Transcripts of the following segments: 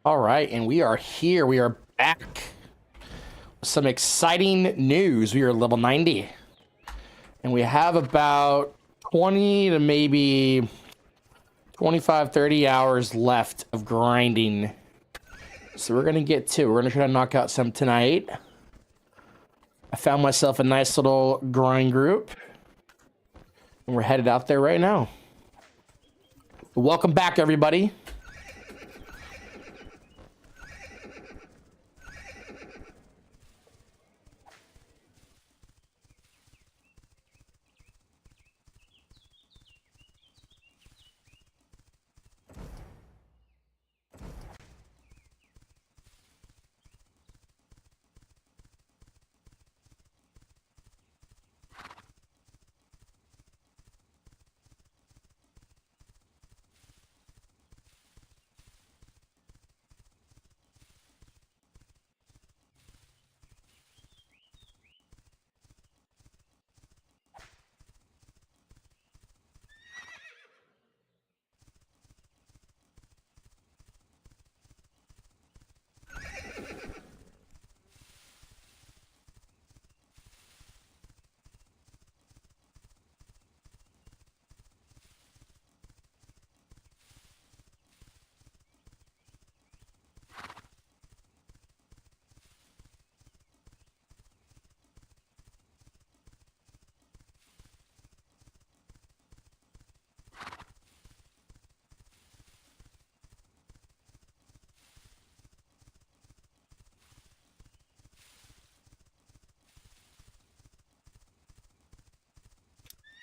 All right, and we are here. We are back. Some exciting news. We are level 90. And we have about 20 to maybe 25, 30 hours left of grinding. So we're going to get to. We're going to try to knock out some tonight. I found myself a nice little grind group. And we're headed out there right now. Welcome back, everybody.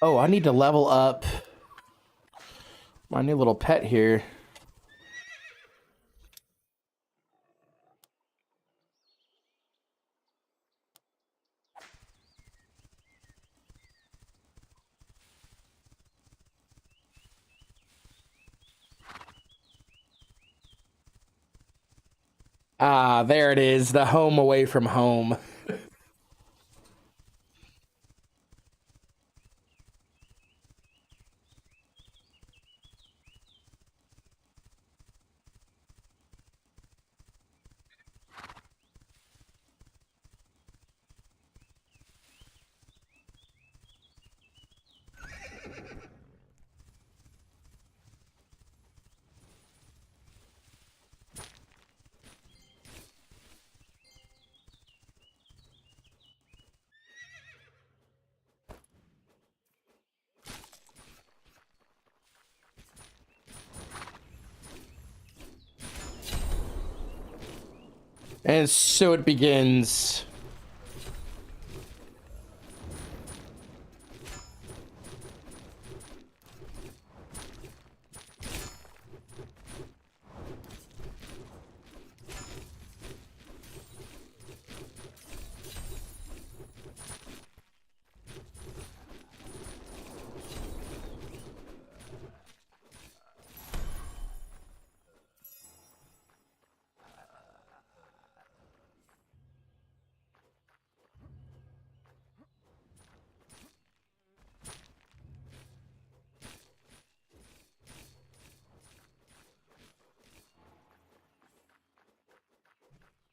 Oh, I need to level up my new little pet here. Ah, there it is. The home away from home. And so it begins.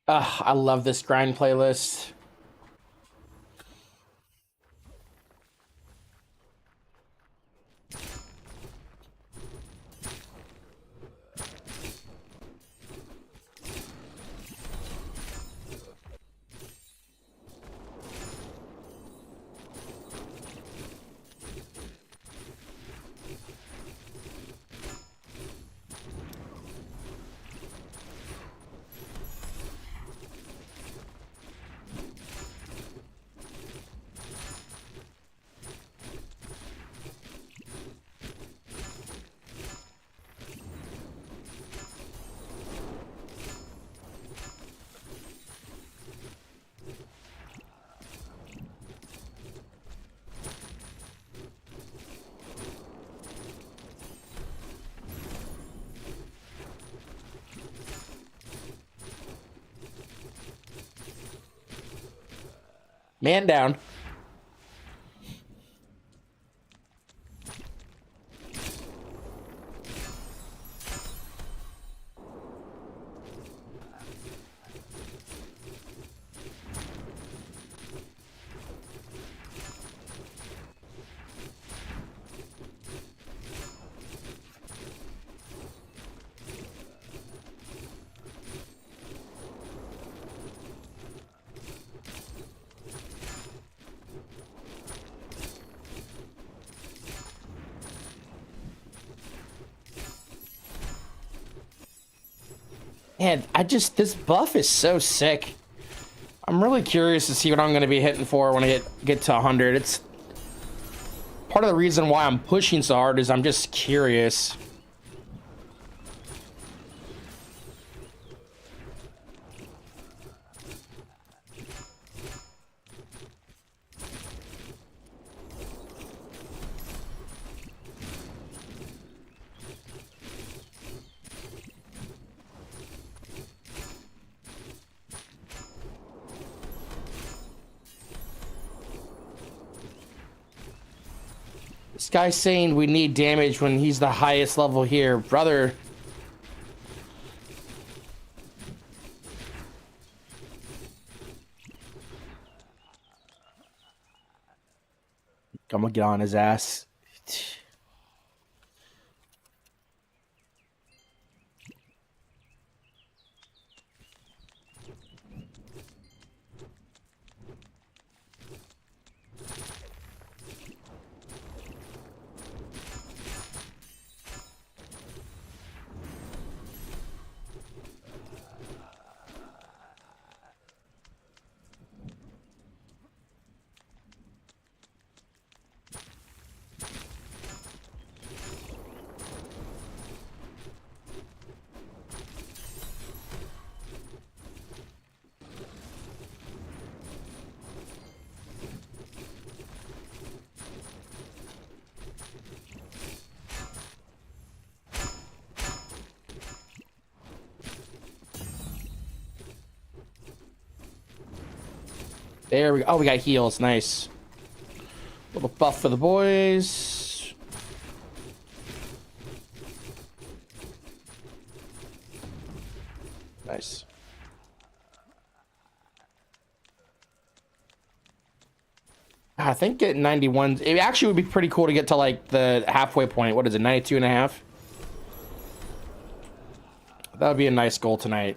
I love this grind playlist. Man down. Man, this buff is so sick. I'm really curious to see what I'm going to be hitting for when I get to 100. It's part of the reason why I'm pushing so hard is I'm just curious. This guy's saying we need damage when he's the highest level here. Brother. I'm gonna get on his ass. There we go. Oh, we got heals. Nice. Little buff for the boys. Nice. I think at 91, it actually would be pretty cool to get to like the halfway point. What is it, 92 and a half? That would be a nice goal tonight.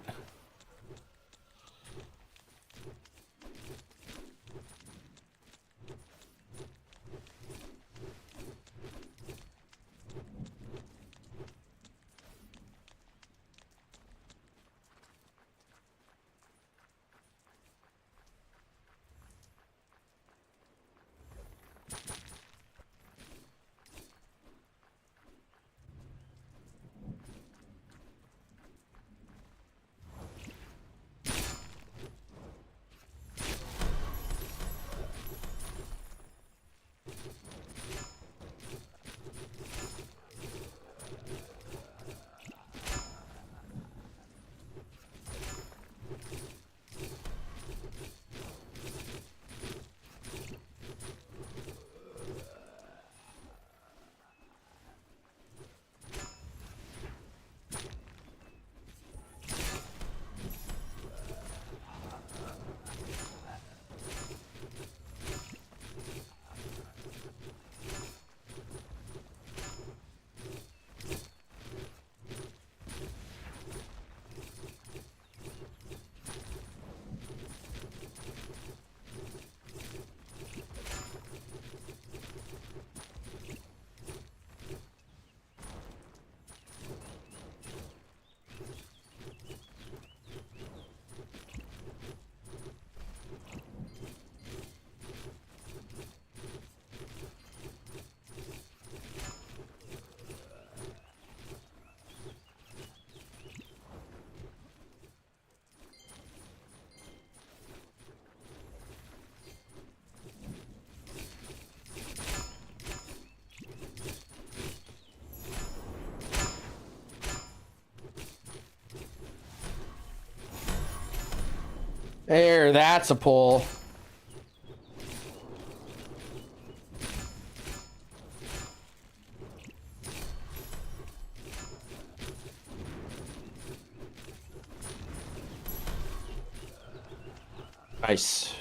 There, that's a pull. Nice.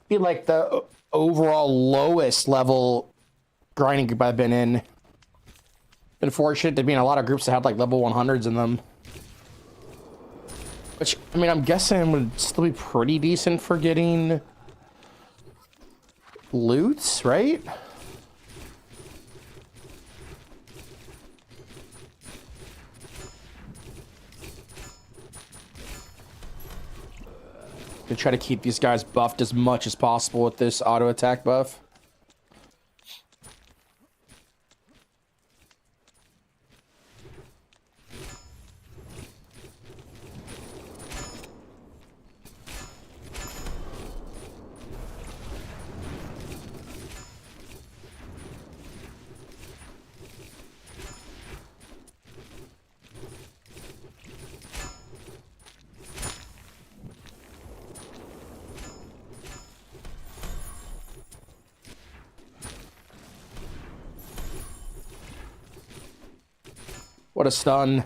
Be like the overall lowest level grinding group I've been in. Been fortunate to be in a lot of groups that have like level 100s in them. Which, I mean, I'm guessing would still be pretty decent for getting loots, right? To try to keep these guys buffed as much as possible with this auto attack buff. What a stun.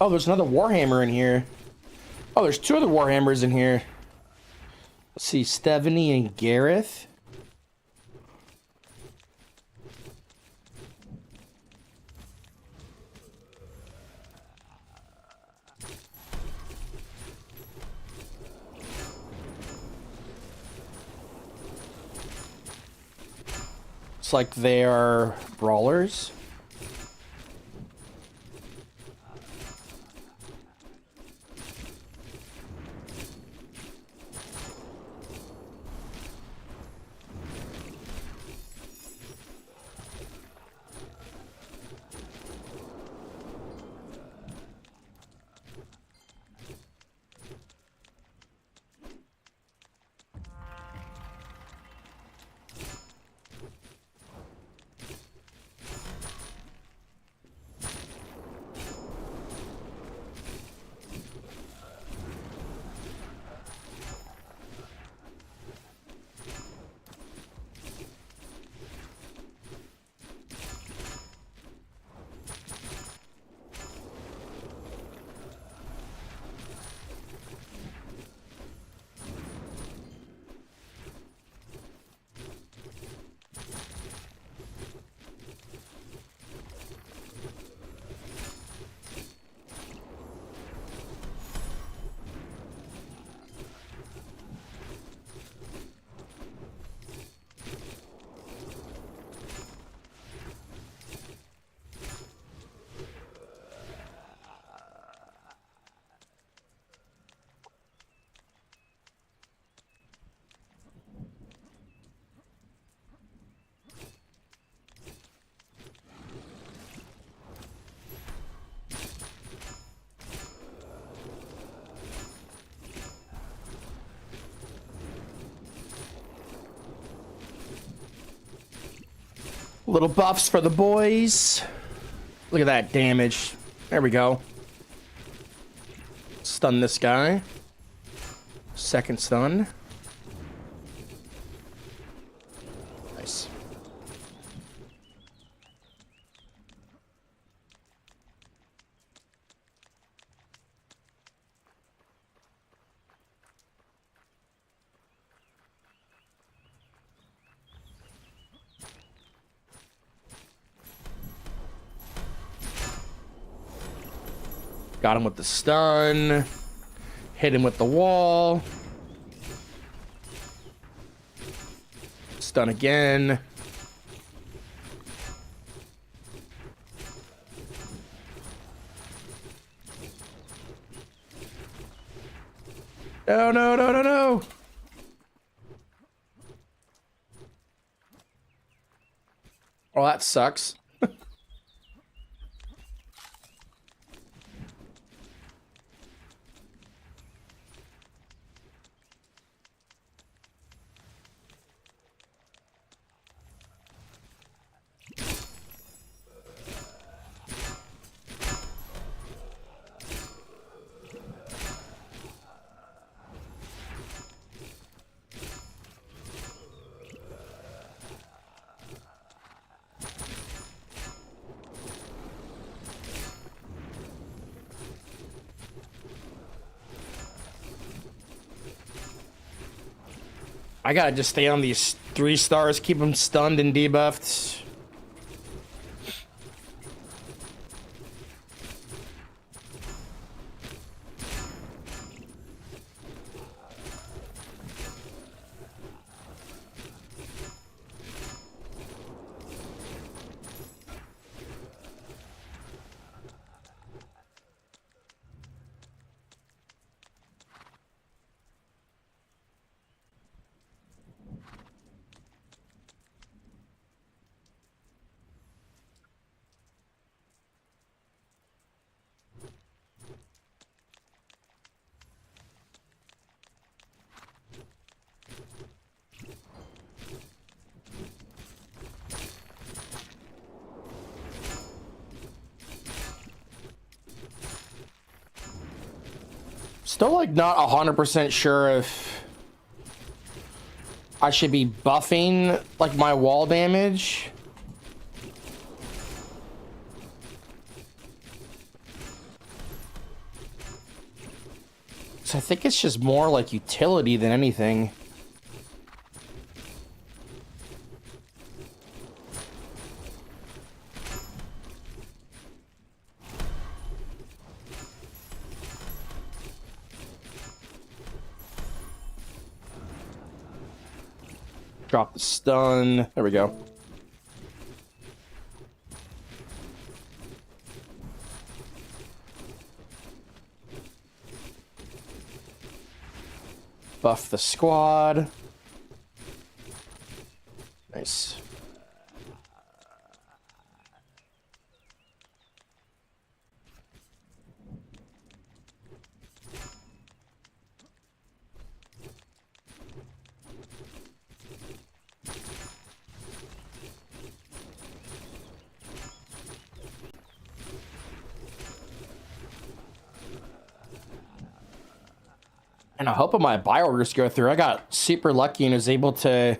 Oh, there's another Warhammer in here. Oh, there's two other Warhammers in here. Let's see, Stephanie and Gareth. It's like they are brawlers. Little buffs for the boys. Look at that damage. There we go. Stun this guy. Second stun. Nice. Got him with the stun. Hit him with the wall. Stun again. No, no, no, no, no. Oh, that sucks. I gotta just stay on these 3 stars, keep them stunned and debuffed. Still like not 100% sure if I should be buffing like my wall damage. So I think it's just more like utility than anything. Drop the stun. There we go. Buff the squad. Nice. And I hope my buy orders go through. I got super lucky and was able to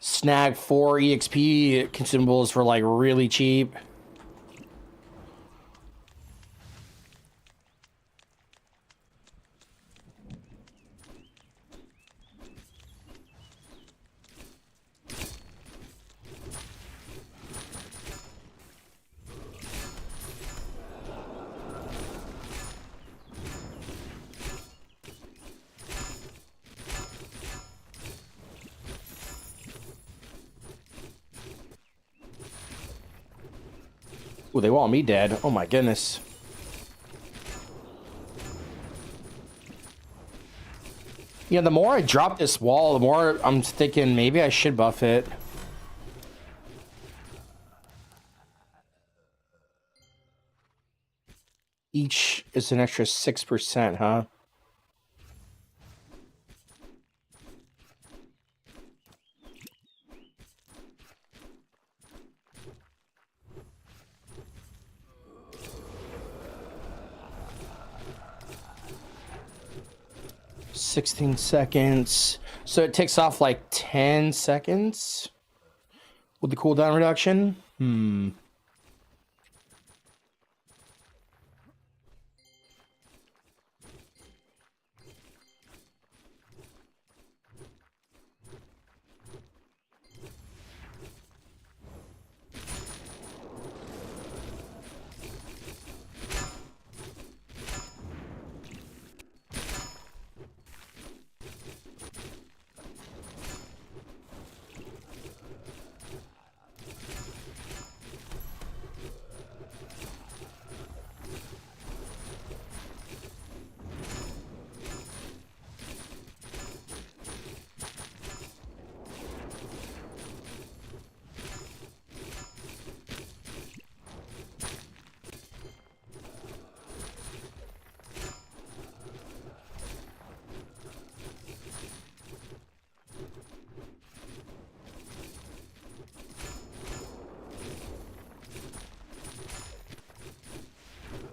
snag 4 EXP consumables for like really cheap. Ooh, they want me dead. Oh my goodness. Yeah, the more I drop this wall, the more I'm thinking maybe I should buff it. Each is an extra 6%, huh? 16 seconds. So it takes off like 10 seconds with the cooldown reduction.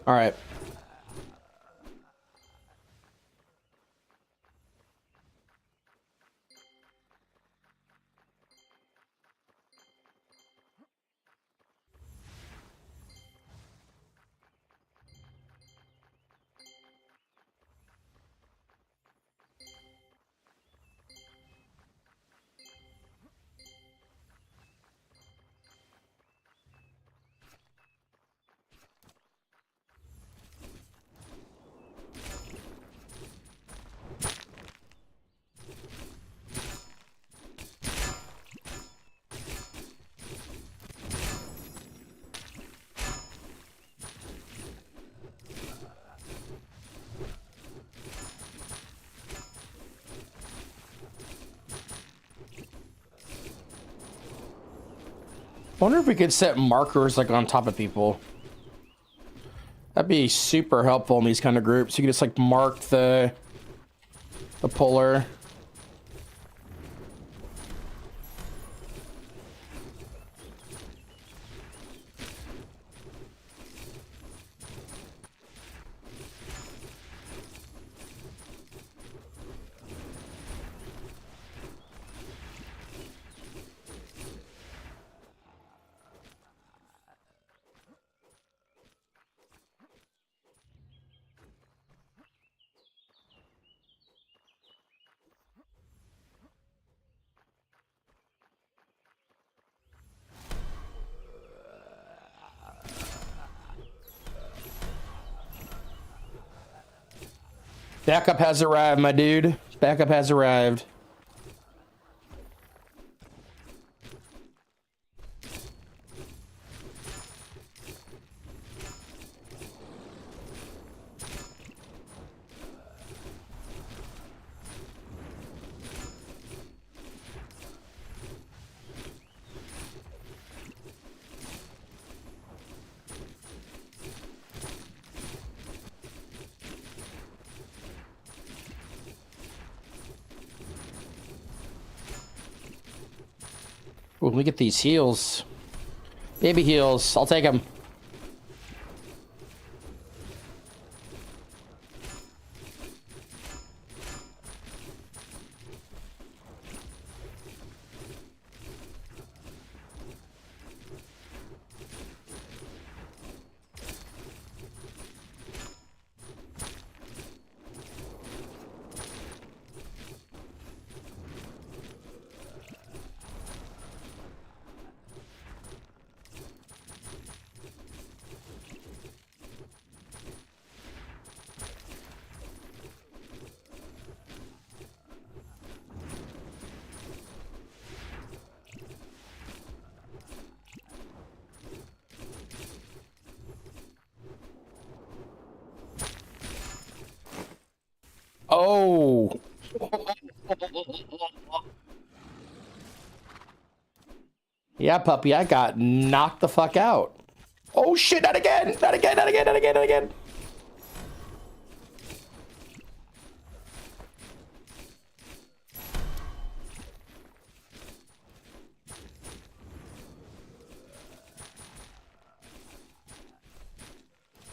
All right. I wonder if we could set markers like on top of people. That'd be super helpful in these kind of groups. You can just like mark the puller. Backup has arrived, my dude. Backup has arrived. Ooh, let me get these heals. Baby heals. I'll take them. Oh. Yeah, puppy, I got knocked the fuck out. Oh shit, not again, not again, not again, not again, not again.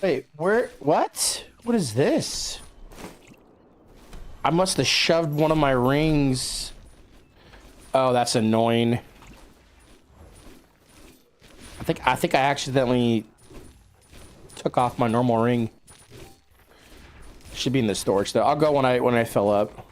Wait, where, what? What is this? I must have shoved one of my rings. Oh, that's annoying. I think I accidentally took off my normal ring. Should be in the storage though. I'll go when I fill up.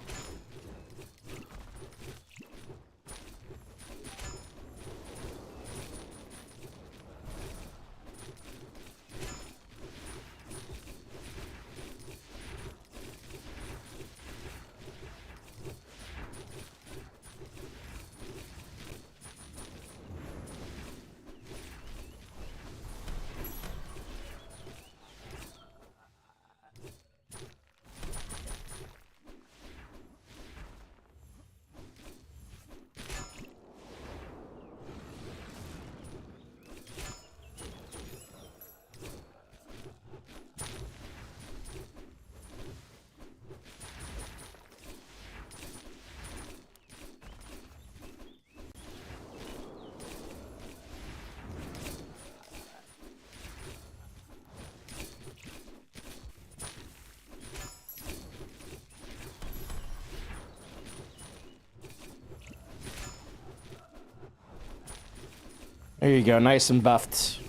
There you go, nice and buffed.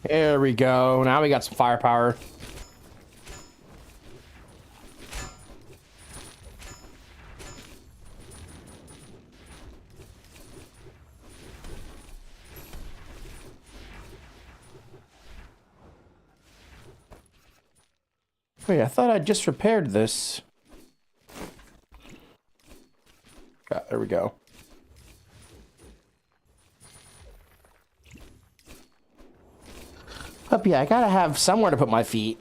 There we go. Now we got some firepower. Wait, I thought I just repaired this. Ah, there we go. But yeah, I gotta have somewhere to put my feet.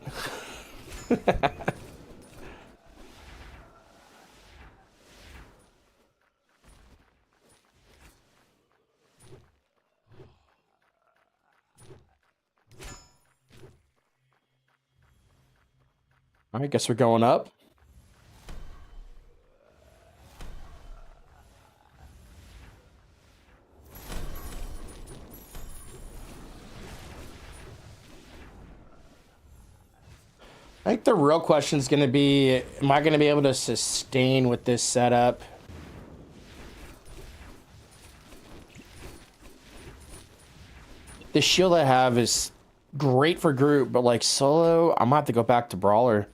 I guess we're going up. I think the real question is going to be, am I going to be able to sustain with this setup? The shield I have is great for group, but like solo, I might have to go back to Brawler.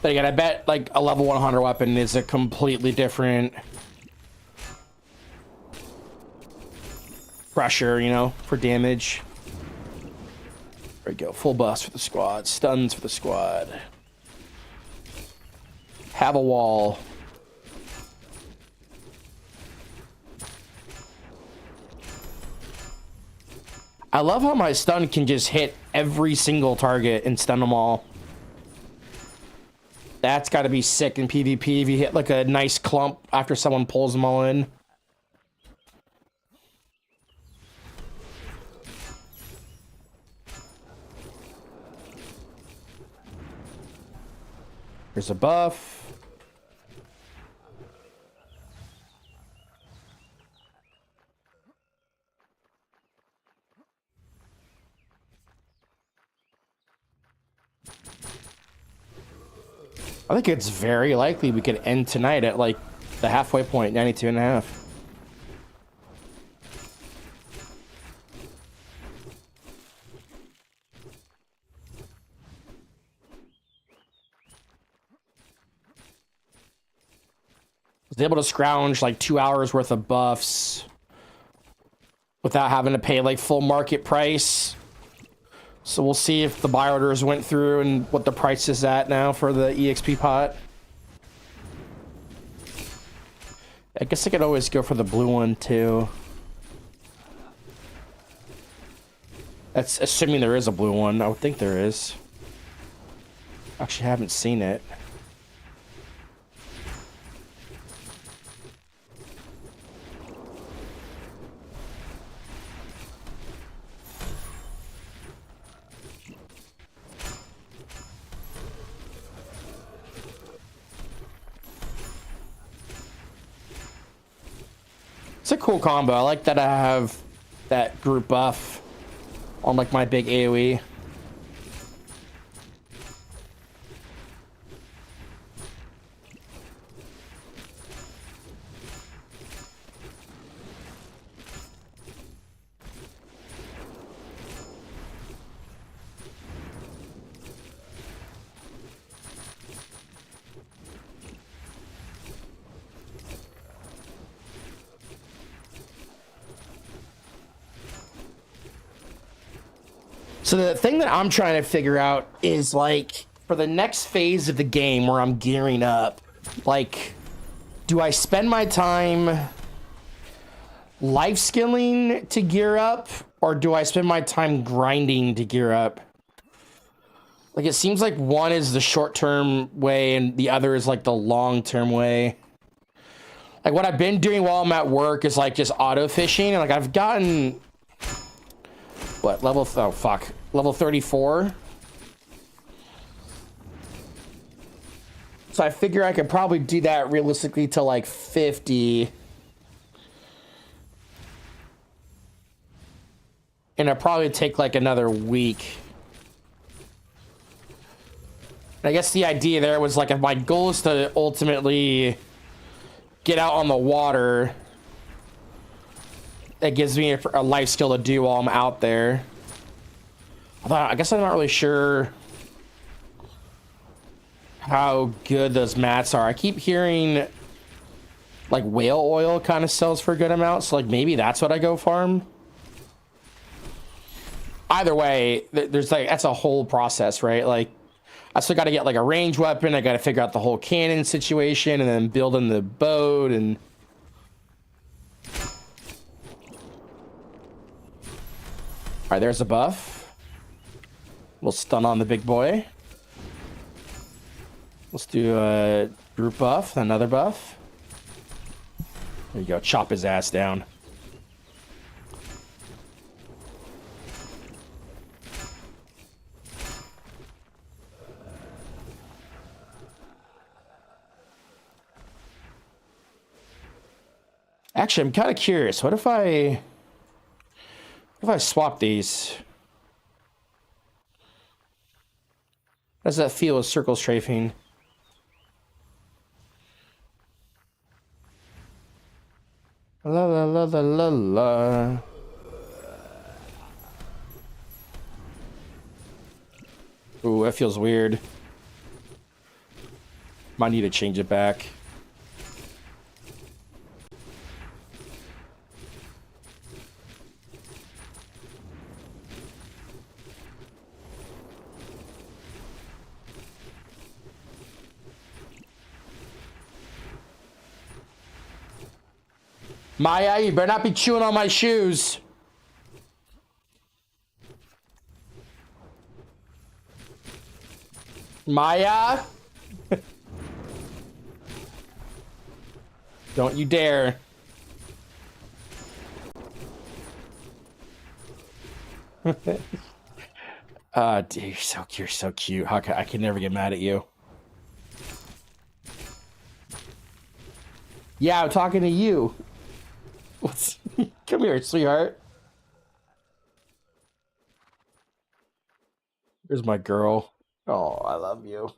But again, I bet like a level 100 weapon is a completely different pressure, you know, for damage. There we go. Full buffs for the squad. Stuns for the squad. Have a wall. I love how my stun can just hit every single target and stun them all. That's got to be sick in PvP if you hit like a nice clump after someone pulls them all in. There's a buff. I think it's very likely we could end tonight at like the halfway point, 92.5. Was able to scrounge like 2 hours worth of buffs without having to pay like full market price. So we'll see if the buy orders went through and what the price is at now for the EXP pot. I guess I could always go for the blue one too. That's assuming there is a blue one. I would think there is. Actually, haven't seen it. It's a cool combo. I like that I have that group buff on like my big AoE. So the thing that I'm trying to figure out is like for the next phase of the game where I'm gearing up, like, do I spend my time life skilling to gear up or do I spend my time grinding to gear up? Like, it seems like one is the short-term way and the other is like the long-term way. Like what I've been doing while I'm at work is like just auto fishing, and like I've gotten what level? Oh fuck, level 34. So I figure I could probably do that realistically to like 50. And it'll probably take like another week. And I guess the idea there was like if my goal is to ultimately get out on the water, that gives me a life skill to do while I'm out there. I guess I'm not really sure how good those mats are. I keep hearing like whale oil kind of sells for a good amount, so like maybe that's what I go farm. Either way, there's like that's a whole process, right? Like I still got to get like a range weapon. I got to figure out the whole cannon situation and then building the boat and. All right, there's a buff. We'll stun on the big boy. Let's do a group buff, another buff. There you go, chop his ass down. Actually, I'm kind of curious. What if I swap these? How does that feel with circle strafing? La la la la la la. Ooh, that feels weird. Might need to change it back. Maya, you better not be chewing on my shoes. Maya? Don't you dare. Dude, you're so cute. How can I can never get mad at you. Yeah, I'm talking to you. What's come here, sweetheart. Here's my girl. Oh, I love you.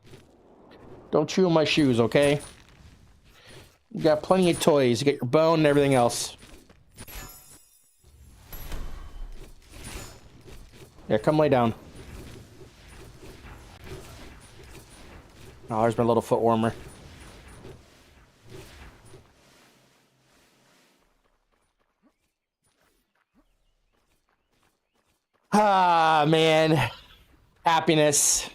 Don't chew on my shoes, okay? You got plenty of toys. You got your bone and everything else. Yeah, come lay down. Oh, there's my little foot warmer. Ah, man. Happiness.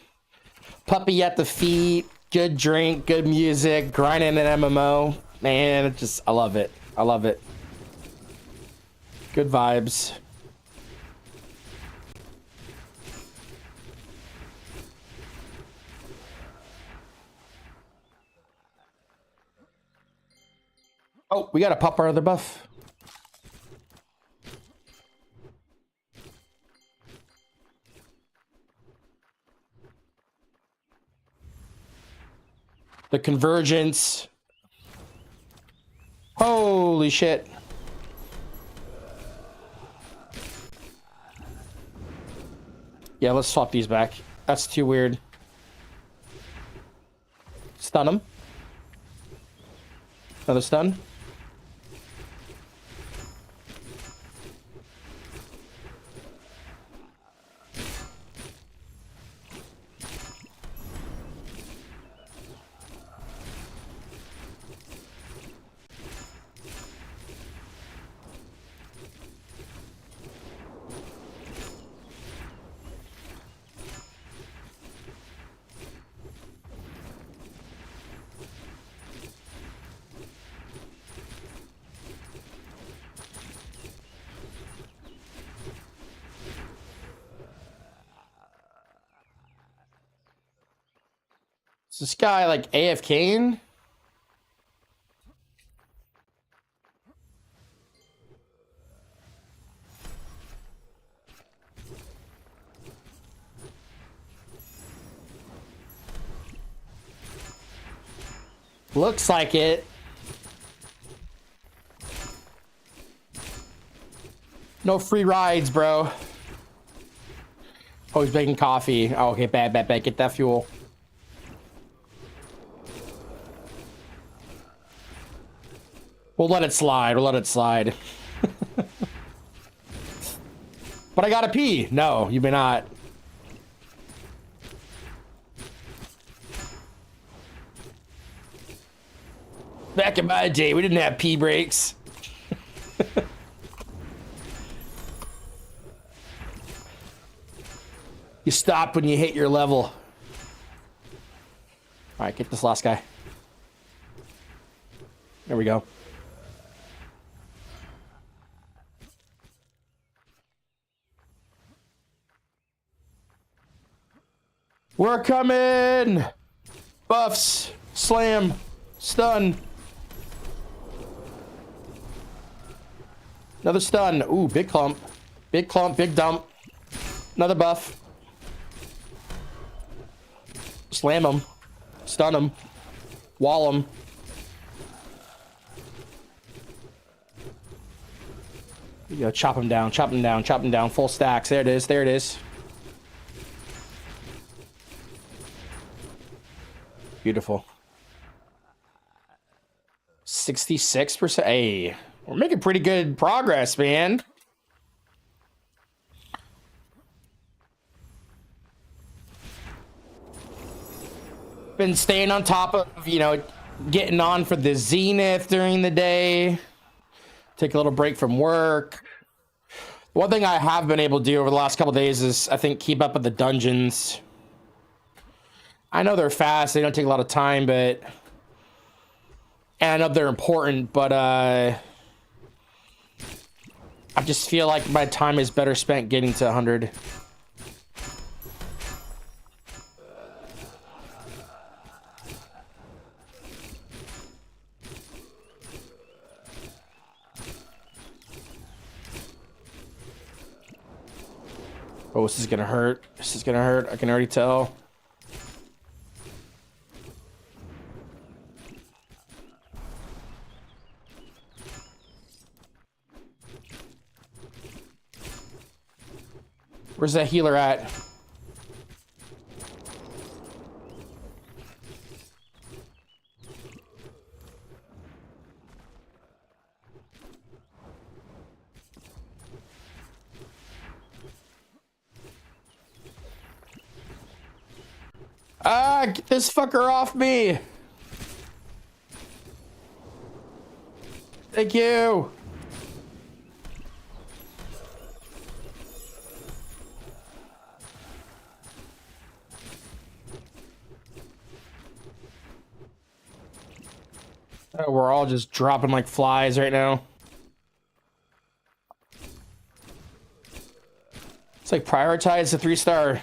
Puppy at the feet. Good drink. Good music. Grinding an MMO. Man, I love it. I love it. Good vibes. Oh, we got to pop our other buff. The convergence. Holy shit. Yeah, let's swap these back. That's too weird. Stun him. Another stun. Is this guy like AFKing? Looks like it. No free rides, bro. Oh, he's making coffee. Oh, okay, bad. Get that fuel. We'll let it slide. But I gotta pee. No, you may not. Back in my day, we didn't have pee breaks. You stop when you hit your level. All right, get this last guy. There we go. We're coming! Buffs, slam, stun. Another stun. Ooh, big clump. Big clump, big dump. Another buff. Slam him. Stun him. Wall him. You go, chop him down, chop him down, chop him down. Full stacks. There it is, there it is. Beautiful. 66%. Hey, we're making pretty good progress, man. Been staying on top of, you know, getting on for the Zenith during the day. Take a little break from work. One thing I have been able to do over the last couple of days is, I think, keep up with the dungeons. I know they're fast, they don't take a lot of time, but... And I know they're important, but, I just feel like my time is better spent getting to 100. Oh, this is gonna hurt. This is gonna hurt. I can already tell. Where's that healer at? Get this fucker off me. Thank you. Oh, we're all just dropping like flies right now. It's like prioritize the 3-star.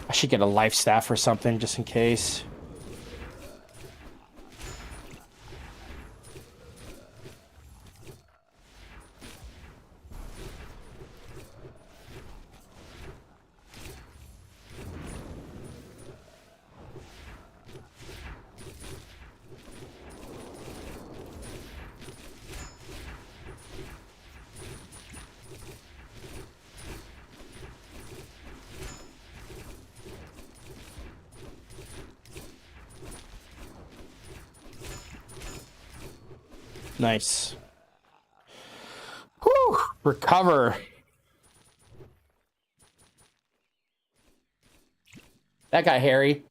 I should get a life staff or something just in case. Nice. Whew, recover. That got hairy.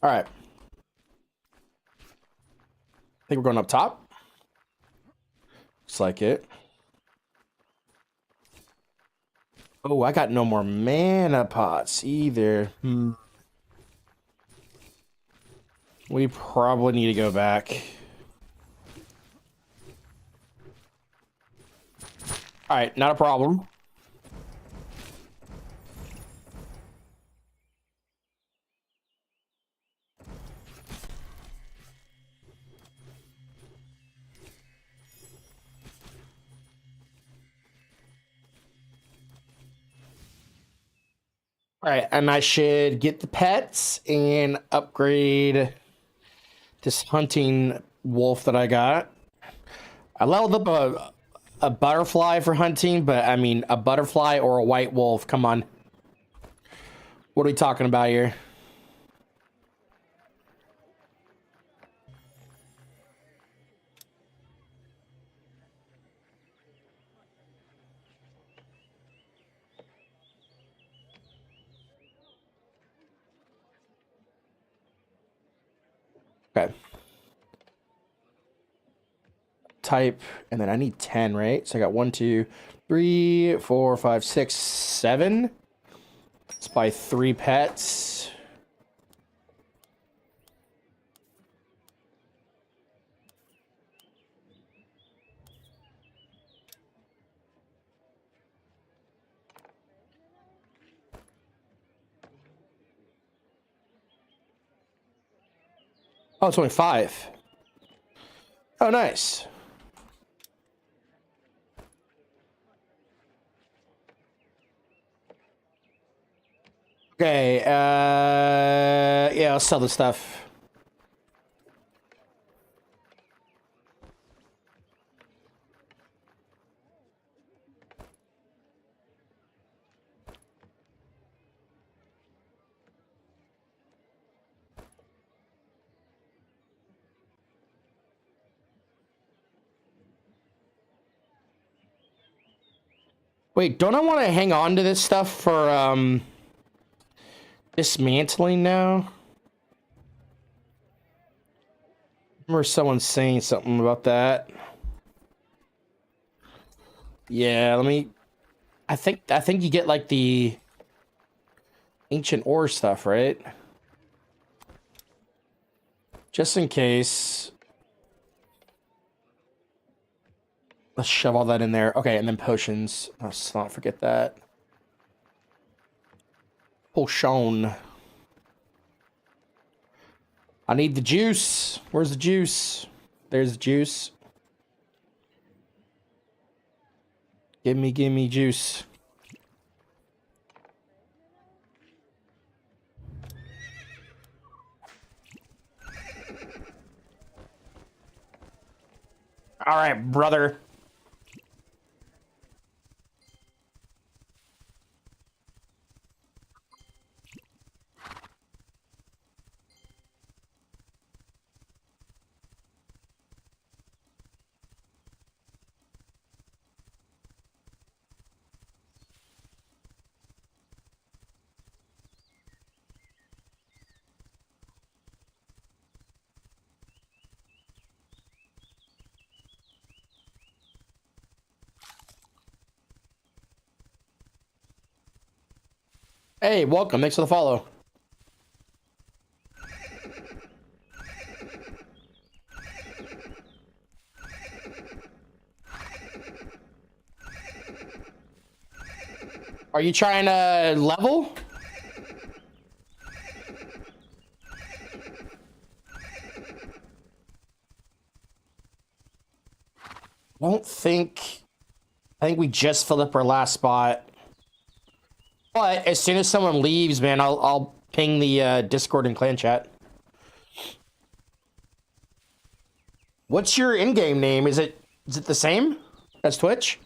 All right. I think we're going up top. Looks like it. Oh, I got no more mana pots either. We probably need to go back. All right, not a problem. All right, and I should get the pets and upgrade this hunting wolf that I got. I leveled up a butterfly for hunting, but I mean, a butterfly or a white wolf, come on. What are we talking about here? Okay. Type, and then I need 10, right? So I got 1, 2, 3, 4, 5, 6, 7. Let's buy 3 pets. Oh, it's only 5. Oh, nice. Okay, yeah, I'll sell the stuff. Wait, don't I want to hang on to this stuff for, dismantling now? I remember someone saying something about that. Yeah, let me... I think you get, like, the ancient ore stuff, right? Just in case. Let's shove all that in there. Okay, and then potions. Let's not forget that. Potion. I need the juice. Where's the juice? There's the juice. Give me juice. All right, brother. Hey, welcome. Thanks for the follow. Are you trying to level? I think we just filled up our last spot. But as soon as someone leaves, man, I'll ping the Discord and clan chat. What's your in-game name? Is it the same as Twitch?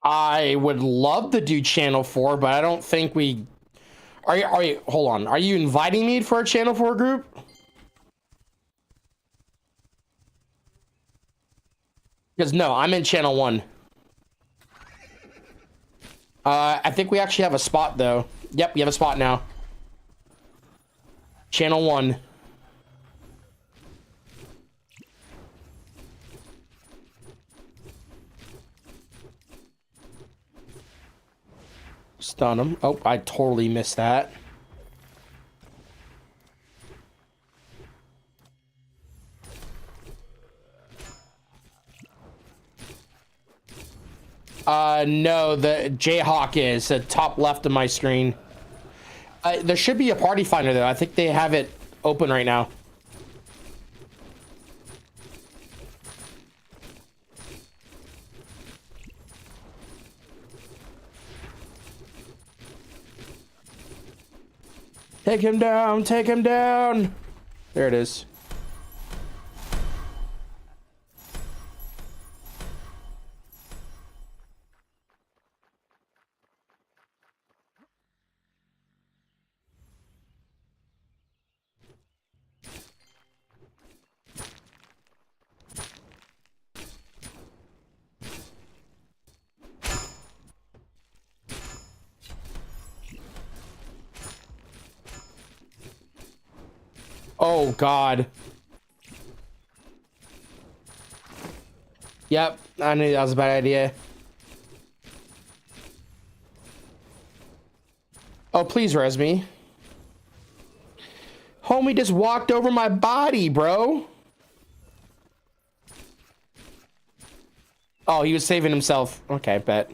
I would love to do channel 4, but I don't think we are you hold on. Are you inviting me for a channel 4 group? Because no, I'm in channel 1. I think we actually have a spot though. Yep, we have a spot now. Channel 1. Stun him. Oh, I totally missed that. No, the Jayhawk is the top left of my screen. There should be a party finder though. I think they have it open right now. Take him down, take him down. There it is. Oh, God. Yep, I knew that was a bad idea. Oh, please res me. Homie just walked over my body, bro. Oh, he was saving himself. Okay, bet.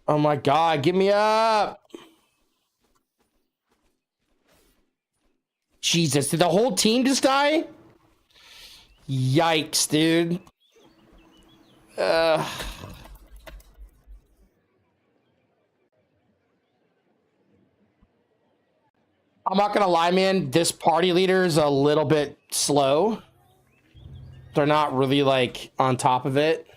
Oh my God, get me up. Jesus, did the whole team just die? Yikes, dude. I'm not gonna lie, man. This party leader is a little bit slow. They're not really like on top of it.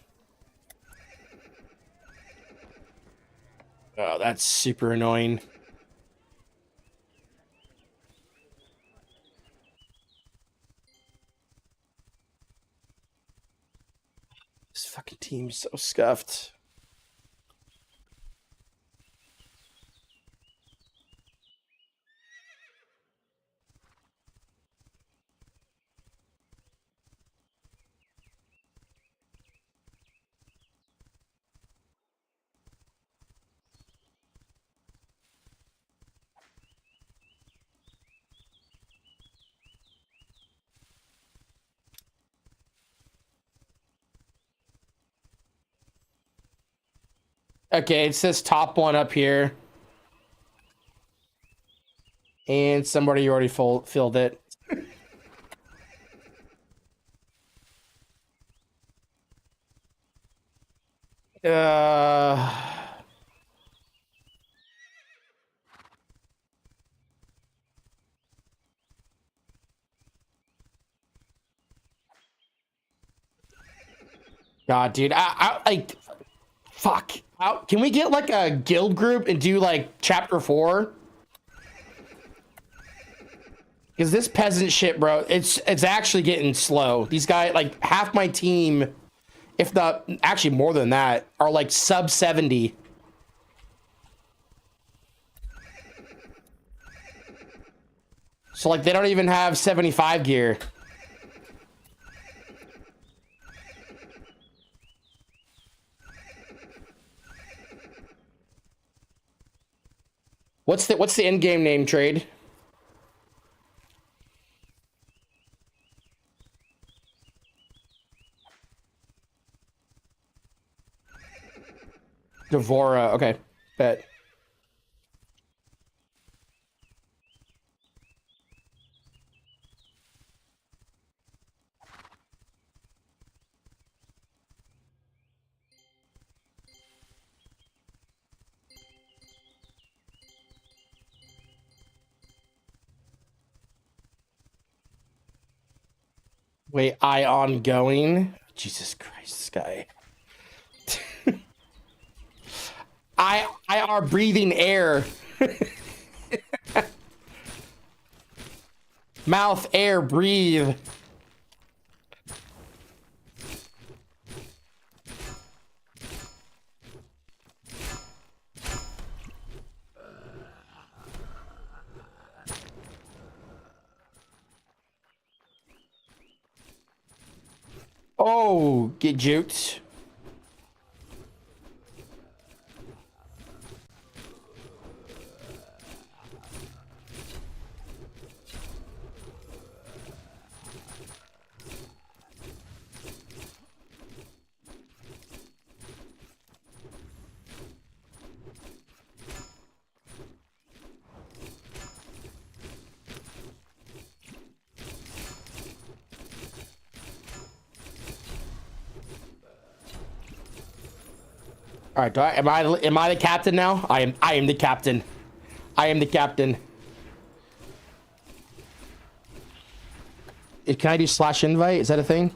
Oh, that's super annoying. This fucking team's so scuffed. Okay, it says top one up here. And somebody already filled it. God, dude, I like, fuck. Can we get like a guild group and do like chapter 4? Because this peasant shit, bro, it's actually getting slow. These guys, like half my team, if not actually more than that, are like sub 70. So like they don't even have 75 gear. What's the end game name, Trade? Devora, okay, bet. Wait, ongoing? Jesus Christ, this guy. I are breathing air. Mouth, air, breathe. Oh, get juked. All right, am I the captain now? I am the captain. I am the captain. Can I do slash invite? Is that a thing?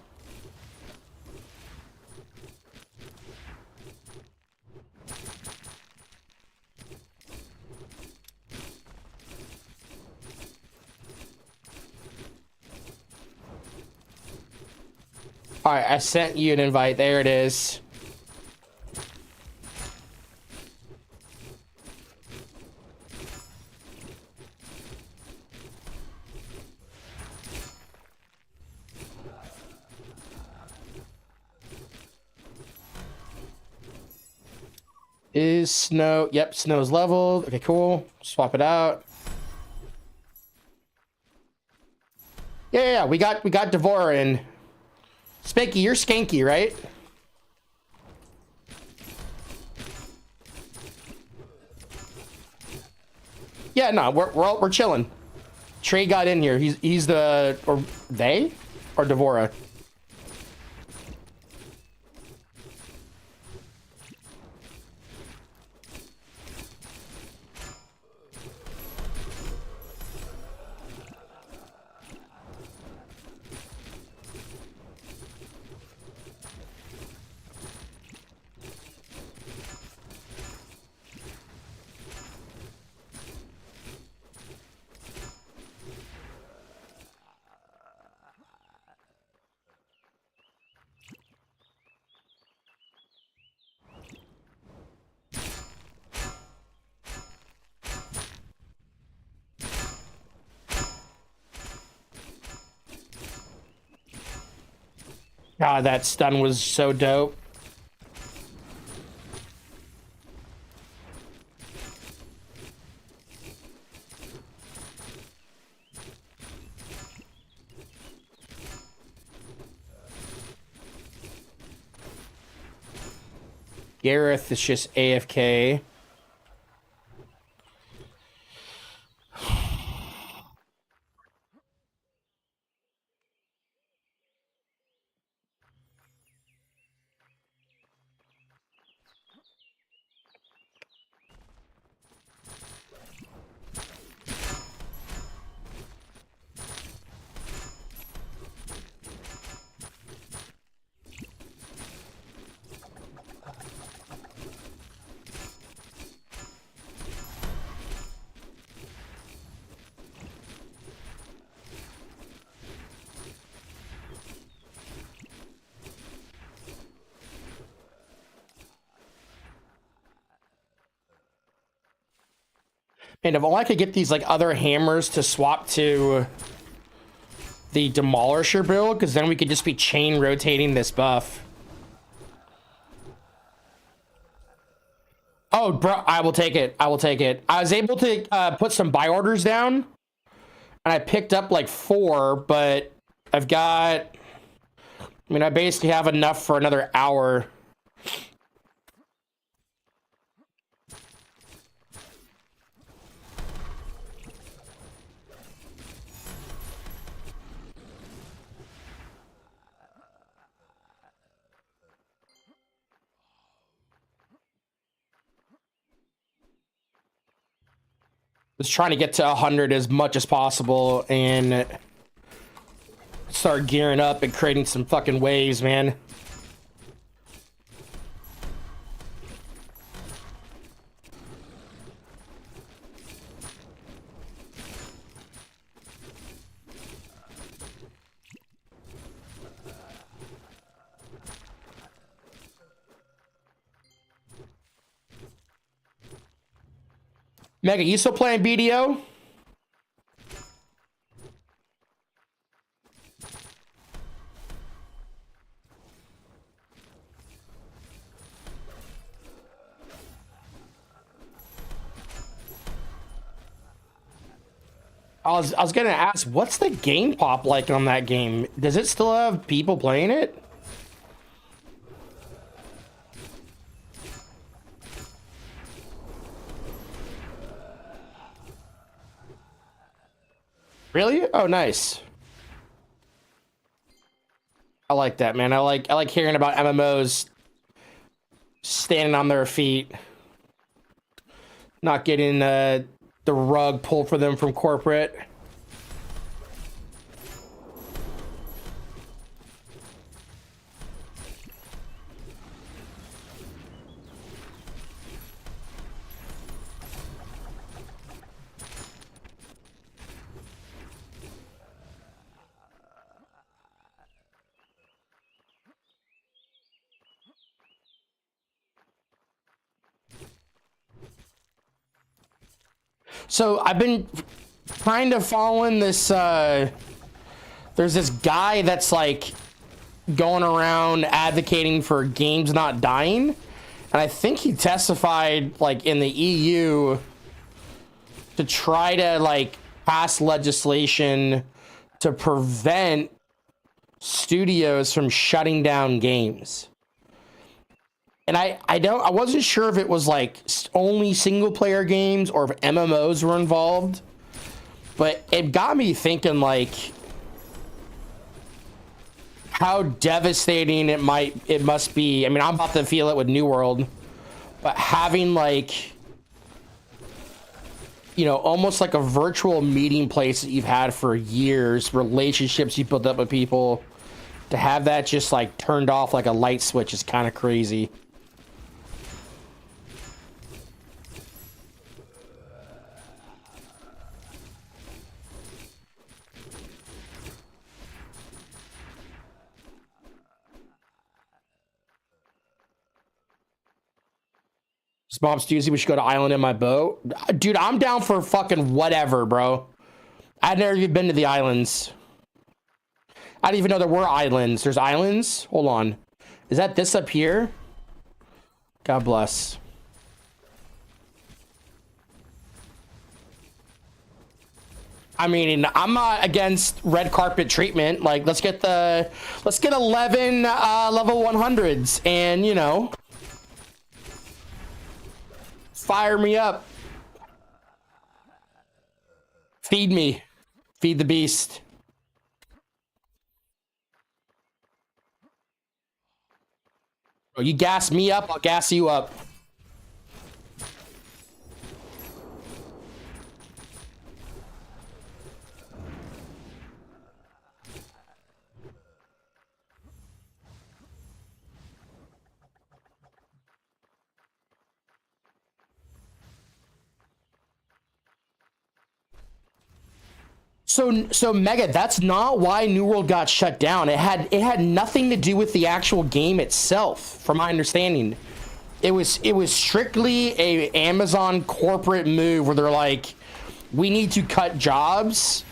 All right, I sent you an invite. There it is. Is snow? Yep, snow's leveled. Okay, cool. Swap it out. Yeah. We got Devora in. Spanky, you're skanky, right? Yeah, no, we're chilling. Trey got in here. He's the or they or Devora. God, that stun was so dope. Gareth is just AFK. And if only I could get these like other hammers to swap to the Demolisher build, because then we could just be chain rotating this buff. Oh, bro, I will take it. I will take it. I was able to put some buy orders down, and I picked up like 4, but I've got... I mean, I basically have enough for another hour. Just trying to get to 100 as much as possible and start gearing up and creating some fucking waves, man. Mega, you still playing BDO? I was gonna ask, what's the game pop like on that game? Does it still have people playing it? Really? Oh, nice. I like that, man. I like hearing about MMOs standing on their feet, not getting the rug pulled for them from corporate. So I've been kind of following this, there's this guy that's like going around advocating for games not dying. And I think he testified like in the EU to try to like pass legislation to prevent studios from shutting down games. And I wasn't sure if it was like only single player games or if MMOs were involved, but it got me thinking like how devastating it must be. I mean, I'm about to feel it with New World, but having like, you know, almost like a virtual meeting place that you've had for years, relationships you built up with people, to have that just like turned off like a light switch is kind of crazy. Mom Stuzy, we should go to Island in my boat. Dude, I'm down for fucking whatever, bro. I've never even been to the islands. I didn't even know there were islands. There's islands? Hold on. Is that this up here? God bless. I mean, I'm not against red carpet treatment. Like, let's get 11 level 100s and, you know, Fire me up. Feed me. Feed the beast. Oh, you gas me up, I'll gas you up. So Mega, that's not why New World got shut down. It had nothing to do with the actual game itself, from my understanding. It was strictly a Amazon corporate move where they're like, we need to cut jobs,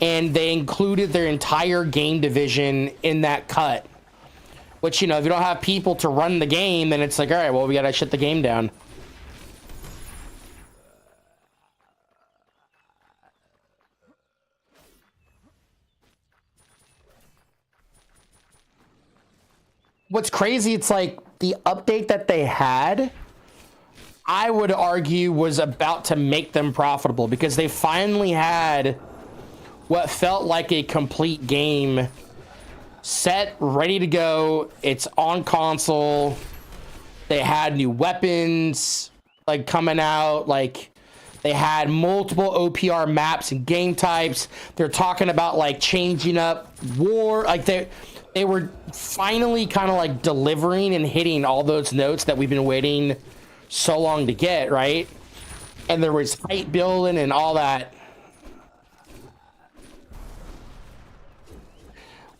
and they included their entire game division in that cut. Which, you know, if you don't have people to run the game, then it's like, all right, well, we gotta shut the game down. What's crazy, it's like the update that they had, I would argue, was about to make them profitable because they finally had what felt like a complete game set, ready to go. It's on console. They had new weapons like coming out, like they had multiple OPR maps and game types. They're talking about like changing up war, like they were finally kind of like delivering and hitting all those notes that we've been waiting so long to get, right? And there was hype building and all that.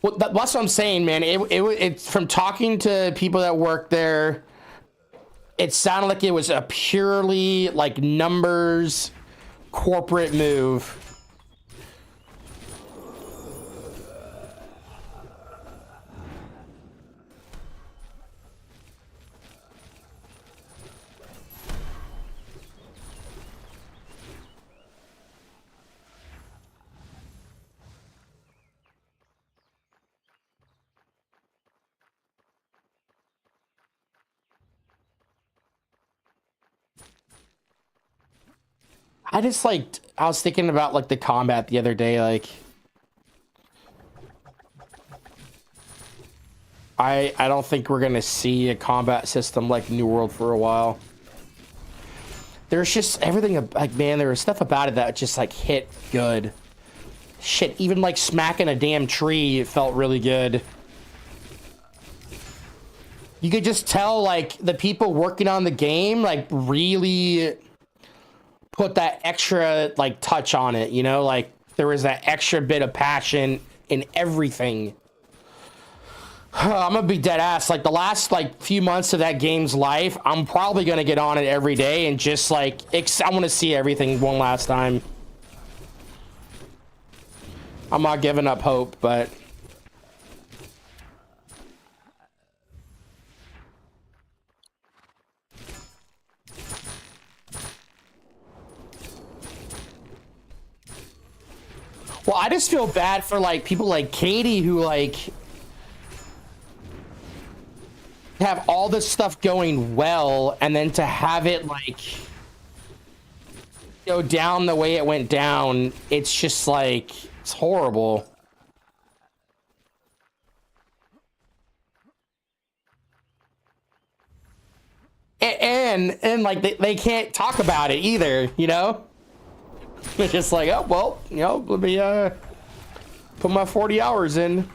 Well, that's what I'm saying, man. It's from talking to people that work there, it sounded like it was a purely like numbers corporate move. I was thinking about like the combat the other day, like I don't think we're gonna see a combat system like New World for a while. There's just everything, like, man, there was stuff about it that just like hit good. Shit, even like smacking a damn tree, it felt really good. You could just tell like the people working on the game like really put that extra like touch on it, you know, like there was that extra bit of passion in everything. I'm gonna be dead ass, like the last like few months of that game's life, I'm probably gonna get on it every day and just like I want to see everything one last time. I'm not giving up hope, but well, I just feel bad for like people like Katie who like have all this stuff going well and then to have it like go down the way it went down. It's just like, it's horrible. And like they can't talk about it either, you know? It's just like, oh, well, you know, let me put my 40 hours in.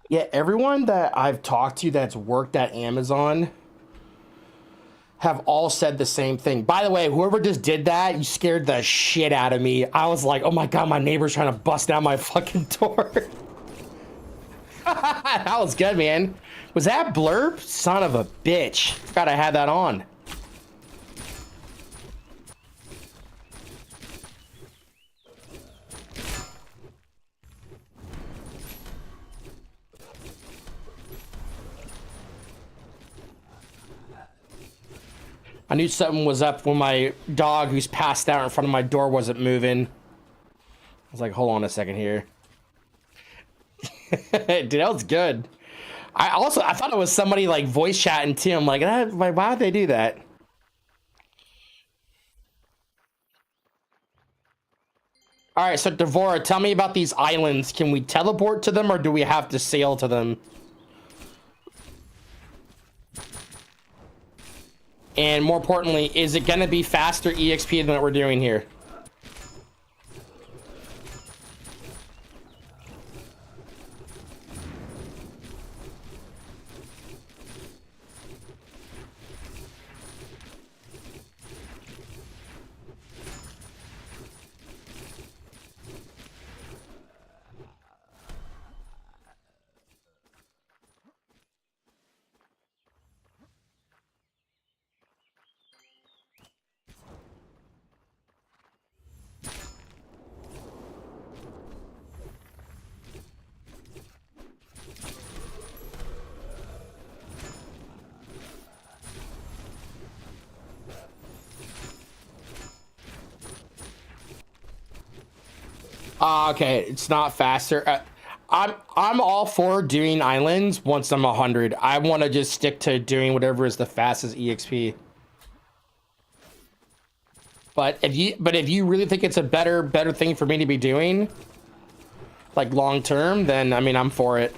Yeah, everyone that I've talked to that's worked at Amazon have all said the same thing. By the way, whoever just did that, you scared the shit out of me. I was like, oh my God, my neighbor's trying to bust down my fucking door. That was good, man. Was that blurb? Son of a bitch. Forgot I had that on. I knew something was up when my dog, who's passed out in front of my door, wasn't moving. I was like, hold on a second here. Dude, that was good. I thought it was somebody like voice chatting too. I'm like, why would they do that? All right, so Devora, tell me about these islands. Can we teleport to them, or do we have to sail to them? And more importantly, is it gonna be faster EXP than what we're doing here? Okay, it's not faster. I'm all for doing islands once I'm 100. I want to just stick to doing whatever is the fastest EXP. But if you really think it's a better thing for me to be doing, like long term, then I mean I'm for it.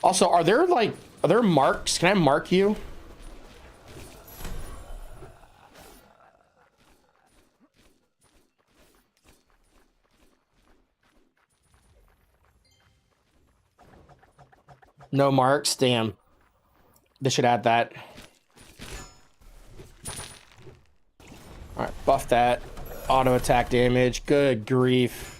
Also, are there marks? Can I mark you? No marks? Damn. They should add that. Alright, buff that. Auto attack damage. Good grief.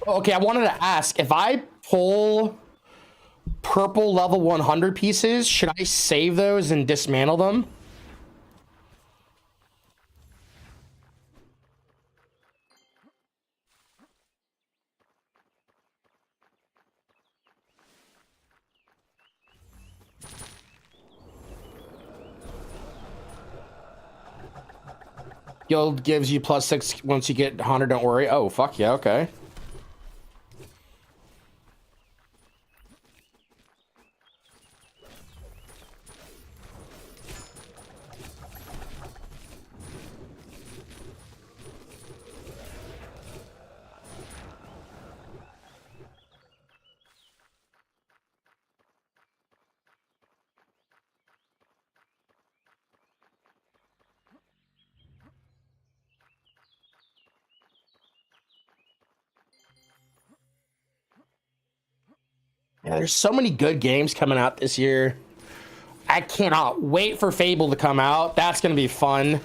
Okay, I wanted to ask, if I pull purple level 100 pieces, should I save those and dismantle them? Guild gives you +6 once you get 100, don't worry. Oh, fuck yeah, okay. Yeah, there's so many good games coming out this year. I cannot wait for Fable to come out. That's gonna be fun.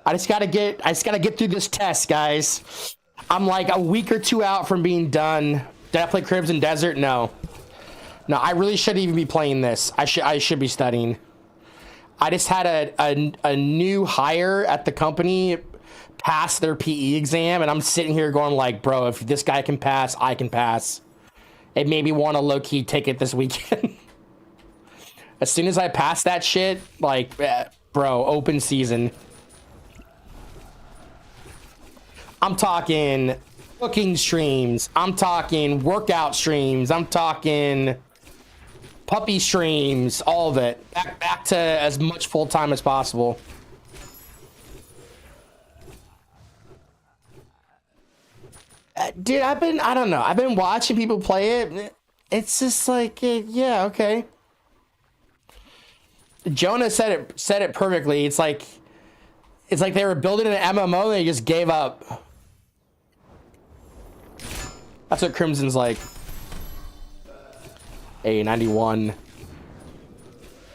I just gotta get through this test, guys. I'm like a week or two out from being done. Did I play Crimson Desert? No. No, I really shouldn't even be playing this. I should be studying. I just had a new hire at the company pass their PE exam, and I'm sitting here going like, bro, if this guy can pass, I can pass. It made me want to low-key take it this weekend. As soon as I pass that shit, like, bro, open season. I'm talking cooking streams. I'm talking workout streams. I'm talking puppy streams. All of it. Back to as much full-time as possible. Dude, I don't know. I've been watching people play it. It's just like, yeah, okay. Jonah said it perfectly. It's like they were building an MMO and they just gave up. That's what Crimson's like. Hey, 91.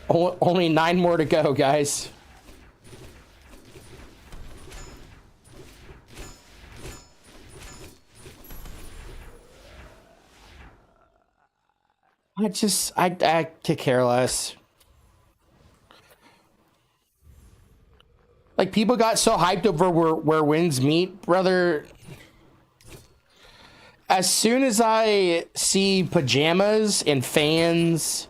Only 9 more to go, guys. I could care less. Like, people got so hyped over where winds meet, brother. As soon as I see pajamas and fans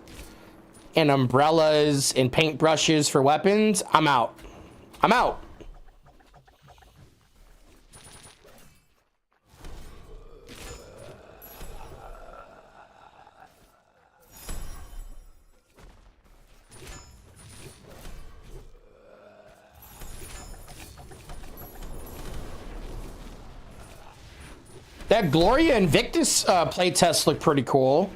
and umbrellas and paintbrushes for weapons, I'm out. I'm out. That Gloria Invictus playtest looked pretty cool.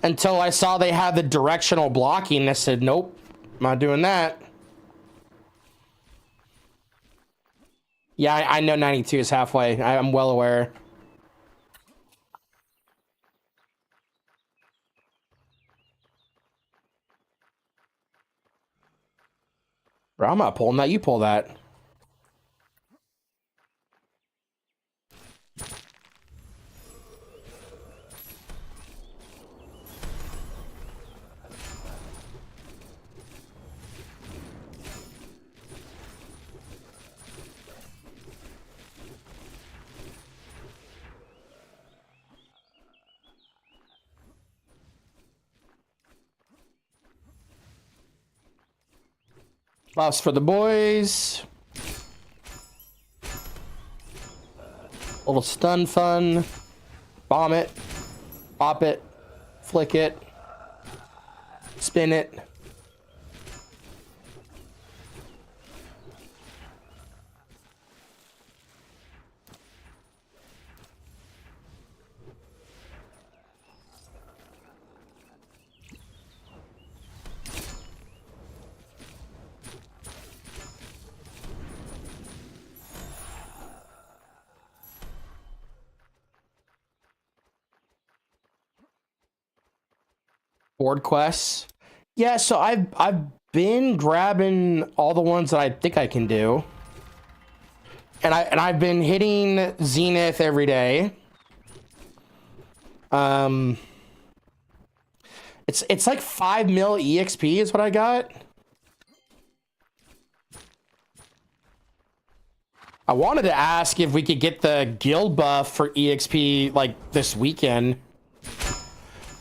Until I saw they had the directional blocking. I said, nope, I'm not doing that. Yeah, I know 92 is halfway. I'm well aware. Bro, I'm not pulling that. You pull that. Buffs for the boys. A little stun fun. Bomb it. Pop it. Flick it. Spin it. Board quests. Yeah, so I've been grabbing all the ones that I think I can do. And I've been hitting Zenith every day. It's like 5 mil EXP is what I got. I wanted to ask if we could get the guild buff for EXP like this weekend.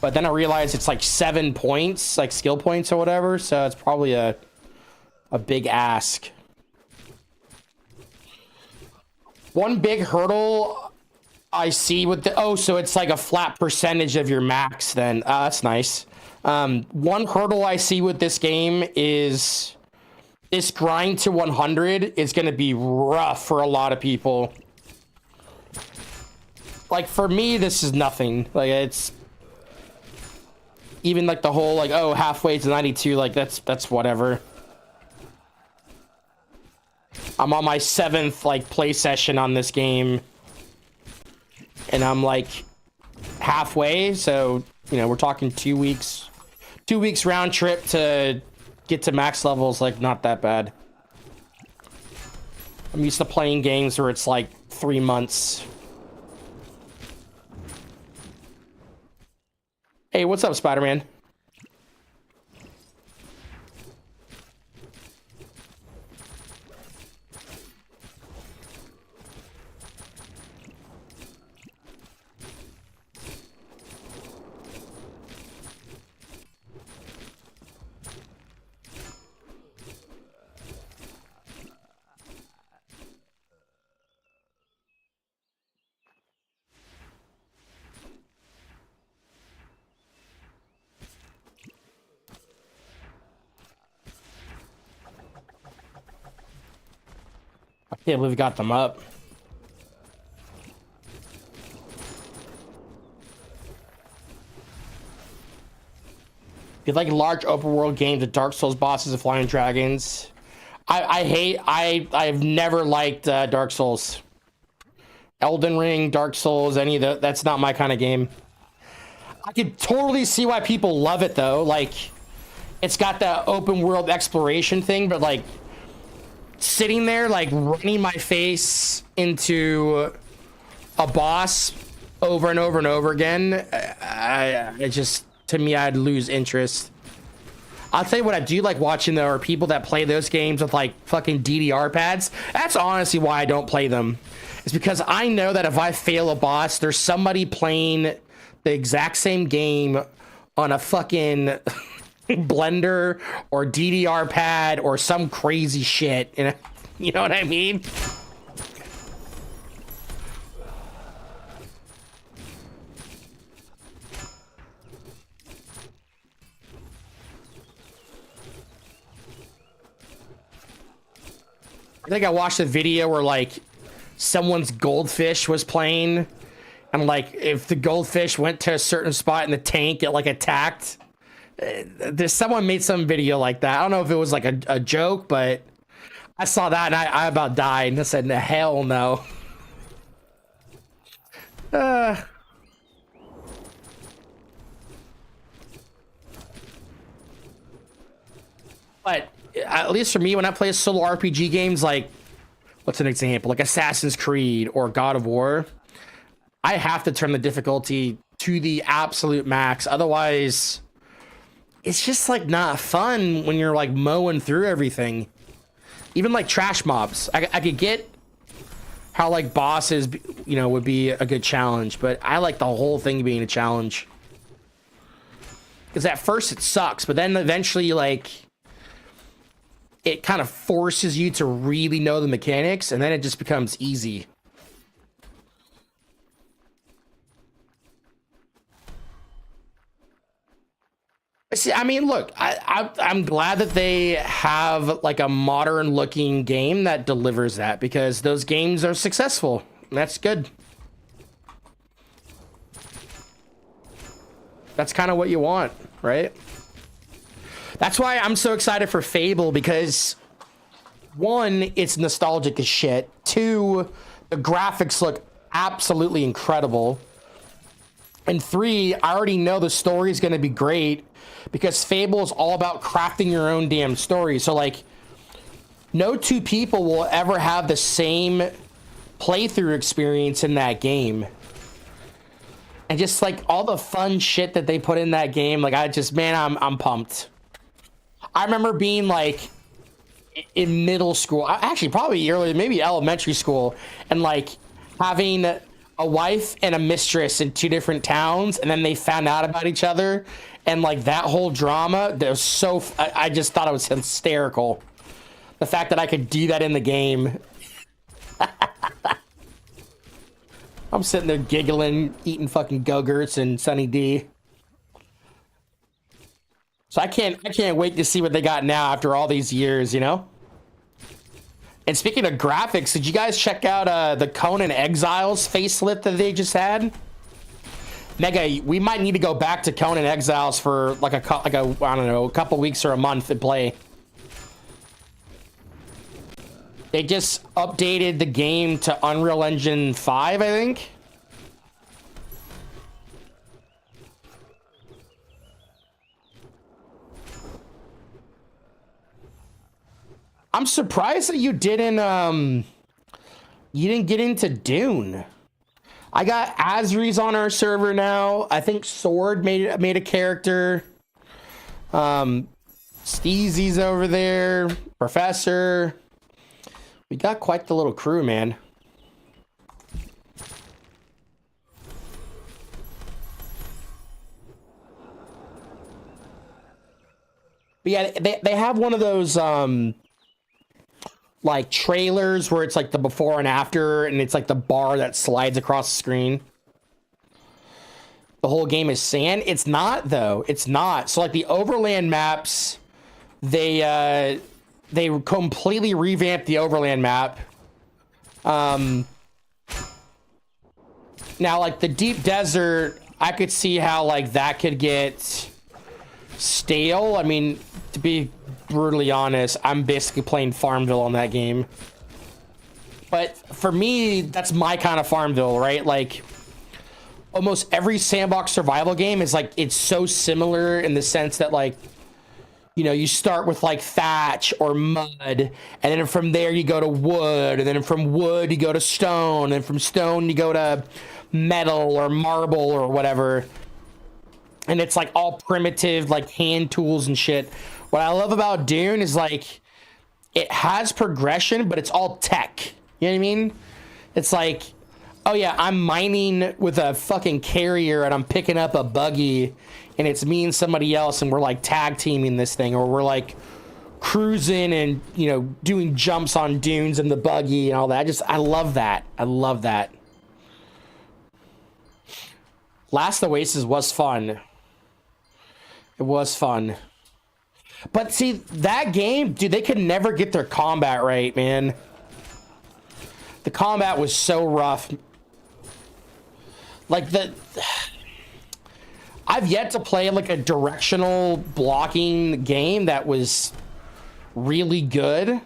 But then I realized it's like 7 points, like skill points or whatever. So it's probably a big ask. One big hurdle I see with the... Oh, so it's like a flat percentage of your max then. That's nice. One hurdle I see with this game is this grind to 100 is going to be rough for a lot of people. Like, for me, this is nothing. Like, it's... Even like the whole like, oh, halfway to 92, like that's whatever. I'm on my 7th like play session on this game. And I'm like halfway, so you know, we're talking 2 weeks. 2 weeks round trip to get to max levels, like not that bad. I'm used to playing games where it's like 3 months. Hey, what's up, Spider-Man? I can't believe we got them up. If you like large open world games with Dark Souls bosses and flying dragons, I've never liked Dark Souls. Elden Ring, Dark Souls, any of that, that's not my kind of game. I could totally see why people love it though. Like, it's got the open world exploration thing, but like sitting there, like running my face into a boss over and over and over again, it just, to me, I'd lose interest. I'll tell you what I do like watching though are people that play those games with like fucking DDR pads. That's honestly why I don't play them. It's because I know that if I fail a boss, there's somebody playing the exact same game on a fucking blender or DDR pad or some crazy shit. You know what I mean? I think I watched a video where like someone's goldfish was playing, and like if the goldfish went to a certain spot in the tank, it like attacked. There's someone made some video like that. I don't know if it was like a joke, but I saw that and I about died and I said, hell no. But at least for me, when I play solo RPG games, like, what's an example? Like Assassin's Creed or God of War, I have to turn the difficulty to the absolute max. Otherwise, it's just like not fun when you're like mowing through everything. Even like trash mobs. I could get how like bosses, you know, would be a good challenge, but I like the whole thing being a challenge. Because at first it sucks, but then eventually like it kind of forces you to really know the mechanics, and then it just becomes easy. See, I mean, look, I'm glad that they have like a modern looking game that delivers that, because those games are successful. That's good. That's kind of what you want, right? That's why I'm so excited for Fable, because one, it's nostalgic as shit. Two, the graphics look absolutely incredible. And three, I already know the story is going to be great, because Fable is all about crafting your own damn story. So like, no two people will ever have the same playthrough experience in that game. And just like all the fun shit that they put in that game, like man, I'm pumped. I remember being like in middle school, actually probably early, maybe elementary school, and like having a wife and a mistress in two different towns, and then they found out about each other, and like that whole drama, that was so, I just thought it was hysterical. The fact that I could do that in the game. I'm sitting there giggling, eating fucking Go-Gurts and Sunny D. So I can't wait to see what they got now after all these years, you know? And speaking of graphics, did you guys check out the Conan Exiles facelift that they just had? Mega, we might need to go back to Conan Exiles for like a I don't know, a couple weeks or a month and play. They just updated the game to Unreal Engine 5, I think. I'm surprised that you didn't get into Dune. I got Azri's on our server now. I think Sword made a character. Steezy's over there. Professor. We got quite the little crew, man. But yeah, they have one of those like trailers where it's like the before and after, and it's like the bar that slides across the screen. The whole game is sand. It's not though. It's not. So like the overland maps, they completely revamped the overland map. Now like the deep desert, I could see how like that could get stale. I mean, to be brutally honest, I'm basically playing Farmville on that game. But for me, that's my kind of Farmville, right? Like, almost every sandbox survival game is like, it's so similar in the sense that, like, you know, you start with like thatch or mud, and then from there you go to wood, and then from wood you go to stone, and from stone you go to metal or marble or whatever. And it's like all primitive, like hand tools and shit. What I love about Dune is like, it has progression, but it's all tech. You know what I mean? It's like, oh yeah, I'm mining with a fucking carrier and I'm picking up a buggy, and it's me and somebody else, and we're like tag teaming this thing, or we're like cruising and, you know, doing jumps on dunes in the buggy and all that. I love that. I love that. Last Oasis was fun. It was fun. But see, that game, dude, they could never get their combat right, man. The combat was so rough. Like, I've yet to play like a directional blocking game that was really good,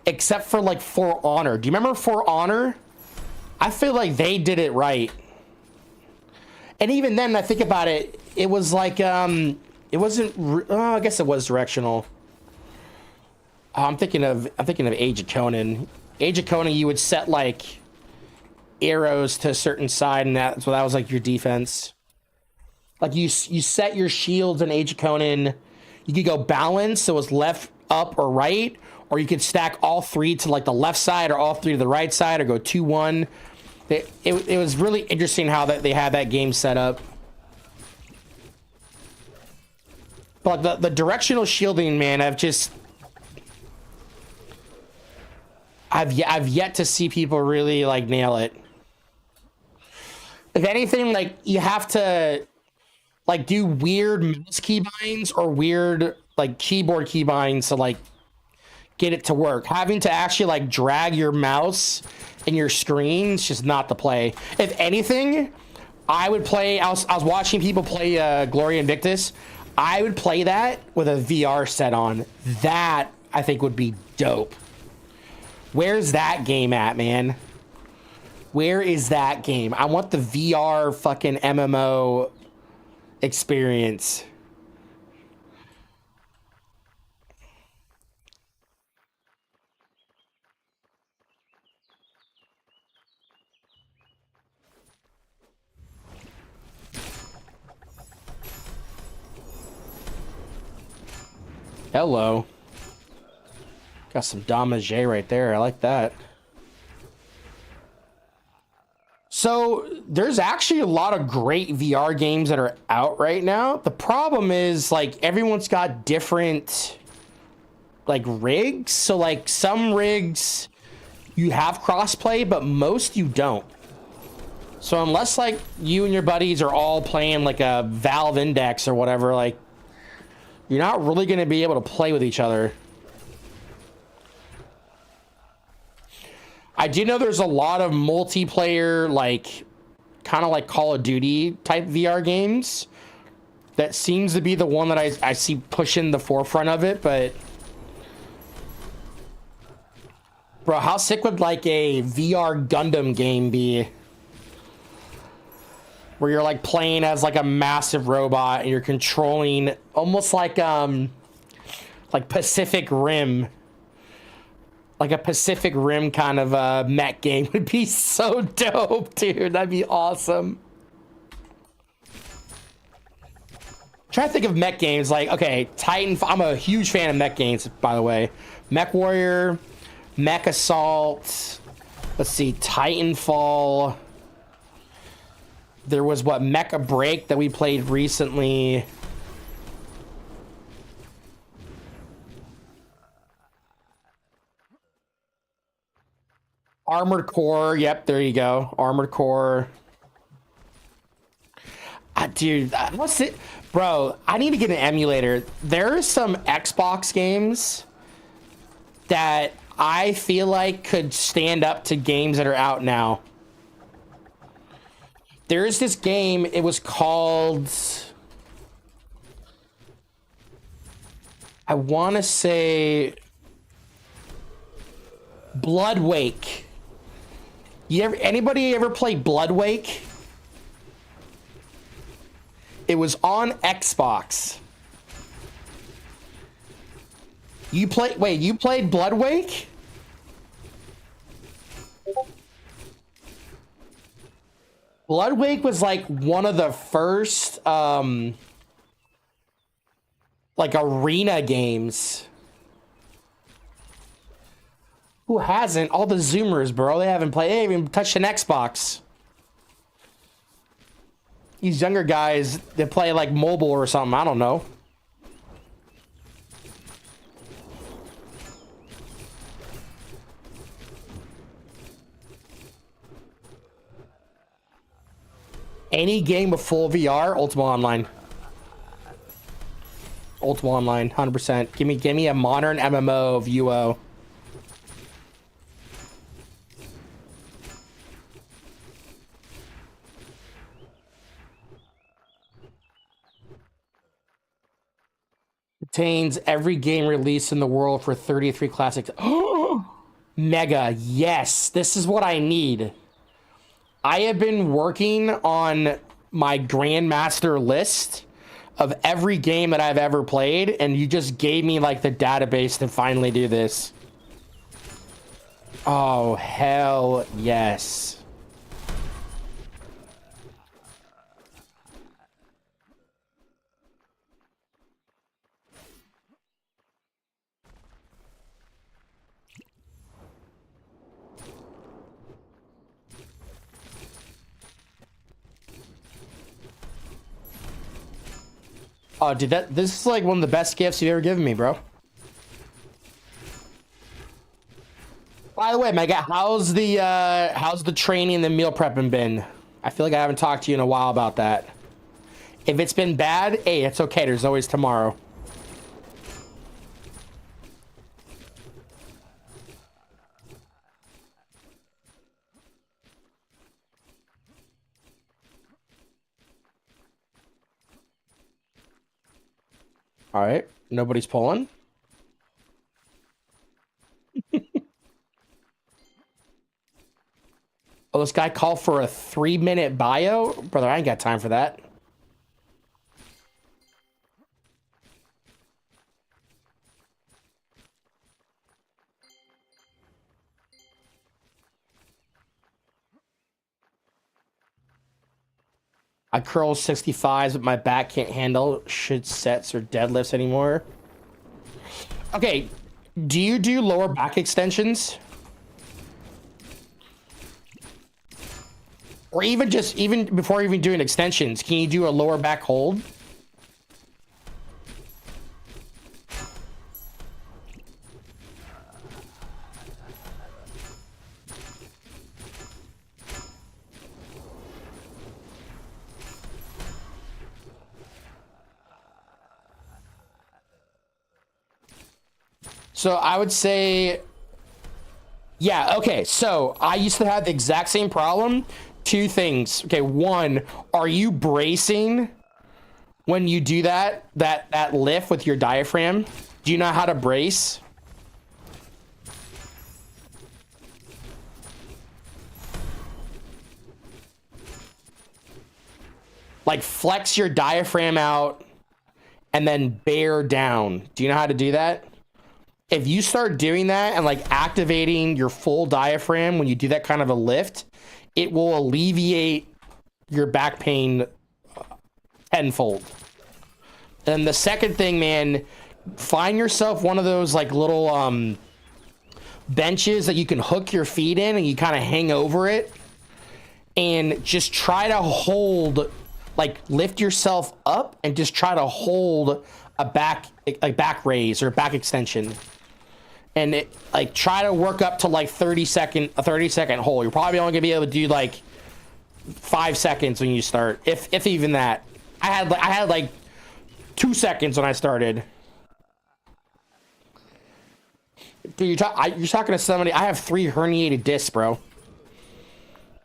except for like For Honor. Do you remember For Honor? I feel like they did it right. And even then, I think about it, it was like, it wasn't, I guess it was directional. I'm thinking of Age of Conan. Age of Conan, you would set like arrows to a certain side, and that was like your defense. Like you set your shields in Age of Conan. You could go balance, so it was left, up, or right, or you could stack all three to like the left side, or all three to the right side, or go 2-1. It was really interesting how that they had that game set up. But the directional shielding, man, I've yet to see people really like nail it. If anything, like you have to like do weird mouse keybinds or weird like keyboard keybinds to like get it to work. Having to actually like drag your mouse and your screen is just not the play. If anything, I would play. I was watching people play Glory Invictus. I would play that with a VR set on. That I think would be dope. Where's that game at, man? Where is that game? I want the VR fucking MMO experience. Hello. Got some damage right there. I like that. So there's actually a lot of great VR games that are out right now. The problem is like everyone's got different like rigs. So like some rigs you have crossplay, but most you don't. So unless like you and your buddies are all playing like a Valve Index or whatever, like you're not really going to be able to play with each other. I do know there's a lot of multiplayer, like, kind of like Call of Duty type VR games. That seems to be the one that I see pushing the forefront of it, but... Bro, how sick would, like, a VR Gundam game be? Where you're, like, playing as, like, a massive robot, and you're controlling almost like Pacific Rim. Like a Pacific Rim kind of mech game would be so dope, dude. That'd be awesome. Trying to think of mech games like, okay, Titan. I'm a huge fan of mech games, by the way. Mech Warrior, Mech Assault. Let's see, Titanfall. There was what, Mecha Break that we played recently. Armored Core, yep, there you go. Armored Core. Dude, what's it? Bro, I need to get an emulator. There are some Xbox games that I feel like could stand up to games that are out now. There's this game, it was called... I want to say Bloodwake. Anybody ever play Bloodwake? It was on Xbox. You played Bloodwake? Bloodwake was like one of the first like arena games. Who hasn't? All the Zoomers, bro. They haven't even touched an Xbox. These younger guys that play like mobile or something. I don't know. Any game with full VR, Ultima Online. Ultima Online, 100%. Give me a modern MMO of UO. Contains every game released in the world for 33 classics. Oh, Mega, yes, this is what I need. I have been working on my Grandmaster list of every game that I've ever played, and you just gave me like the database to finally do this. Oh, hell yes. Oh, dude, this is like one of the best gifts you've ever given me, bro. By the way, Mega, how's the training and the meal prepping been? I feel like I haven't talked to you in a while about that. If it's been bad, hey, it's okay. There's always tomorrow. All right, nobody's pulling. Oh, this guy called for a 3-minute bio? Brother, I ain't got time for that. I curl 65s, but my back can't handle shit sets or deadlifts anymore. Okay, do you do lower back extensions? Or even before even doing extensions, can you do a lower back hold? So I would say, yeah, okay. So I used to have the exact same problem. Two things. Okay, one, are you bracing when you do that lift with your diaphragm? Do you know how to brace? Like flex your diaphragm out and then bear down. Do you know how to do that? If you start doing that and like activating your full diaphragm when you do that kind of a lift, it will alleviate your back pain tenfold. And the second thing, man, find yourself one of those like little benches that you can hook your feet in and you kind of hang over it and just try to hold, like lift yourself up and just try to hold a back raise or back extension. And it like try to work up to like a 30 second hold. You're probably only gonna be able to do like 5 seconds when you start, if even that. I had like 2 seconds when I started. Dude, you're talking to somebody. I have 3 herniated discs, bro.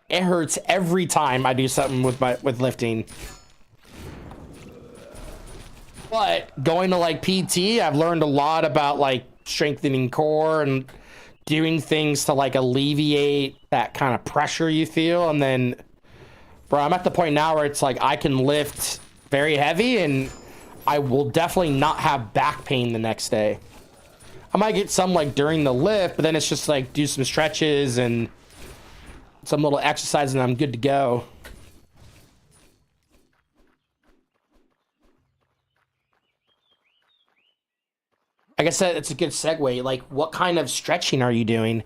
It hurts every time I do something with lifting. But going to like PT, I've learned a lot about like strengthening core and doing things to like alleviate that kind of pressure you feel. And then, bro, I'm at the point now where it's like I can lift very heavy and I will definitely not have back pain the next day. I might get some like during the lift, but then it's just like do some stretches and some little exercise and I'm good to go. Like I said, it's a good segue. Like, what kind of stretching are you doing?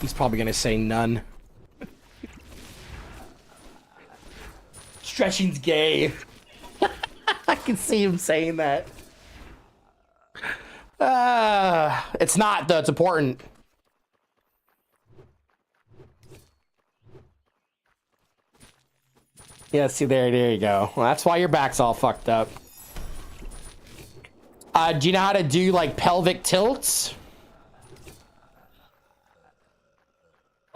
He's probably gonna say none. Stretching's gay. I can see him saying that. It's not, though. It's important. Yeah, see, there you go. Well, that's why your back's all fucked up. Do you know how to do, like, pelvic tilts?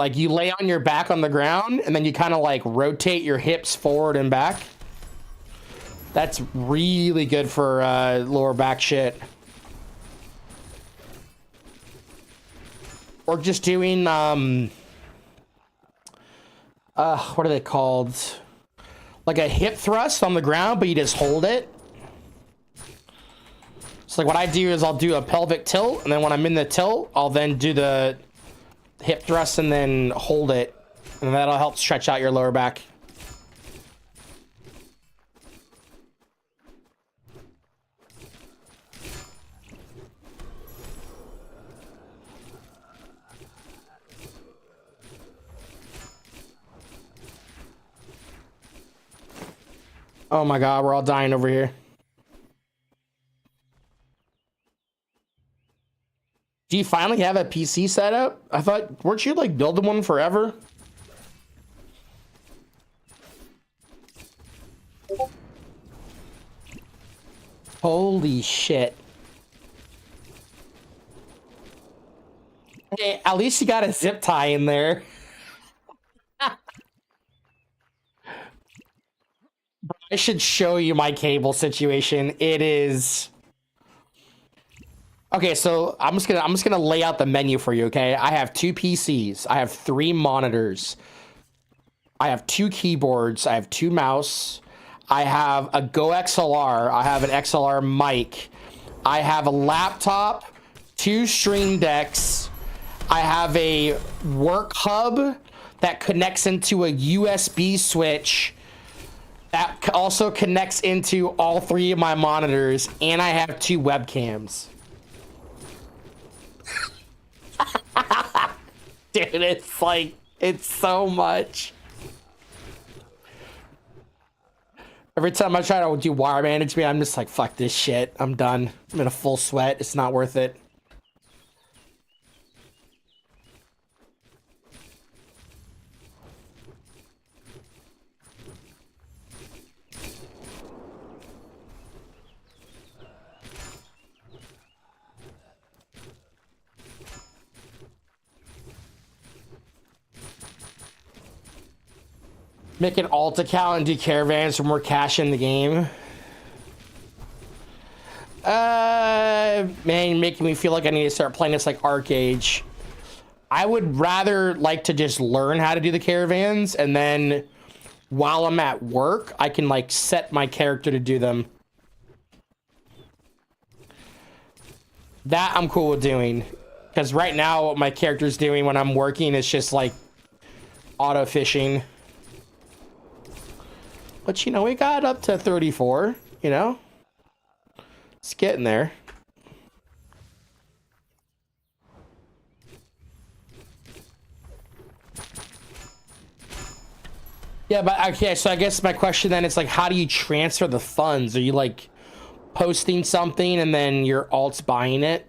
Like, you lay on your back on the ground, and then you kind of, like, rotate your hips forward and back. That's really good for lower back shit. Or just doing, what are they called? Like a hip thrust on the ground, but you just hold it. So like what I do is I'll do a pelvic tilt, and then when I'm in the tilt, I'll then do the hip thrust and then hold it. And that'll help stretch out your lower back. Oh my god, we're all dying over here. Do you finally have a PC setup? I thought, weren't you like building one forever? Holy shit. Hey, at least you got a zip tie in there. I should show you my cable situation. It is... Okay, so I'm just gonna lay out the menu for you, okay? I have 2 PCs, I have 3 monitors, I have 2 keyboards, I have 2 mouse, I have a Go XLR, I have an XLR mic, I have a laptop, 2 Stream Decks, I have a work hub that connects into a USB switch that also connects into all 3 of my monitors, and I have 2 webcams. Dude, it's like, it's so much. Every time I try to do wire management, I'm just like, fuck this shit. I'm done. I'm in a full sweat. It's not worth it. Make an alt account and do caravans for more cash in the game. Man, you're making me feel like I need to start playing this like Arcade. I would rather like to just learn how to do the caravans, and then while I'm at work, I can like set my character to do them. That I'm cool with doing. Because right now, what my character's doing when I'm working is just like auto fishing. But, you know, we got up to 34, you know? It's getting there. Yeah, but okay, so I guess my question then is like, how do you transfer the funds? Are you like posting something and then your alt's buying it?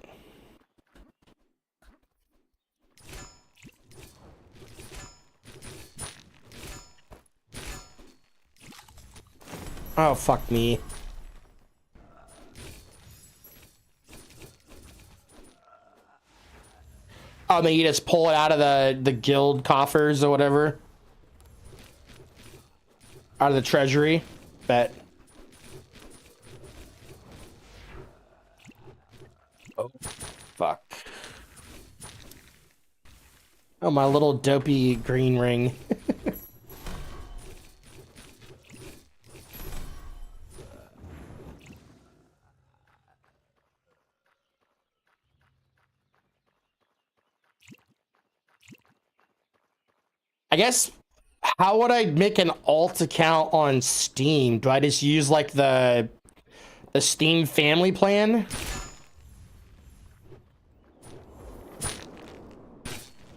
Oh, fuck me. Oh, then you just pull it out of the guild coffers or whatever. Out of the treasury. Bet. Oh, fuck. Oh, my little dopey green ring. I guess, how would I make an alt account on Steam? Do I just use like the Steam family plan?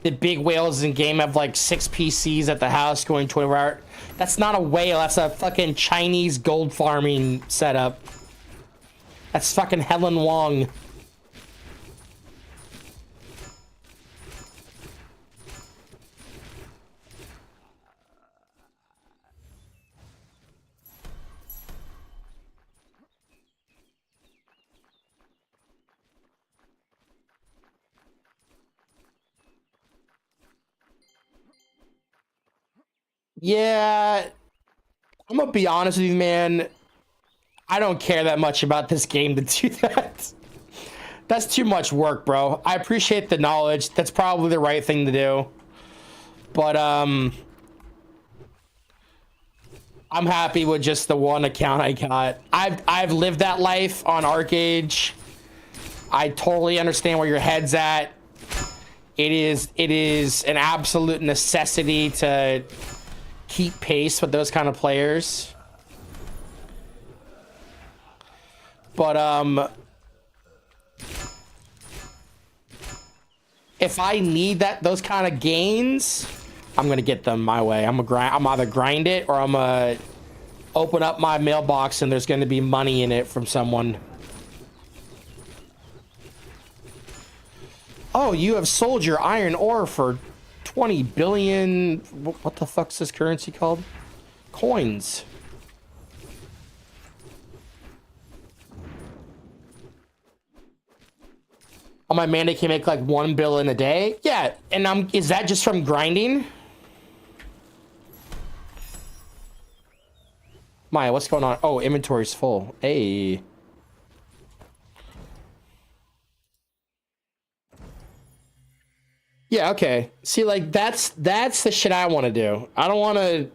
The big whales in game have like 6 PCs at the house going 24-hour. That's not a whale. That's a fucking Chinese gold farming setup. That's fucking Helen Wong. Yeah, I'm gonna be honest with you, man. I don't care that much about this game to do that. That's too much work, bro. I appreciate the knowledge. That's probably the right thing to do. But I'm happy with just the one account I got. I've lived that life on ArcAge. I totally understand where your head's at. It is an absolute necessity to keep pace with those kind of players. But if I need those kind of gains, I'm gonna get them my way. I'm either grind it or I'm gonna open up my mailbox and there's gonna be money in it from someone. Oh, you have sold your iron ore for 20 billion. What the fuck's this currency called? Coins. Oh, my mandate can make like 1 billion a day. Yeah, and is that just from grinding? Maya, what's going on? Oh, inventory's full. Hey. Yeah, okay. See, like that's the shit I want to do. I don't want to.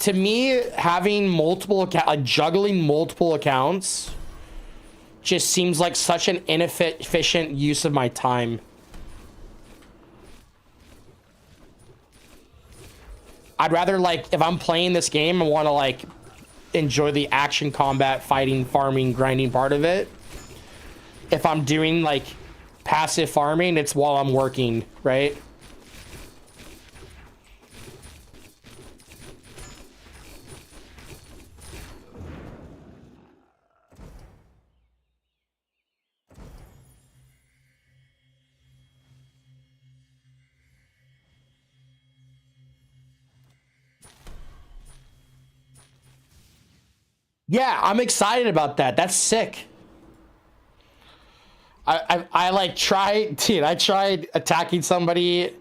To me, having like juggling multiple accounts, just seems like such an inefficient use of my time. I'd rather, like, if I'm playing this game and want to like enjoy the action, combat, fighting, farming, grinding part of it. If I'm doing like passive farming, it's while I'm working, right? Yeah, I'm excited about that. That's sick. I like tried, dude. I tried attacking somebody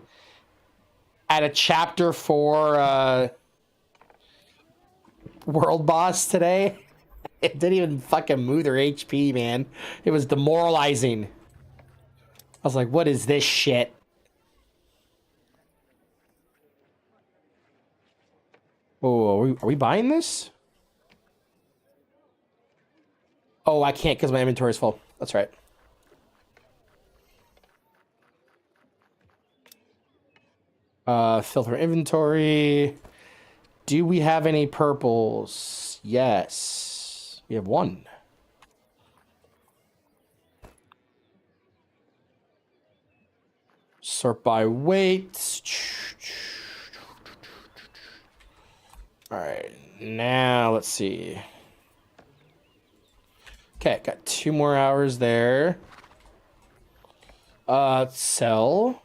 at a chapter 4 world boss today. It didn't even fucking move their HP, man. It was demoralizing. I was like, what is this shit? Oh, are we buying this? Oh, I can't because my inventory is full. That's right. Filter inventory. Do we have any purples? Yes. We have one. Sort by weight. All right. Now let's see. Okay, got 2 more hours there. Sell.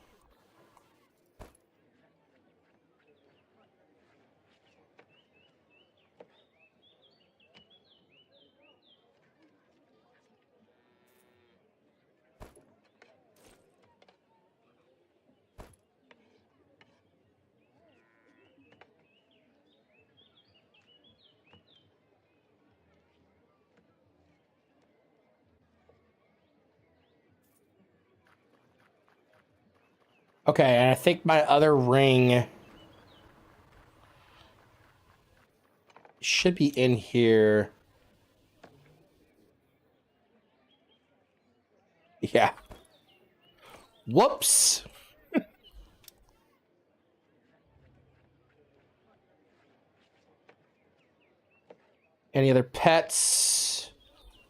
Okay, and I think my other ring should be in here. Yeah. Whoops. Any other pets?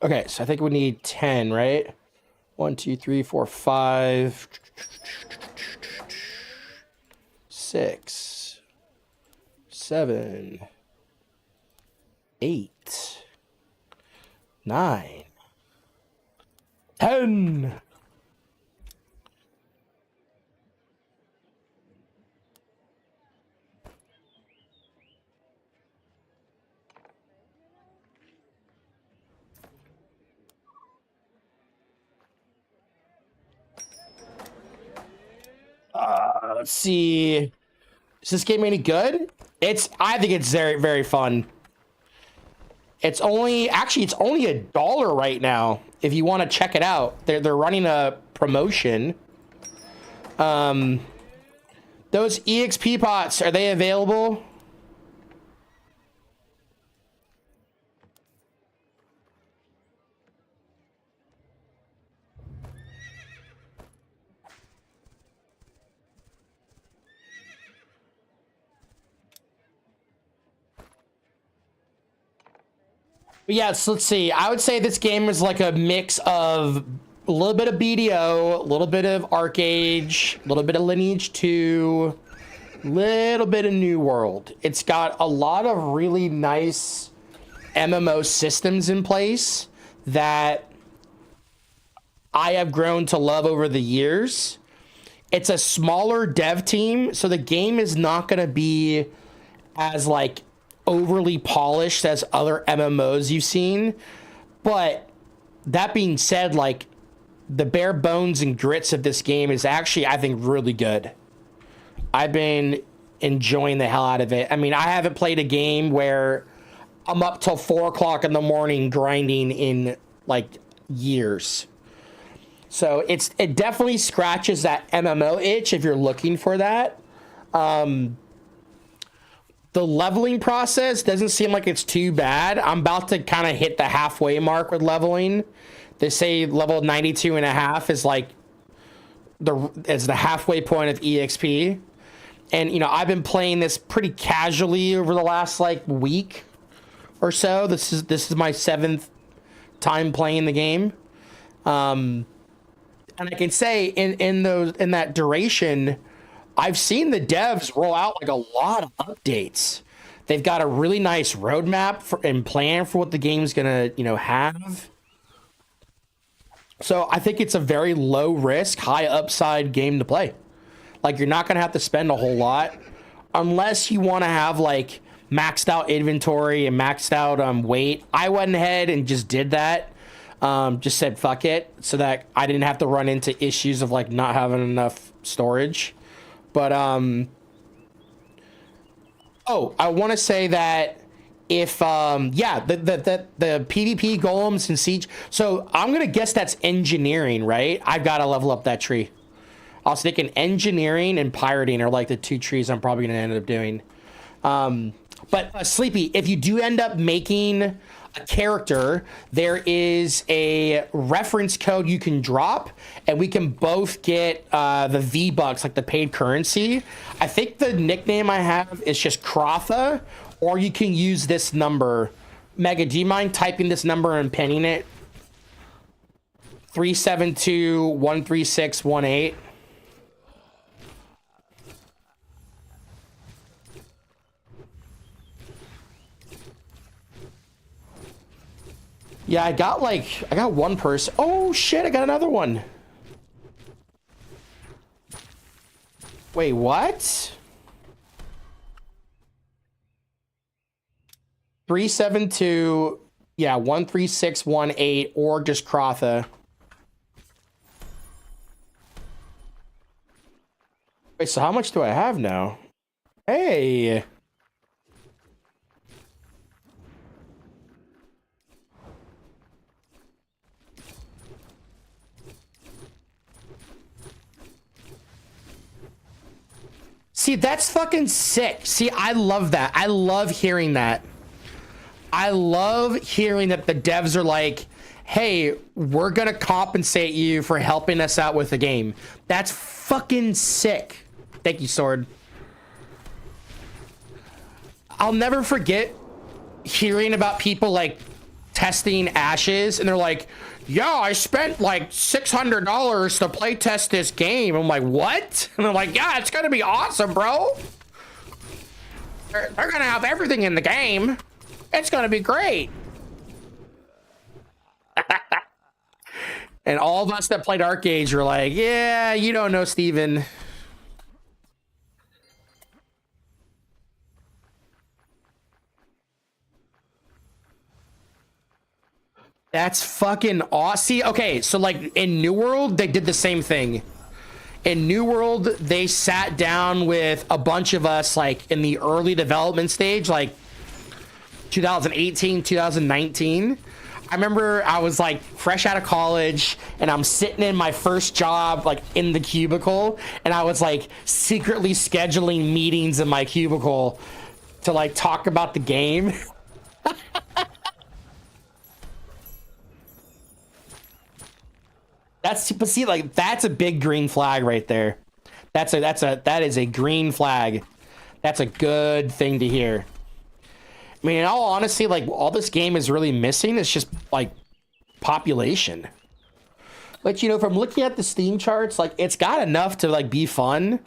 Okay, so I think we need 10, right? 1, 2, 3, 4, 5, 6, 7, 8, 9, 10. Let's see. Is this game any good? I think it's very, very fun. It's only $1 right now. If you want to check it out, they're running a promotion. Those EXP pots, are they available? Yes, let's see. I would say this game is like a mix of a little bit of BDO, a little bit of ArcAge, a little bit of Lineage 2, a little bit of New World. It's got a lot of really nice MMO systems in place that I have grown to love over the years. It's a smaller dev team, so the game is not going to be as like overly polished as other MMOs you've seen. But that being said, like the bare bones and grits of this game is actually, I think, really good. I've been enjoying the hell out of it. I mean, I haven't played a game where I'm up till 4 o'clock in the morning grinding in like years. So it definitely scratches that MMO itch if you're looking for that. The leveling process doesn't seem like it's too bad. I'm about to kind of hit the halfway mark with leveling. They say level 92 and a half is like the halfway point of EXP. And you know, I've been playing this pretty casually over the last like week or so. This is my 7th time playing the game. And I can say in that duration, I've seen the devs roll out like a lot of updates. They've got a really nice roadmap and plan for what the game's gonna, have. So I think it's a very low risk, high upside game to play. Like you're not gonna have to spend a whole lot unless you want to have like maxed out inventory and maxed out weight. I went ahead and just did that. Just said fuck it so that I didn't have to run into issues of like not having enough storage. But I want to say that if the PvP golems and siege. So I'm gonna guess that's engineering, right? I've got to level up that tree. I was thinking engineering and pirating are like the 2 trees I'm probably gonna end up doing. But Sleepy, if you do end up making a character, there is a reference code you can drop, and we can both get the V-Bucks, like the paid currency. I think the nickname I have is just Krotha, or you can use this number. Mega, do you mind typing this number and pinning it? 372-13618. Yeah, I got one person. Oh shit, I got another one. Wait, what? 372, yeah, 13618, or just Krotha. Wait, so how much do I have now? Hey. See, that's fucking sick. See, I love that. I love hearing that. I love hearing that the devs are like, hey, we're gonna compensate you for helping us out with the game. That's fucking sick. Thank you, Sword. I'll never forget hearing about people like testing Ashes, and they're like, yeah, I spent like $600 to play test this game. I'm like, what? And they're like, yeah, it's gonna be awesome, bro. They're gonna have everything in the game. It's gonna be great. And all of us that played Arcade were like, yeah, you don't know, Steven. That's fucking awesome. Okay, so like in New World, they did the same thing. In New World, they sat down with a bunch of us like in the early development stage, like 2018, 2019. I remember I was like fresh out of college and I'm sitting in my first job, like in the cubicle, and I was like secretly scheduling meetings in my cubicle to like talk about the game. But see, like that's a big green flag right there. That is a green flag. That's a good thing to hear. I mean, in all honesty, like all this game is really missing is just like population. Like, you know, from looking at the Steam charts, like it's got enough to like be fun.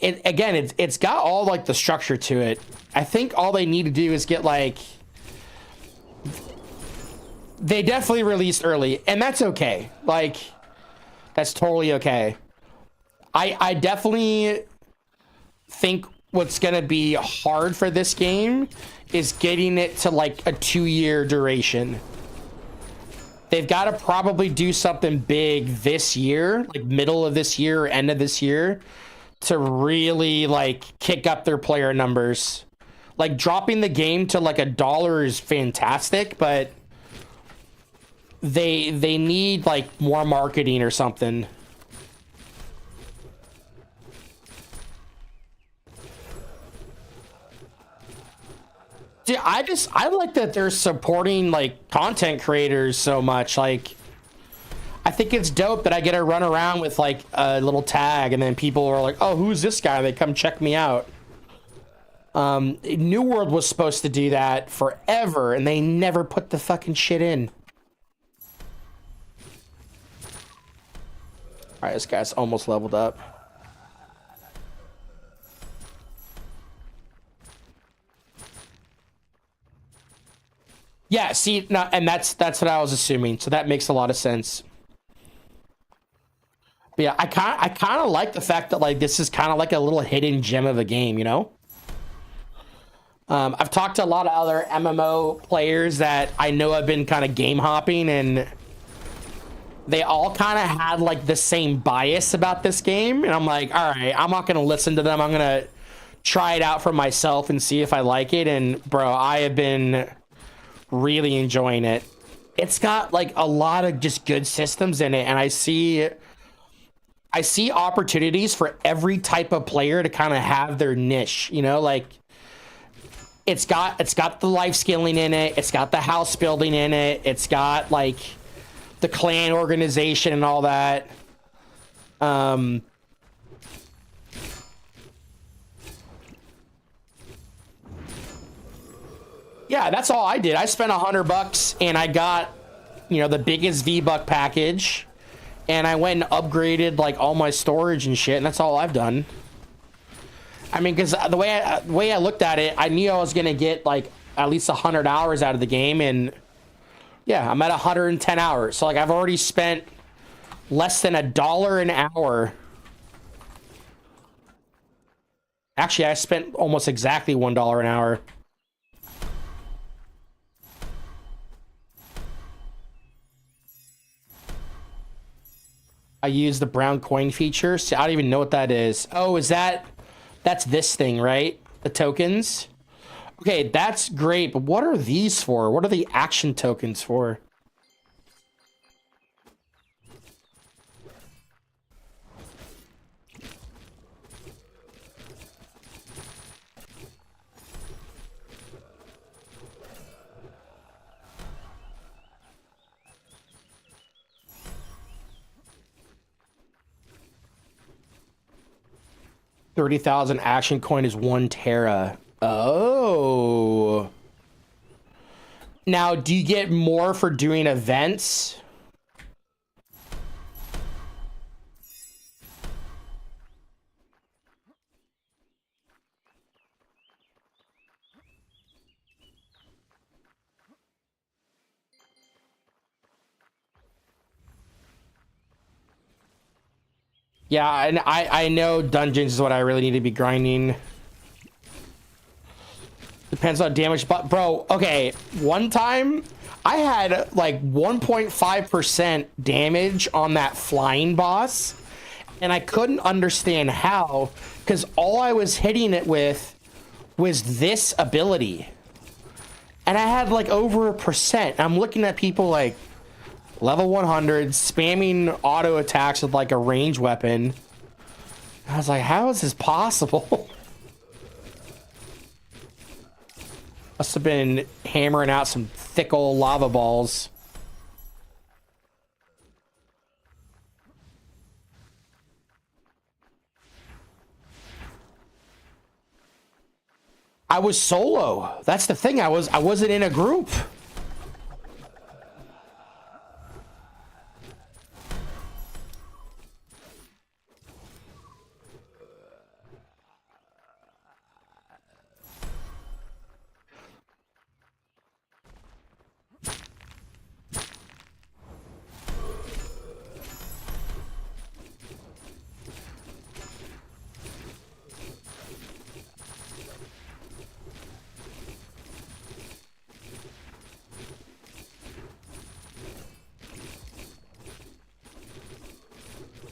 And again, it's got all like the structure to it. I think all they need to do is get like, they definitely released early, and that's okay. Like, that's totally okay. I definitely think what's gonna be hard for this game is getting it to like a 2-year duration. They've got to probably do something big this year, like middle of this year or end of this year, to really like kick up their player numbers. Like dropping the game to like $1 is fantastic, but they need like more marketing or something. Dude, I like that they're supporting like content creators so much. Like, I think it's dope that I get to run around with like a little tag, and then people are like, "Oh, who's this guy?" They come check me out. New World was supposed to do that forever, and they never put the fucking shit in. All right, this guy's almost leveled up. Yeah, see, no, and that's what I was assuming. So that makes a lot of sense. But yeah, I kind of like the fact that like this is kind of like a little hidden gem of a game, you know? I've talked to a lot of other MMO players that I know have been kind of game hopping, and they all kind of had like the same bias about this game. And I'm like, all right, I'm not gonna listen to them. I'm gonna try it out for myself and see if I like it. And bro, I have been really enjoying it. It's got like a lot of just good systems in it, and I see opportunities for every type of player to kind of have their niche, you know, like it's got the life scaling in it, it's got the house building in it, it's got like the clan organization and all that. Yeah, that's all I did. I spent $100 and I got, you know, the biggest V-Buck package, and I went and upgraded like all my storage and shit, and that's all I've done. I mean, because the way I looked at it, I knew I was gonna get like at least 100 hours out of the game, and yeah, I'm at 110 hours. So like I've already spent less than $1 an hour. Actually, I spent almost exactly $1 an hour. I use the brown coin feature. See, I don't even know what that is. Oh, that's this thing, right? The tokens. Okay, that's great, but what are these for? What are the action tokens for? 30,000 action coin is 1 tera. Oh. Now, do you get more for doing events? Yeah, and I know dungeons is what I really need to be grinding. Depends on damage, but bro, okay, one time I had like 1.5% damage on that flying boss, and I couldn't understand how, because all I was hitting it with was this ability. And I had like over 1%. I'm looking at people like level 100 spamming auto attacks with like a range weapon. I was like, how is this possible? Must have been hammering out some thick old lava balls. I was solo. That's the thing. I wasn't in a group.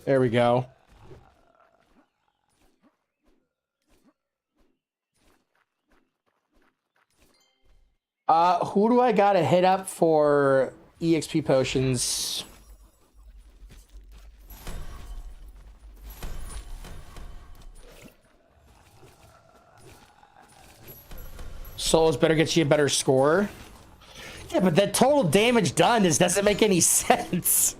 There we go. Who do I gotta hit up for EXP potions? Solos better get you a better score. Yeah, but the total damage done doesn't make any sense.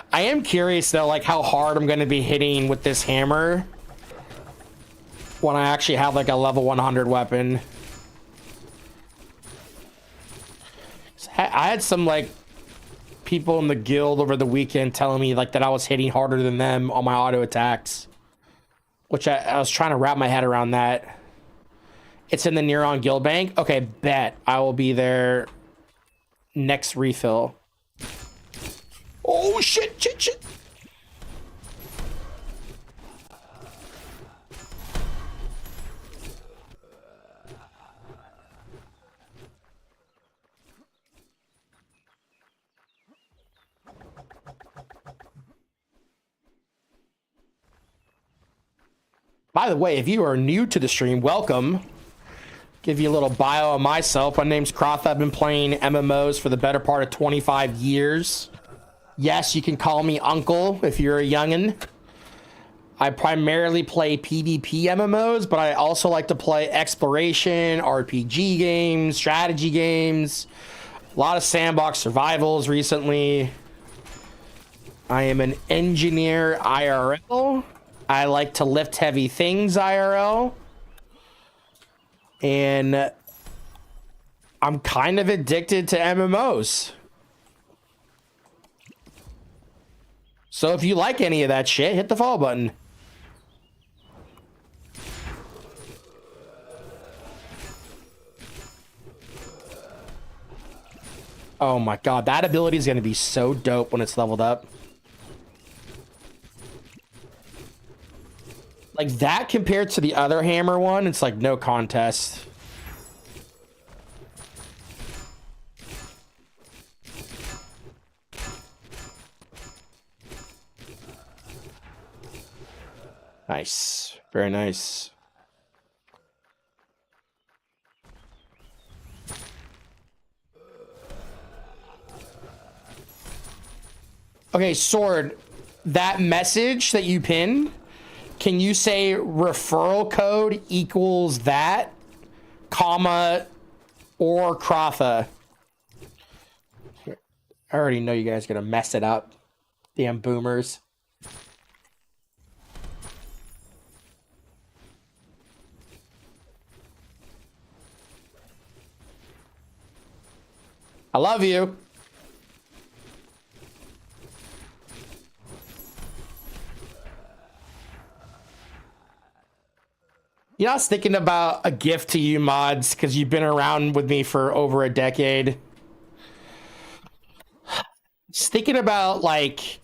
I am curious though, like how hard I'm going to be hitting with this hammer when I actually have like a level 100 weapon. I had some like people in the guild over the weekend telling me like that I was hitting harder than them on my auto attacks, which I was trying to wrap my head around that. It's in the Neuron Guild Bank. Okay, bet I will be there next refill. Oh, shit. By the way, if you are new to the stream, welcome. Give you a little bio of myself. My name's Croth. I've been playing MMOs for the better part of 25 years. Yes, you can call me Uncle if you're a youngin'. I primarily play PvP MMOs, but I also like to play exploration, RPG games, strategy games, a lot of sandbox survivals recently. I am an engineer IRL. I like to lift heavy things IRL. And I'm kind of addicted to MMOs. So if you like any of that shit, hit the follow button. Oh my god, that ability is going to be so dope when it's leveled up. Like that compared to the other hammer one, it's like no contest. Nice. Very nice. Okay, Sword, that message that you pinned, can you say referral code equals that, comma, or Krotha? I already know you guys are going to mess it up. Damn boomers. I love you. You know, I was thinking about a gift to you, mods, because you've been around with me for over a decade. Just thinking about like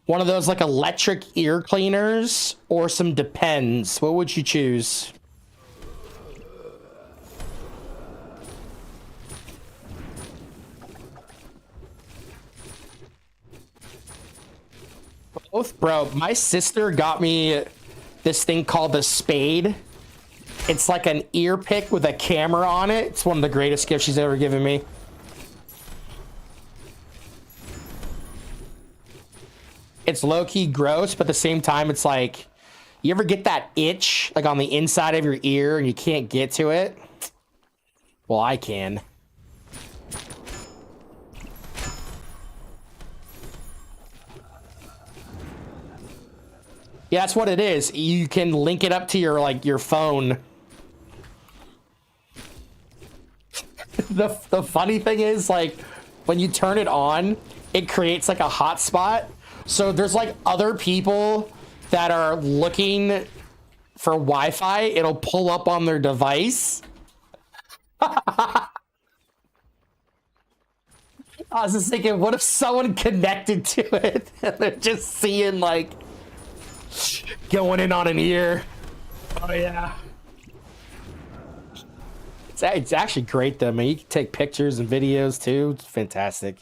one of those like electric ear cleaners or some Depends. What would you choose? Both, bro. My sister got me this thing called the Spade. It's like an ear pick with a camera on it. It's one of the greatest gifts she's ever given me. It's low-key gross, but at the same time, it's like, you ever get that itch like on the inside of your ear and you can't get to it? Well, I can. Yeah, that's what it is. You can link it up to your like your phone. The funny thing is, like, when you turn it on, it creates like a hotspot. So there's like other people that are looking for Wi-Fi. It'll pull up on their device. I was just thinking, what if someone connected to it and they're just seeing like going in on an ear? Oh yeah. It's actually great though, man. You can take pictures and videos too. It's fantastic.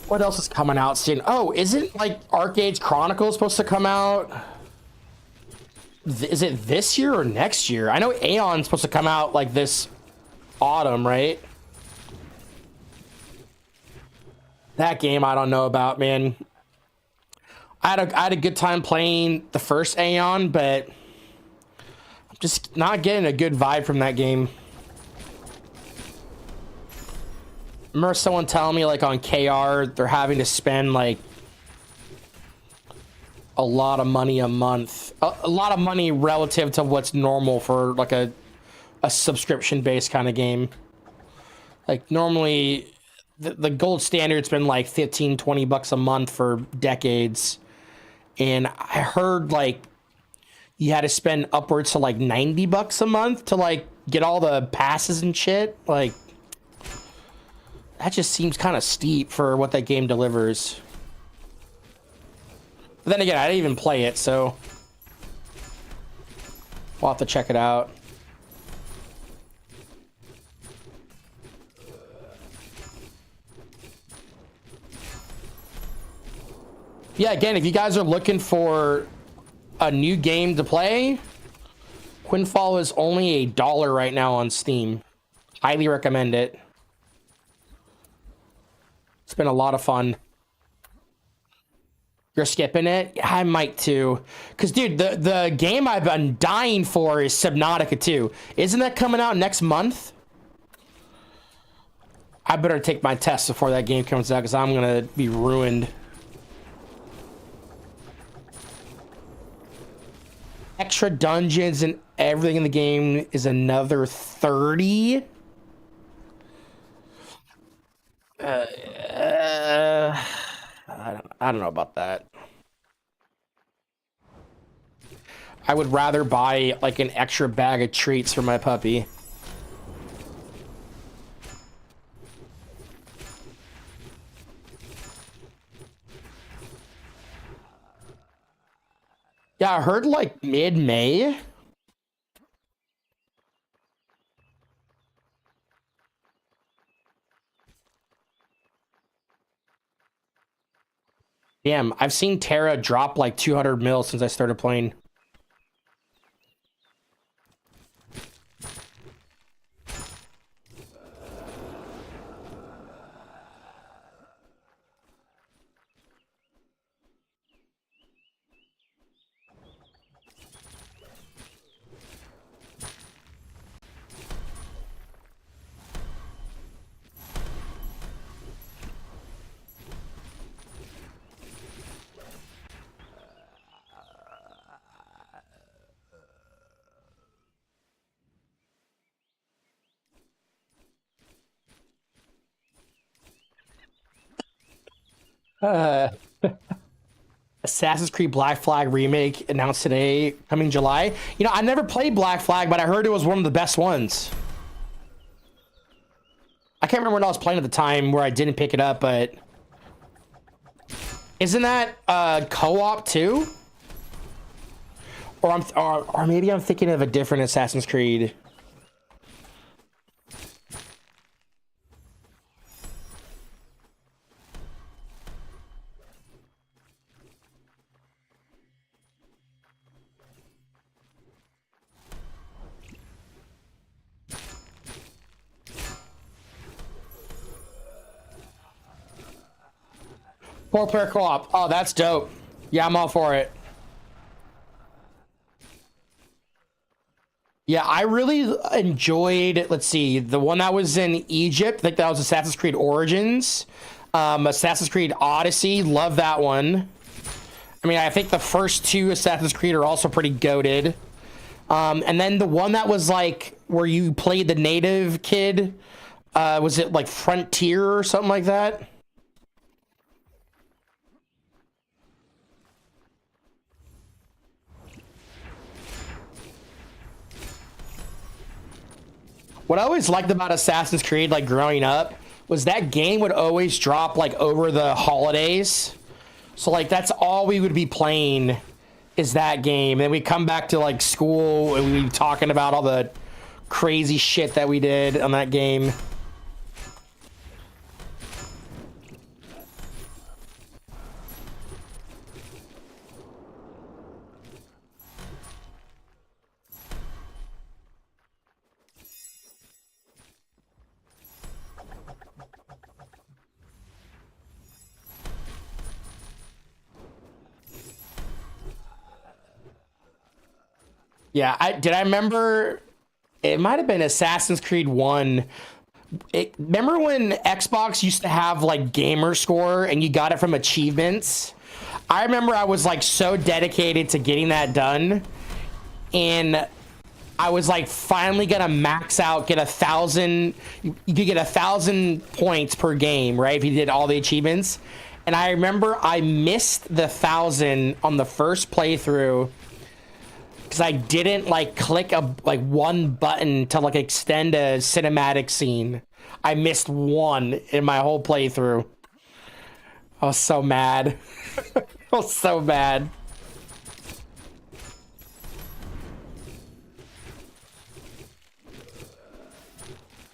What else is coming out soon? Oh, isn't like Arcade Chronicles supposed to come out? Is it this year or next year? I know Aeon's supposed to come out like this autumn, right? That game I don't know about, man. I had a good time playing the first Aeon, but I'm just not getting a good vibe from that game. I remember someone telling me like on KR they're having to spend like a lot of money a month, a lot of money relative to what's normal for like a subscription based kind of game. Like normally the gold standard's been like 15-20 bucks a month for decades, and I heard like you had to spend upwards to like 90 bucks a month to like get all the passes and shit. Like that just seems kind of steep for what that game delivers. But then again, I didn't even play it, so we'll have to check it out. Yeah, again, if you guys are looking for a new game to play, Quinfall is only $1 right now on Steam. Highly recommend it. It's been a lot of fun. You're skipping it? I might too. Because, dude, the game I've been dying for is Subnautica 2. Isn't that coming out next month? I better take my test before that game comes out because I'm going to be ruined. Extra dungeons and everything in the game is another 30. I don't know about that. I would rather buy like an extra bag of treats for my puppy. Yeah, I heard like mid-May. Damn, I've seen Terra drop like 200 mil since I started playing. Uh, Assassin's Creed Black Flag remake announced today, coming July. You know, I never played Black Flag, but I heard it was one of the best ones. I can't remember what I was playing at the time where I didn't pick it up, but isn't that co-op too? Or maybe I'm thinking of a different Assassin's Creed. Four-player co-op. Oh, that's dope. Yeah, I'm all for it. Yeah, I really enjoyed, let's see, the one that was in Egypt. I think that was Assassin's Creed Origins. Assassin's Creed Odyssey. Love that one. I mean, I think the first two Assassin's Creed are also pretty goated. And then the one that was like where you played the native kid, was it like Frontier or something like that? What I always liked about Assassin's Creed, like growing up, was that game would always drop like over the holidays. So like that's all we would be playing is that game. And we come back to like school and we'd be talking about all the crazy shit that we did on that game. Yeah, I remember it might have been Assassin's Creed 1. Remember when Xbox used to have like gamer score and you got it from achievements? I remember I was like so dedicated to getting that done, and I was like finally gonna max out, get 1,000. You could get 1,000 points per game, right? If you did all the achievements. And I remember I missed the 1,000 on the first playthrough because I didn't like click one button to like extend a cinematic scene. I missed one in my whole playthrough. I was so mad. I was so mad.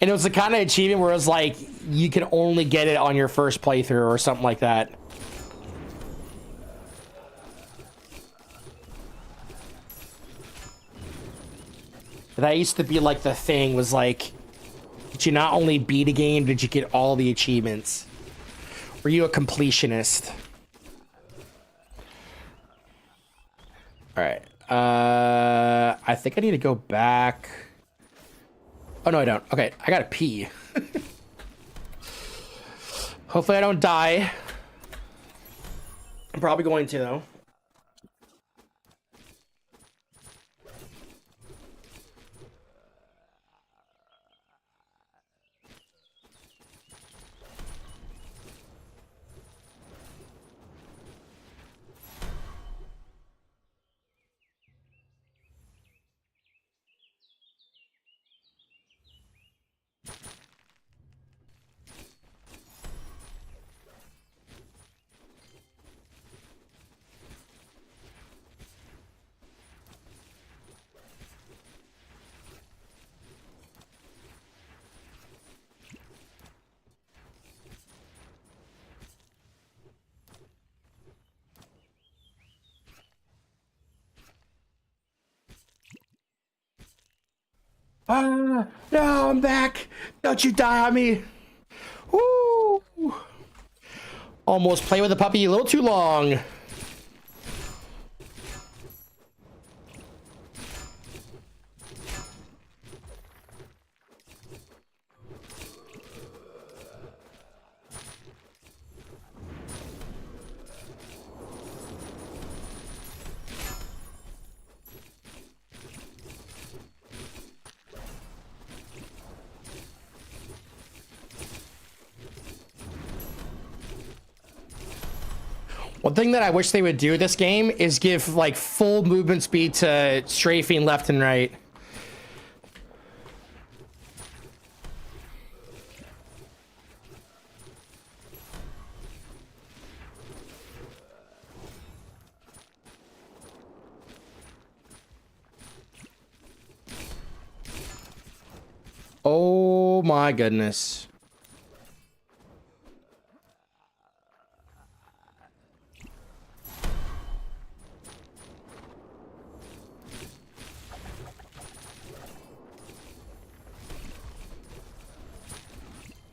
And it was the kind of achievement where it was like you can only get it on your first playthrough or something like that. That used to be like the thing, was like, did you not only beat a game, did you get all the achievements? Were you a completionist? All right. I think I need to go back. Oh, no, I don't. Okay, I gotta pee. Hopefully I don't die. I'm probably going to, though. Ah, no, I'm back. Don't you die on me. Woo. Almost play with the puppy a little too long. One thing that I wish they would do this game is give like full movement speed to strafing left and right. Oh my goodness.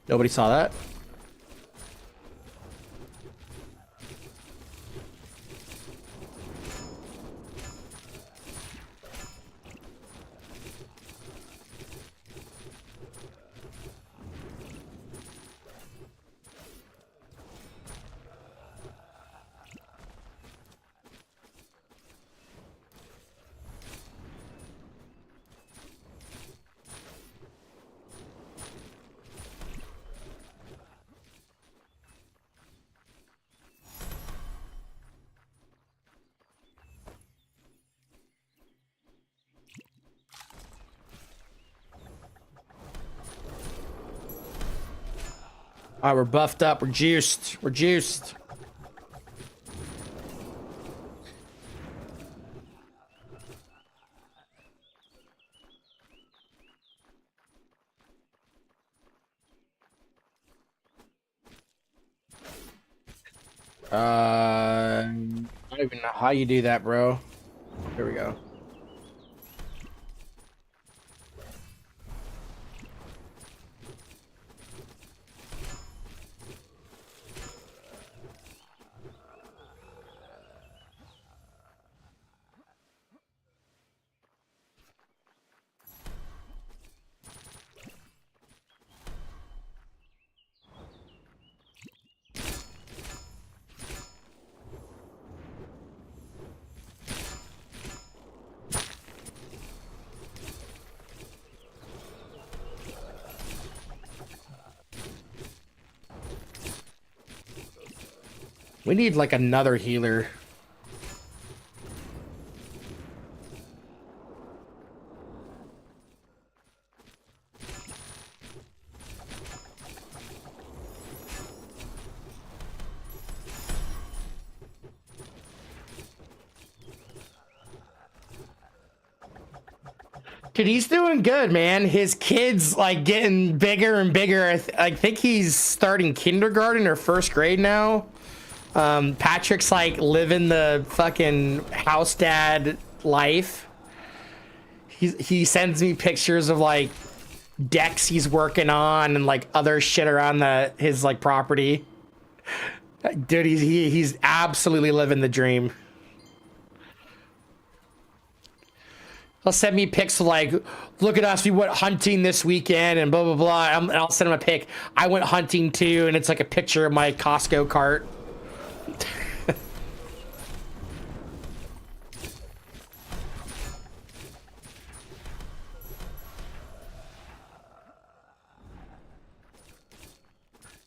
Nobody saw that. All right, we're buffed up. We're juiced. We're juiced. I don't even know how you do that, bro. Here we go. We need like another healer. Dude, he's doing good, man. His kid's like getting bigger and bigger. I think he's starting kindergarten or first grade now. Patrick's like living the fucking house dad life. He sends me pictures of like decks he's working on and like other shit around his like property. Dude, he's absolutely living the dream. He'll send me pics of like, look at us, we went hunting this weekend and blah, blah, blah. And I'll send him a pic. I went hunting too, and it's like a picture of my Costco cart.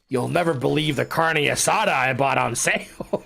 You'll never believe the carne asada I bought on sale.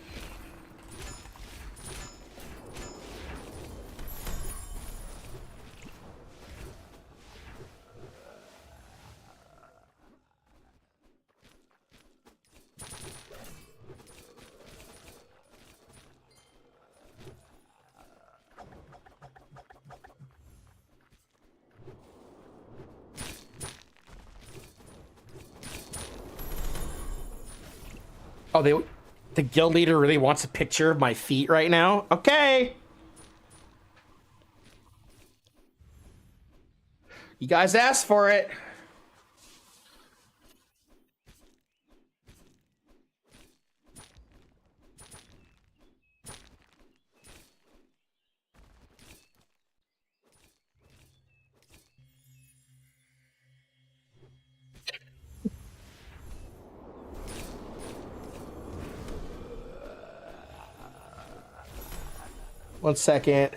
Oh, the guild leader really wants a picture of my feet right now? Okay. You guys asked for it. One second.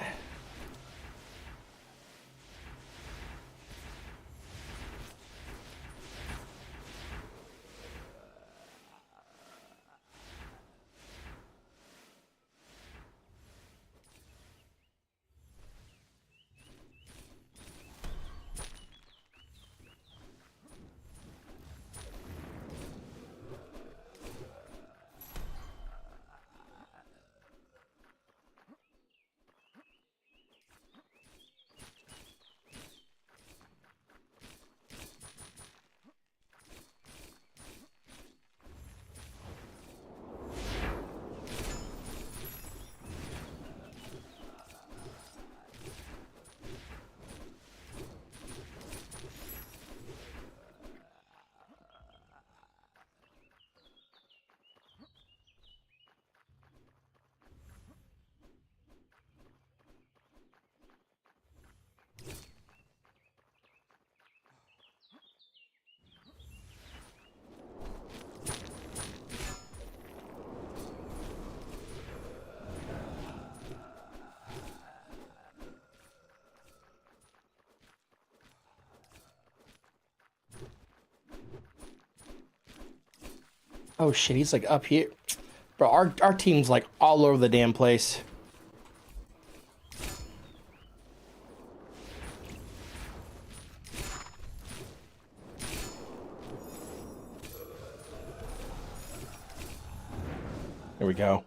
Oh shit, he's like up here. Bro, our team's like all over the damn place. There we go.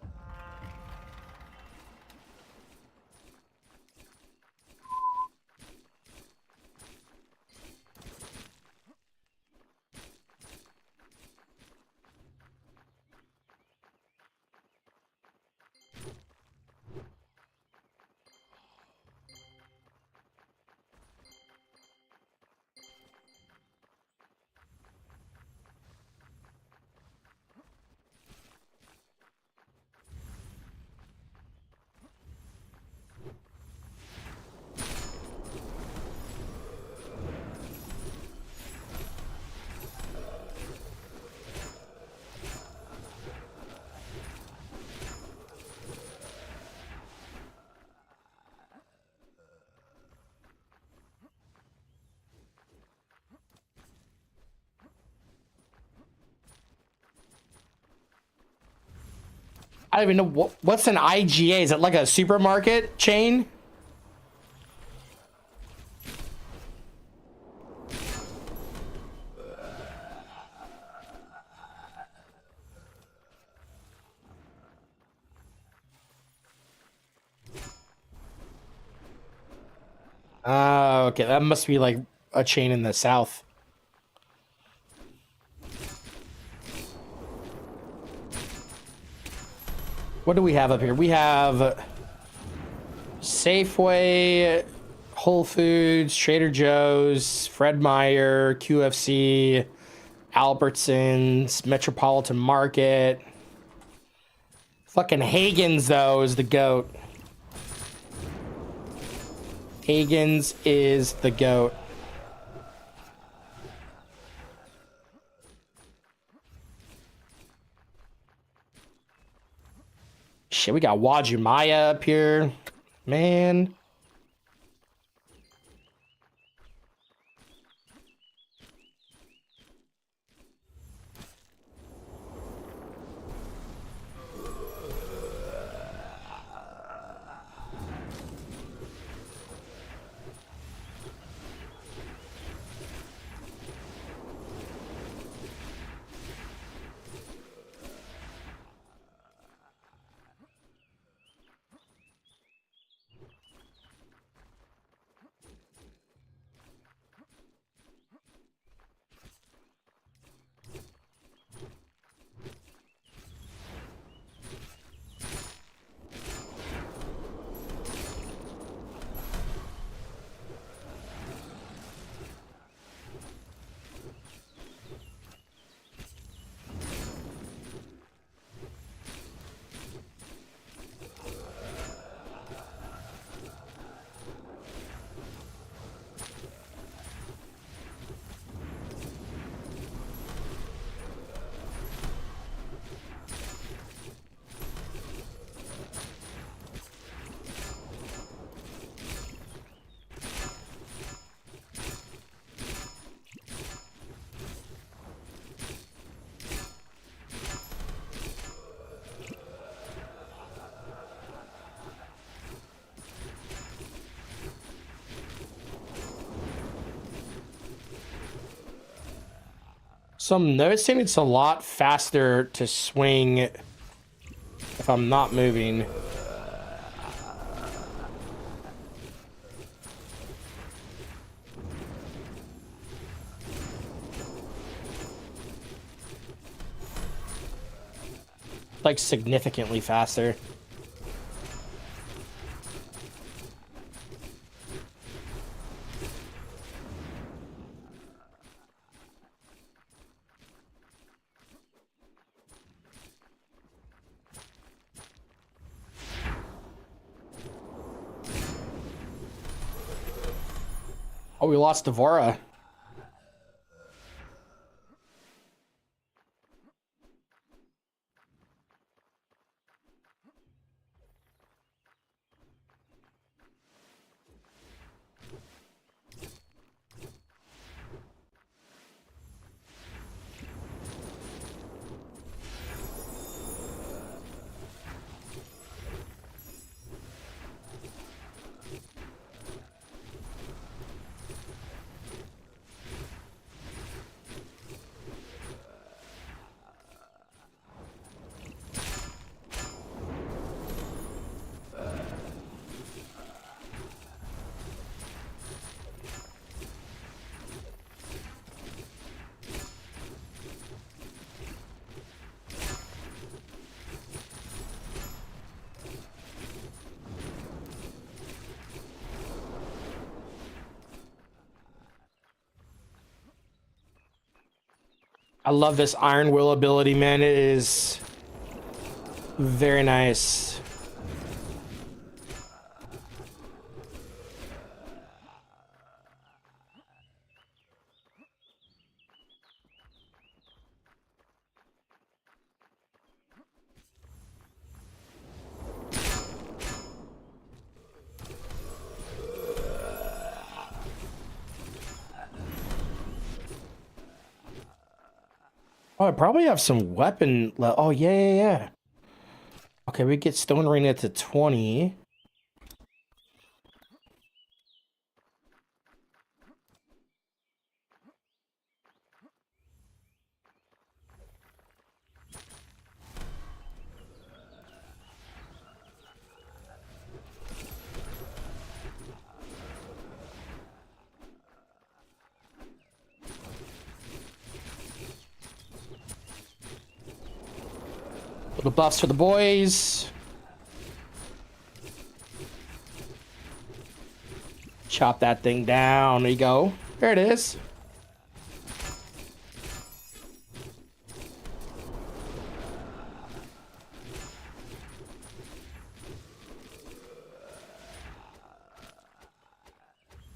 I don't even know what's an IGA. Is it like a supermarket chain? Okay, that must be like a chain in the south. What do we have up here? We have Safeway, Whole Foods, Trader Joe's, Fred Meyer, QFC, Albertsons, Metropolitan Market. Fucking Hagen's, though, is the GOAT. Hagen's is the GOAT. Shit, we got Wajimaya up here. Man. So I'm noticing it's a lot faster to swing if I'm not moving. Like significantly faster. Oh, we lost Devora. I love this Iron Will ability, man. It is very nice. Oh, I probably have some weapon. Oh, yeah. Okay, we get Stone Ring at to 20. Little buffs for the boys. Chop that thing down. There you go. There it is.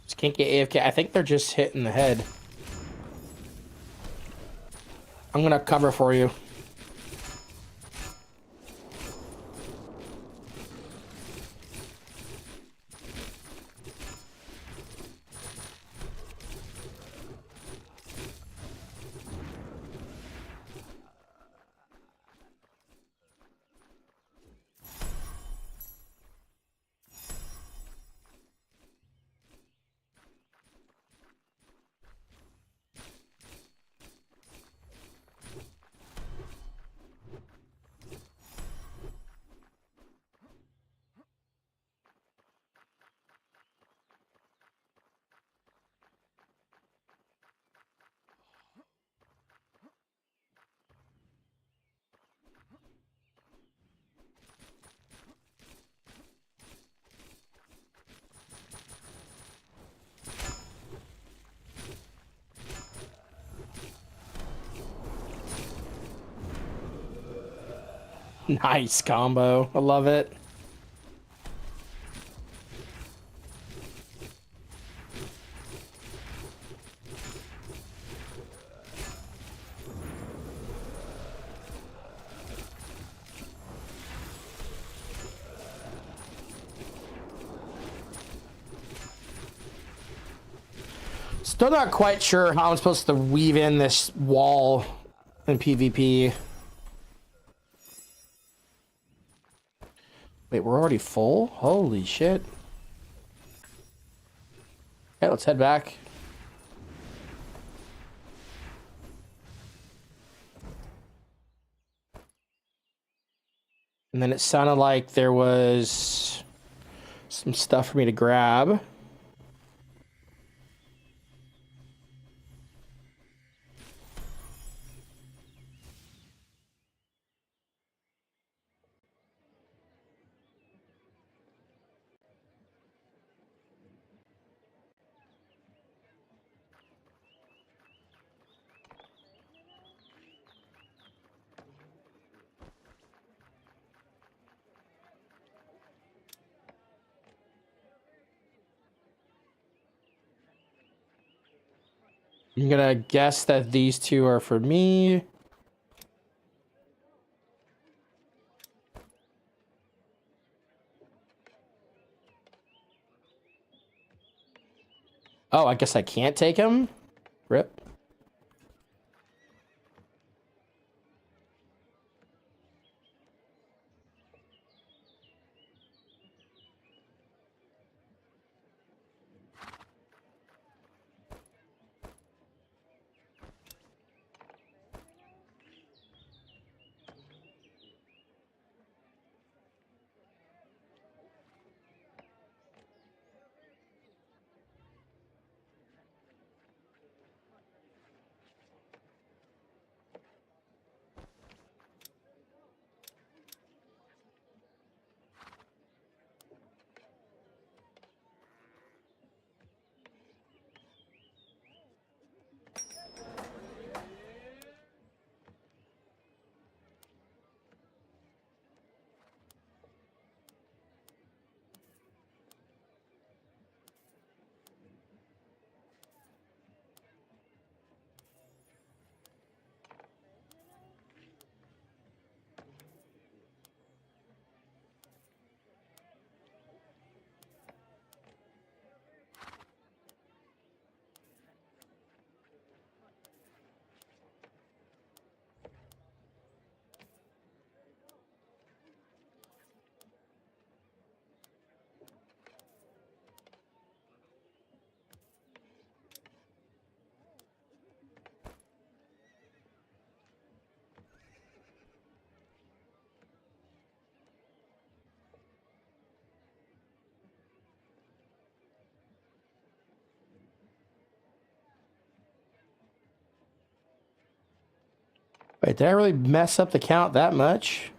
Just can't get AFK. I think they're just hitting the head. I'm gonna cover for you. Nice combo. I love it. Still not quite sure how I'm supposed to weave in this wall in PvP. Wait, we're already full? Holy shit. Okay, let's head back. And then it sounded like there was some stuff for me to grab. I'm gonna guess that these two are for me. Oh, I guess I can't take him? Rip. Wait, did I really mess up the count that much?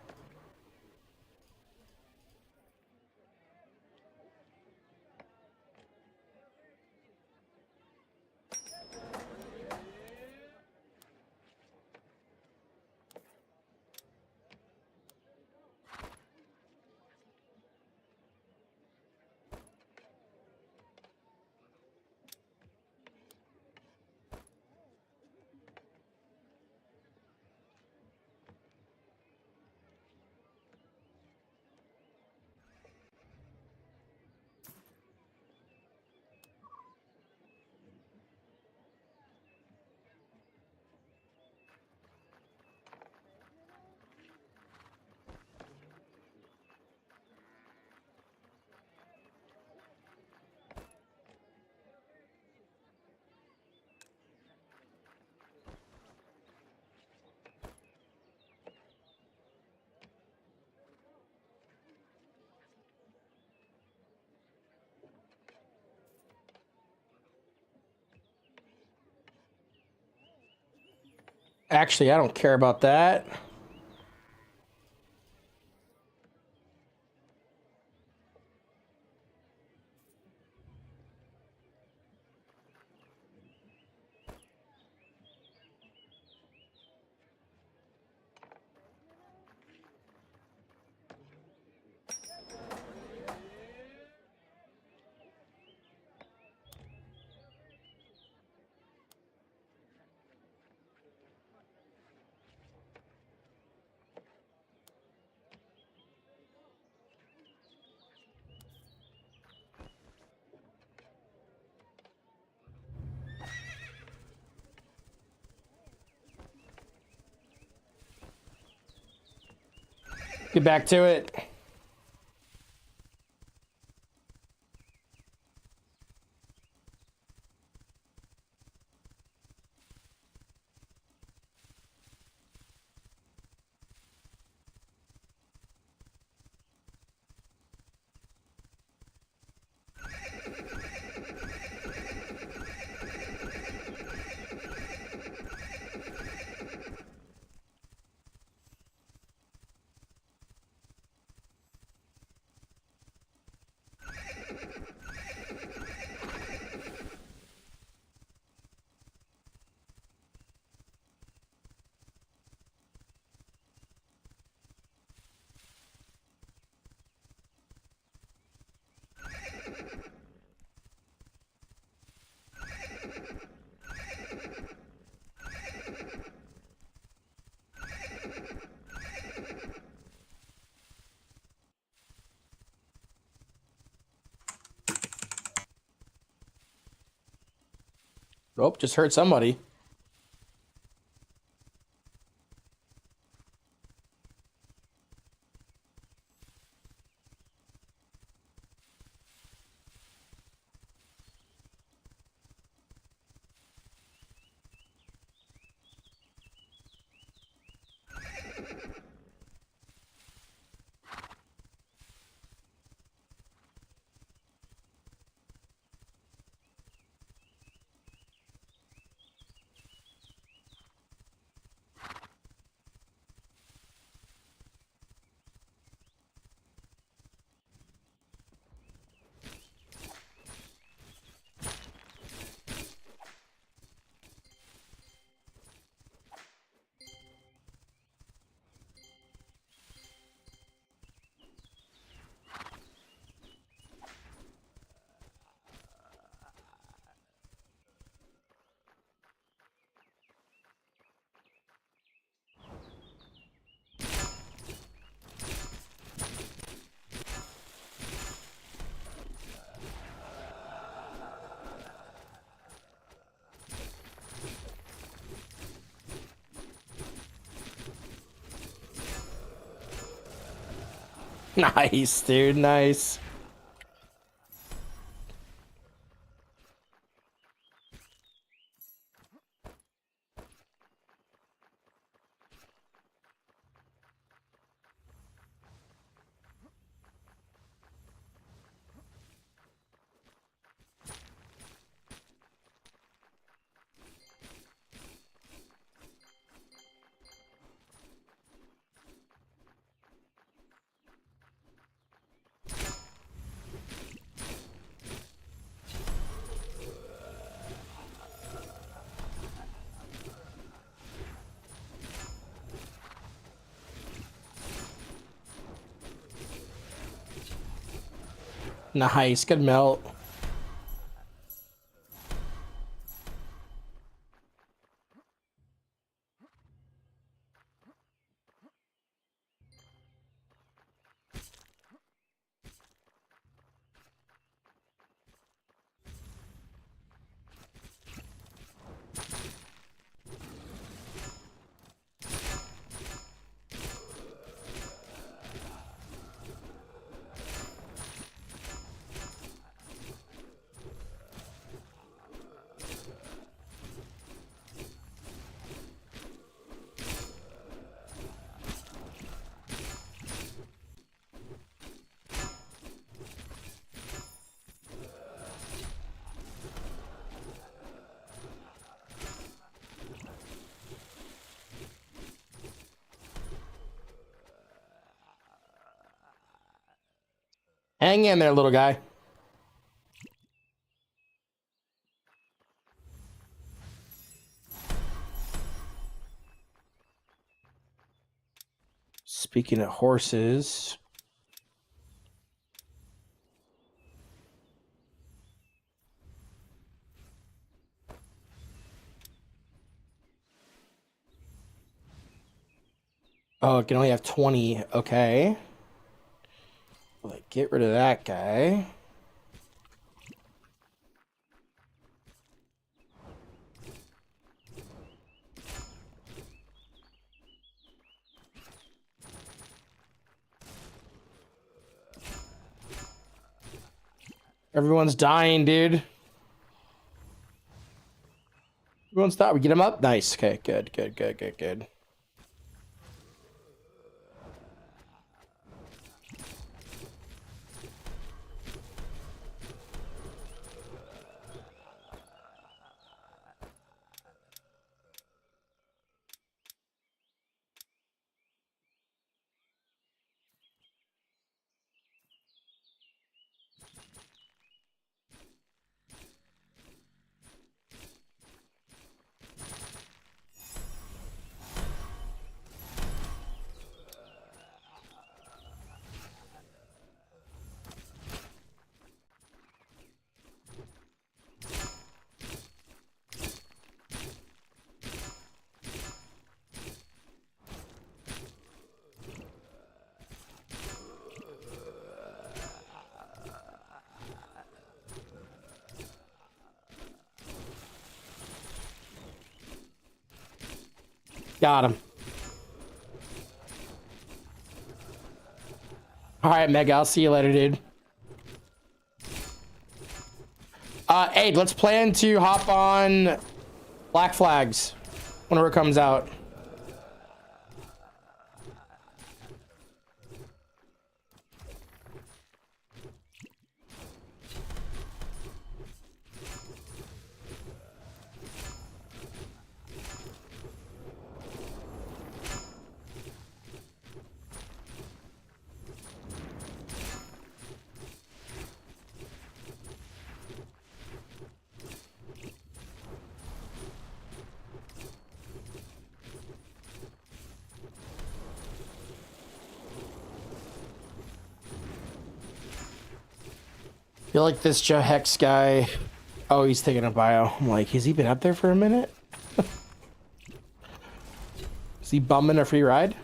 Actually, I don't care about that. Get back to it. Oh, just hurt somebody. Nice, dude. Nice. Nice. Good melt. Hang in there, little guy. Speaking of horses. Oh, it can only have 20. Okay. Like, get rid of that guy. Everyone's dying, dude. Everyone's dying. We get him up? Nice. Okay, good, good, good, good, good. Got him. All right, Mega. I'll see you later, dude. Hey, let's plan to hop on Black Flags whenever it comes out. I feel like this Joe Hex guy. Oh, he's taking a bio. I'm like, has he been up there for a minute? Is he bumming a free ride?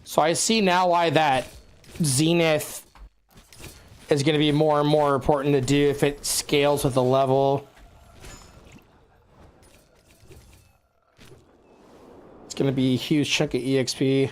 So I see now why that Zenith is going to be more and more important to do if it scales with the level. It's going to be a huge chunk of EXP.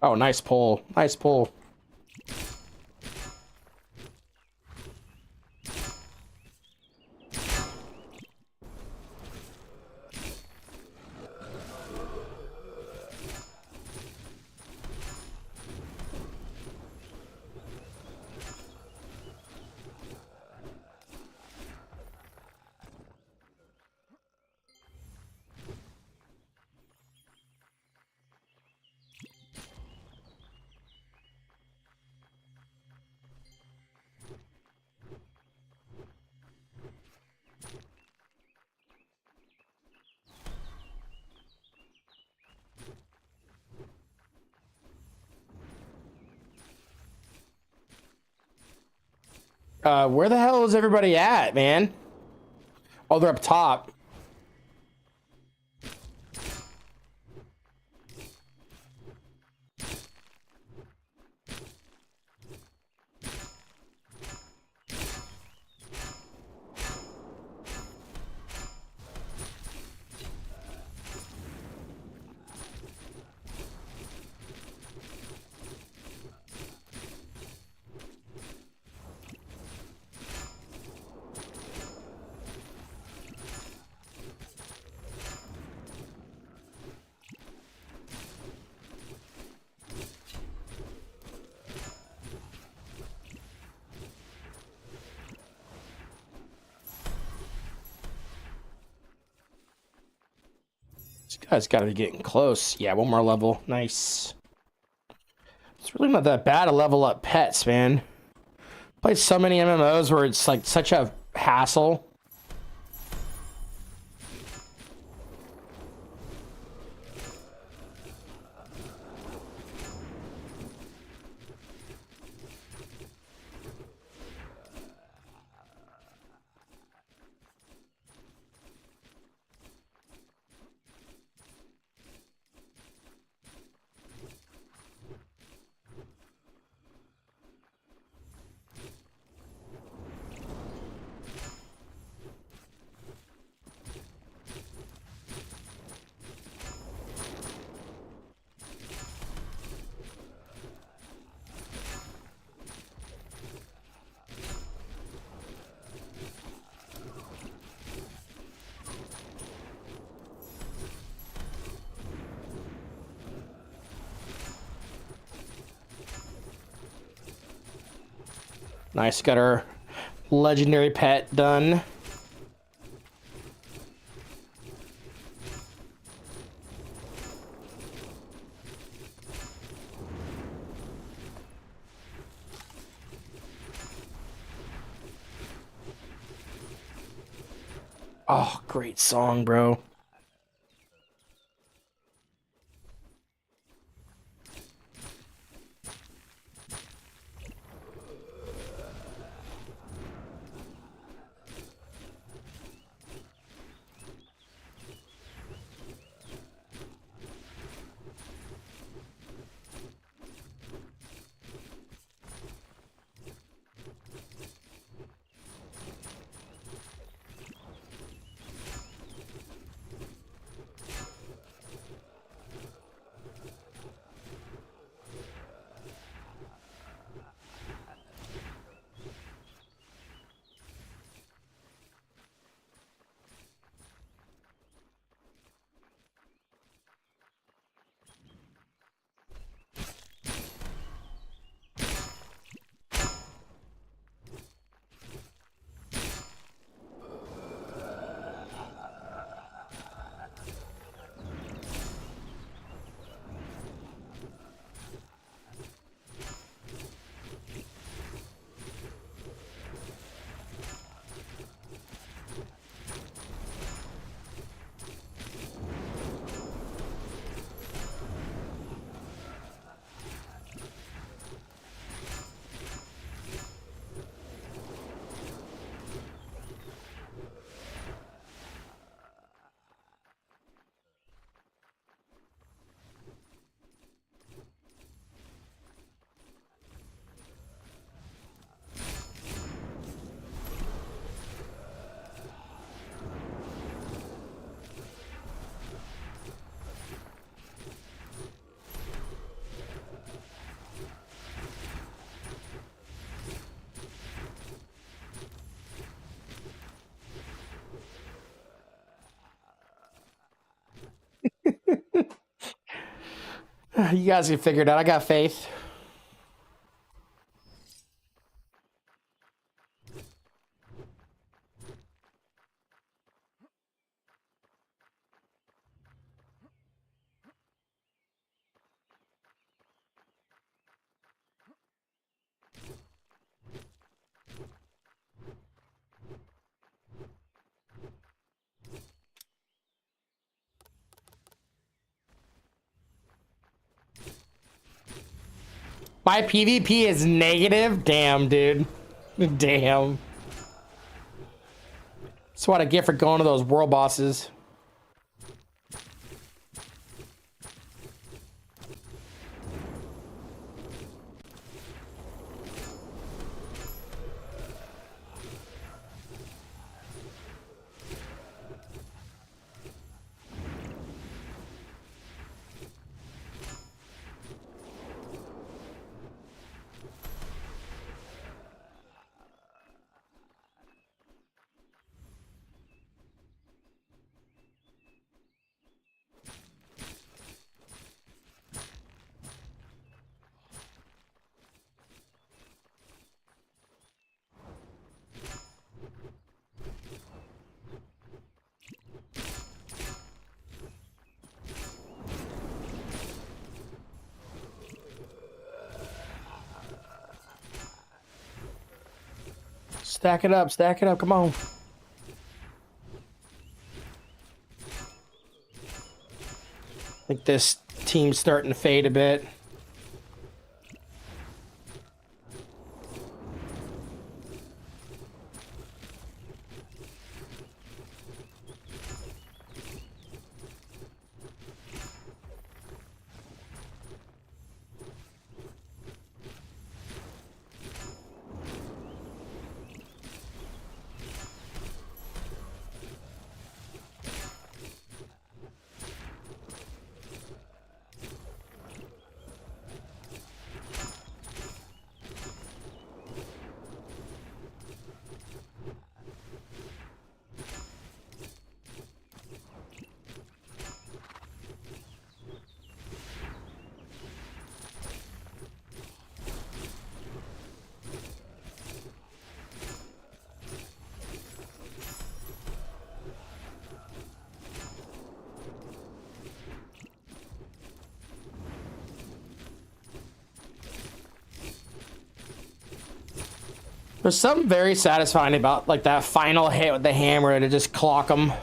Oh, nice pull. Nice pull. Where the hell is everybody at, man? Oh, they're up top. This guy's got to be getting close. Yeah, one more level. Nice. It's really not that bad to level up pets, man. Played so many MMOs where it's like such a hassle. Nice, got our legendary pet done. Oh, great song, bro. You guys can figure it out. I got faith. My PvP is negative? Damn, dude. Damn. That's what I get for going to those world bosses. Stack it up, come on. I think this team's starting to fade a bit. There's something very satisfying about like that final hit with the hammer to just clock them.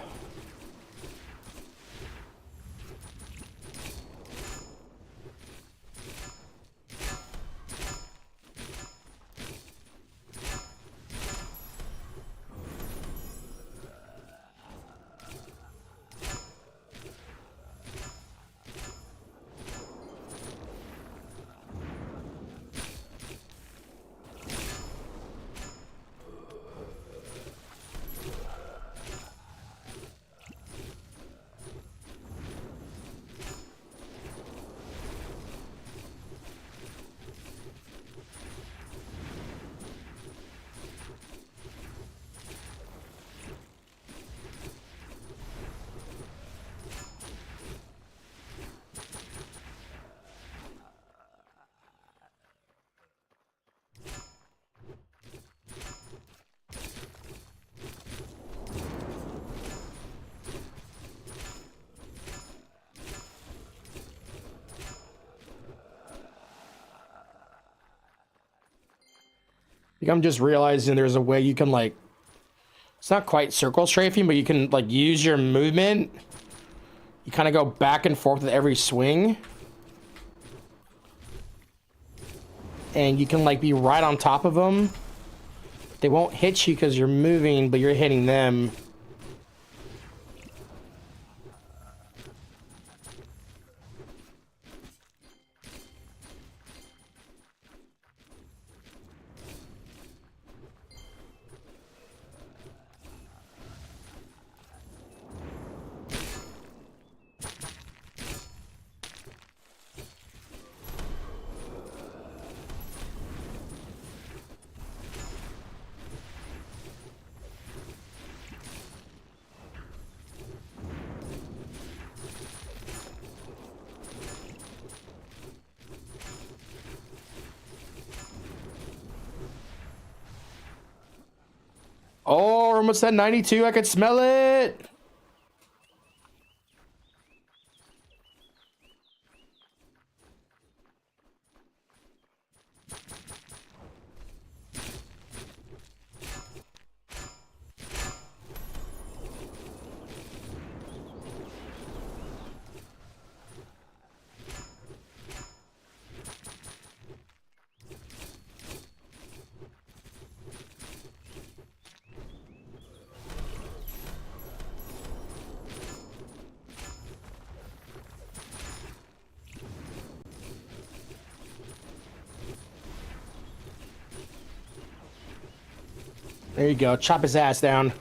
I'm just realizing there's a way you can like, it's not quite circle strafing, but you can like use your movement. You kind of go back and forth with every swing. And you can like be right on top of them. They won't hit you because you're moving, but you're hitting them. Oh, we're almost at 92. I could smell it. There you go. Chop his ass down.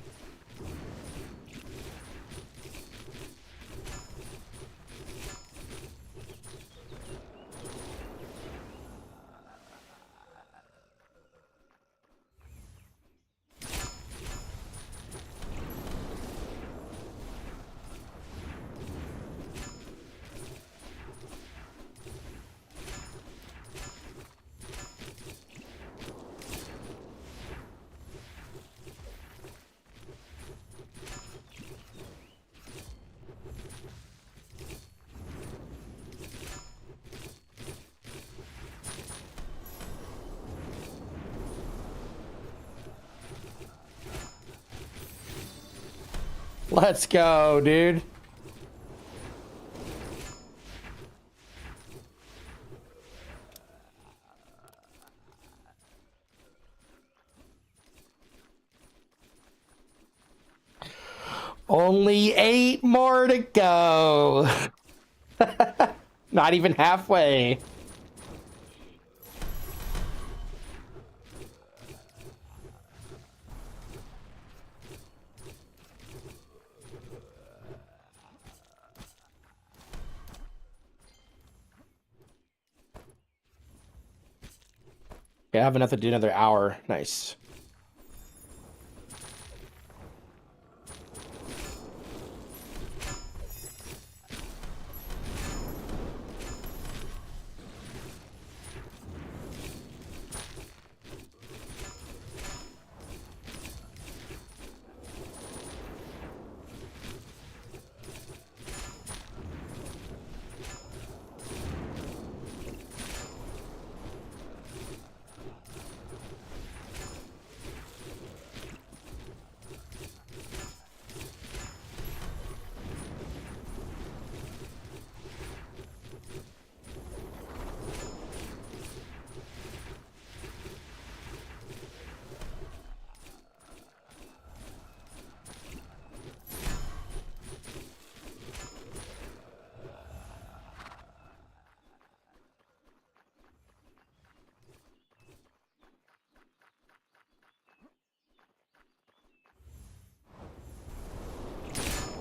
Let's go, dude. Only 8 more to go. Not even halfway. Okay, I have enough to do another hour. Nice.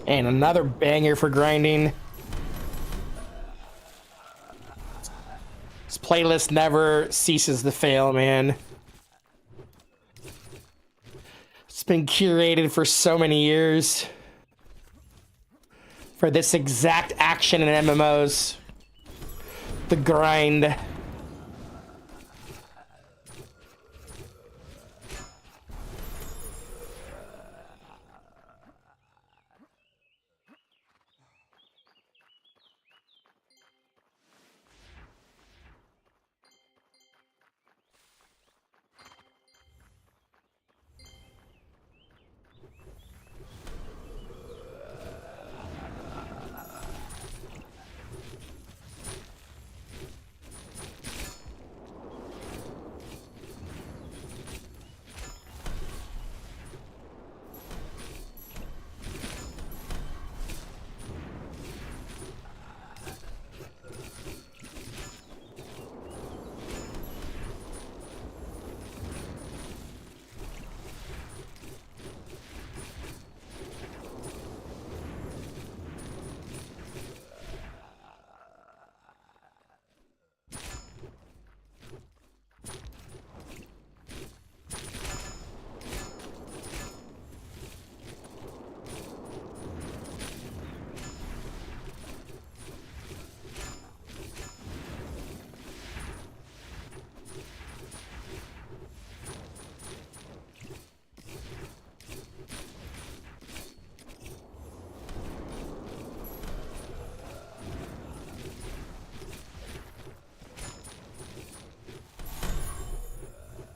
And another banger for grinding. This playlist never ceases to fail, man. It's been curated for so many years for this exact action in MMOs. The grind.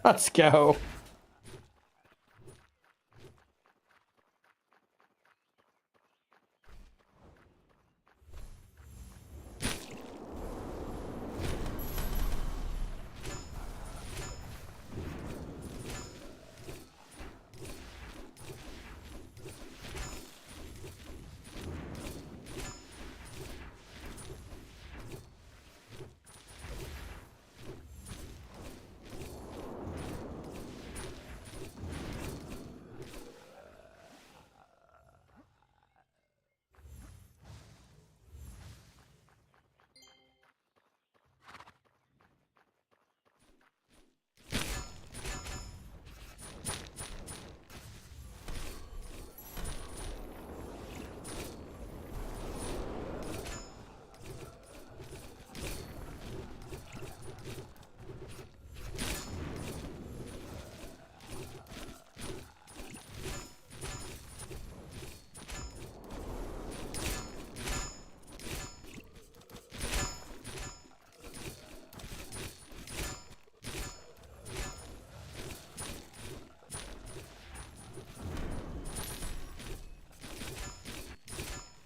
Let's go.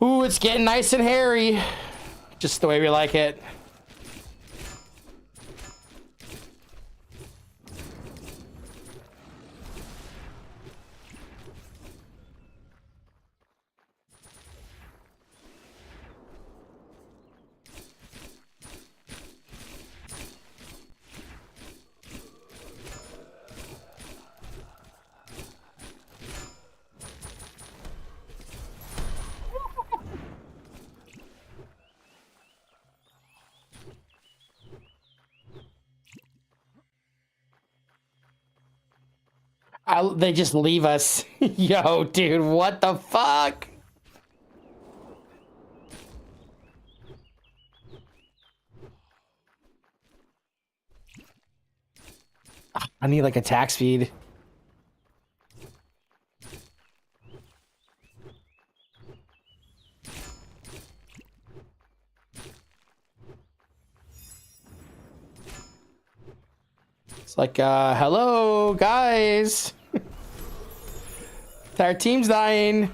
Ooh, it's getting nice and hairy. Just the way we like it. They just leave us. Yo, dude, what the fuck? I need like attack speed. It's like, hello, guys. Our team's dying.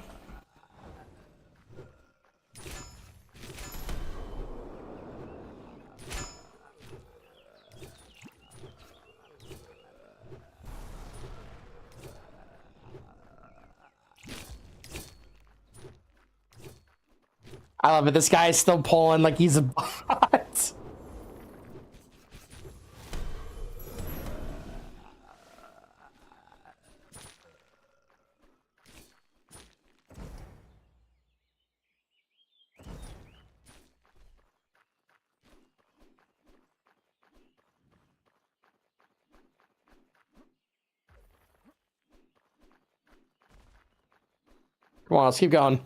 I love it. This guy is still pulling like he's a bot. on, let's keep going.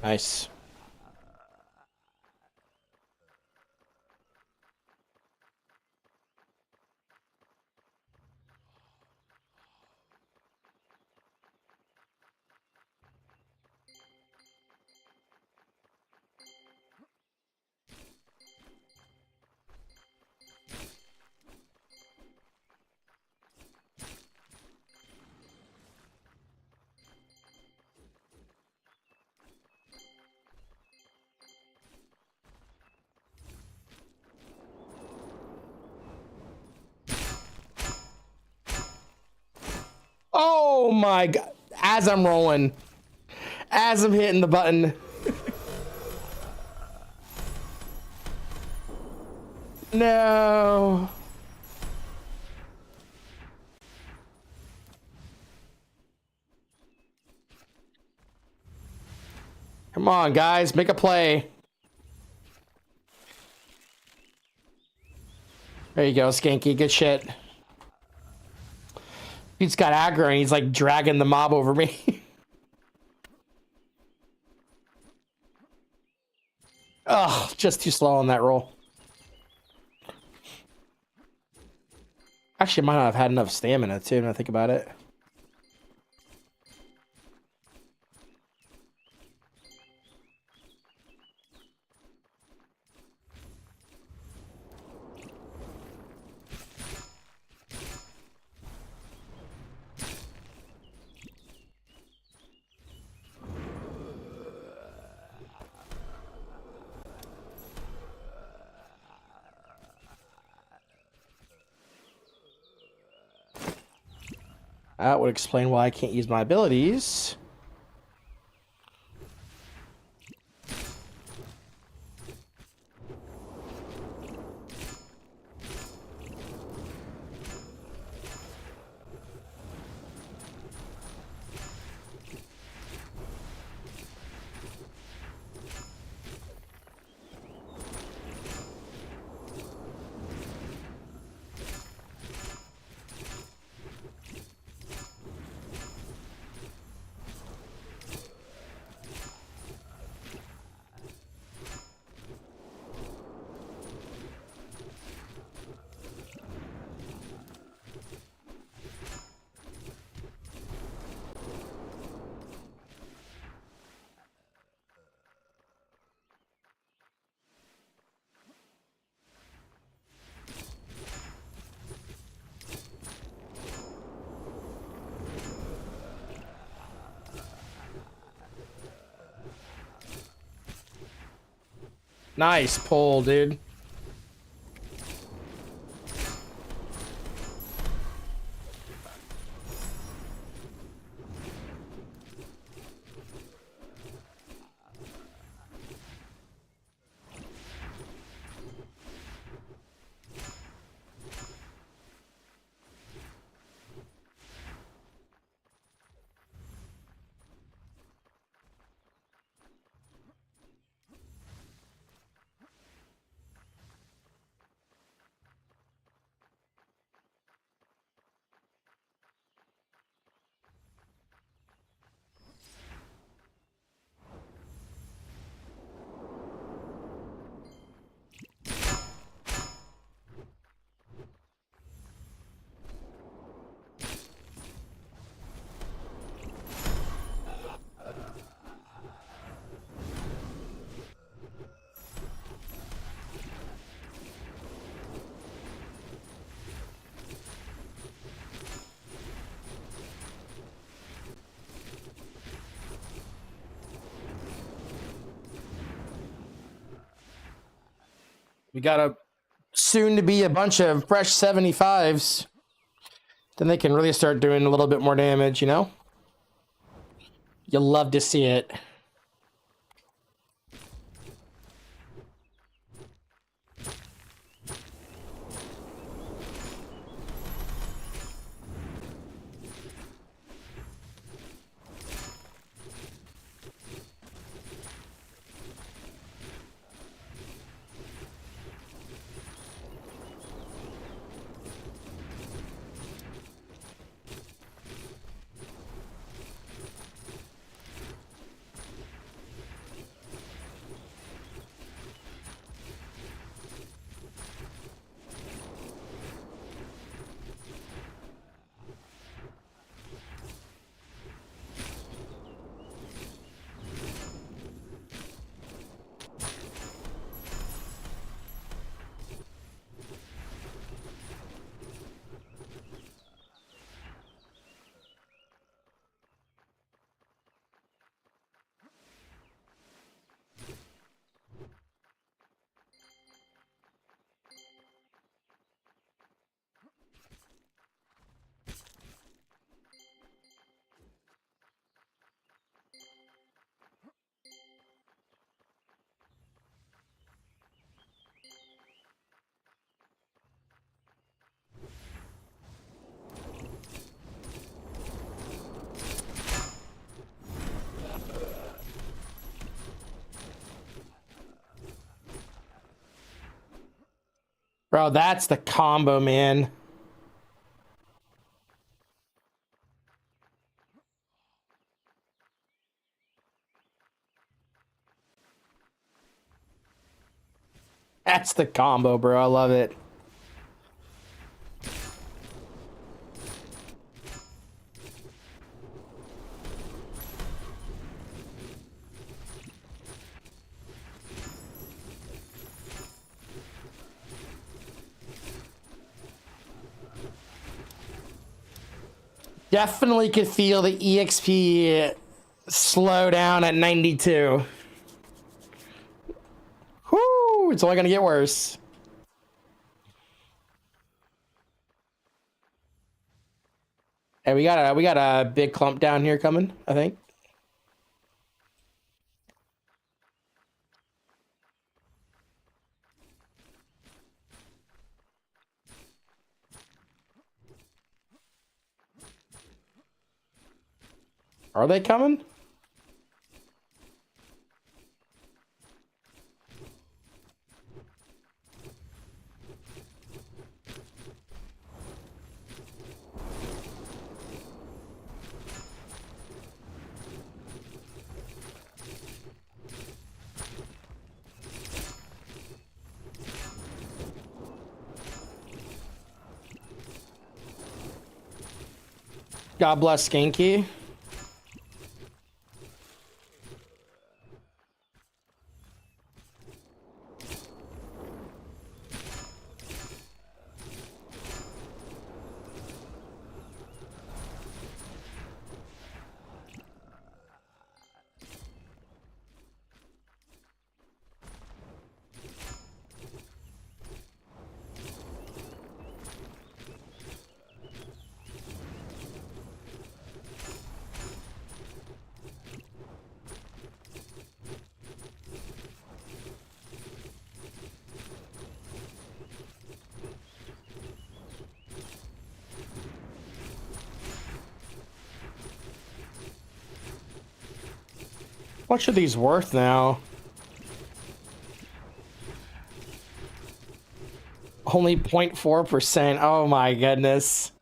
Nice. Oh my god. As I'm rolling. As I'm hitting the button. No. Come on, guys. Make a play. There you go, Skanky. Good shit. He's got aggro and he's like dragging the mob over me. Ugh, just too slow on that roll. Actually, might not have had enough stamina too, when I think about it. That would explain why I can't use my abilities. Nice pull, dude. We got a soon to be a bunch of fresh 75s. Then they can really start doing a little bit more damage, you know? You'll love to see it. Bro, that's the combo, man. That's the combo, bro. I love it. Definitely could feel the EXP slow down at 92. Whoo! It's only gonna get worse. Hey, we got a big clump down here coming, I think. Are they coming? God bless Skanky. What should these worth now? Only 0.4%. Oh my goodness.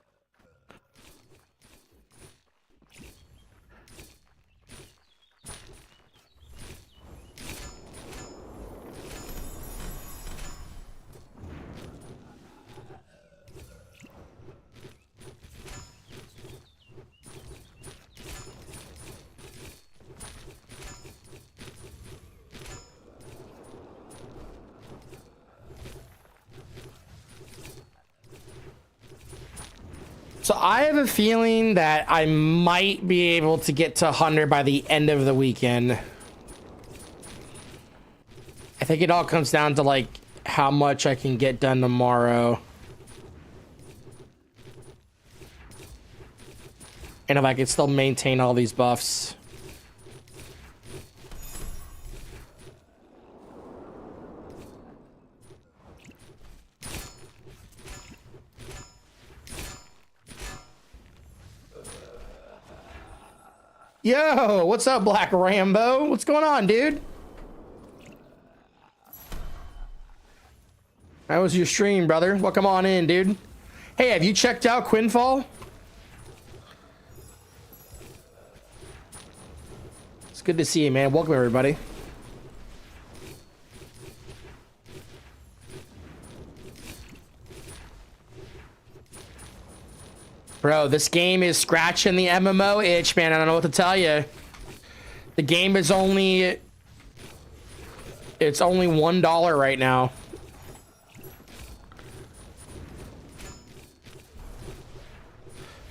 So I have a feeling that I might be able to get to 100 by the end of the weekend. I think it all comes down to like how much I can get done tomorrow. And if I could still maintain all these buffs. Yo, what's up, Black Rambo? What's going on, dude? How was your stream, brother? Welcome on in, dude. Hey, have you checked out Quinfall? It's good to see you, man. Welcome, everybody. Bro, this game is scratching the MMO itch, man. I don't know what to tell you. The game is only... It's only $1 right now.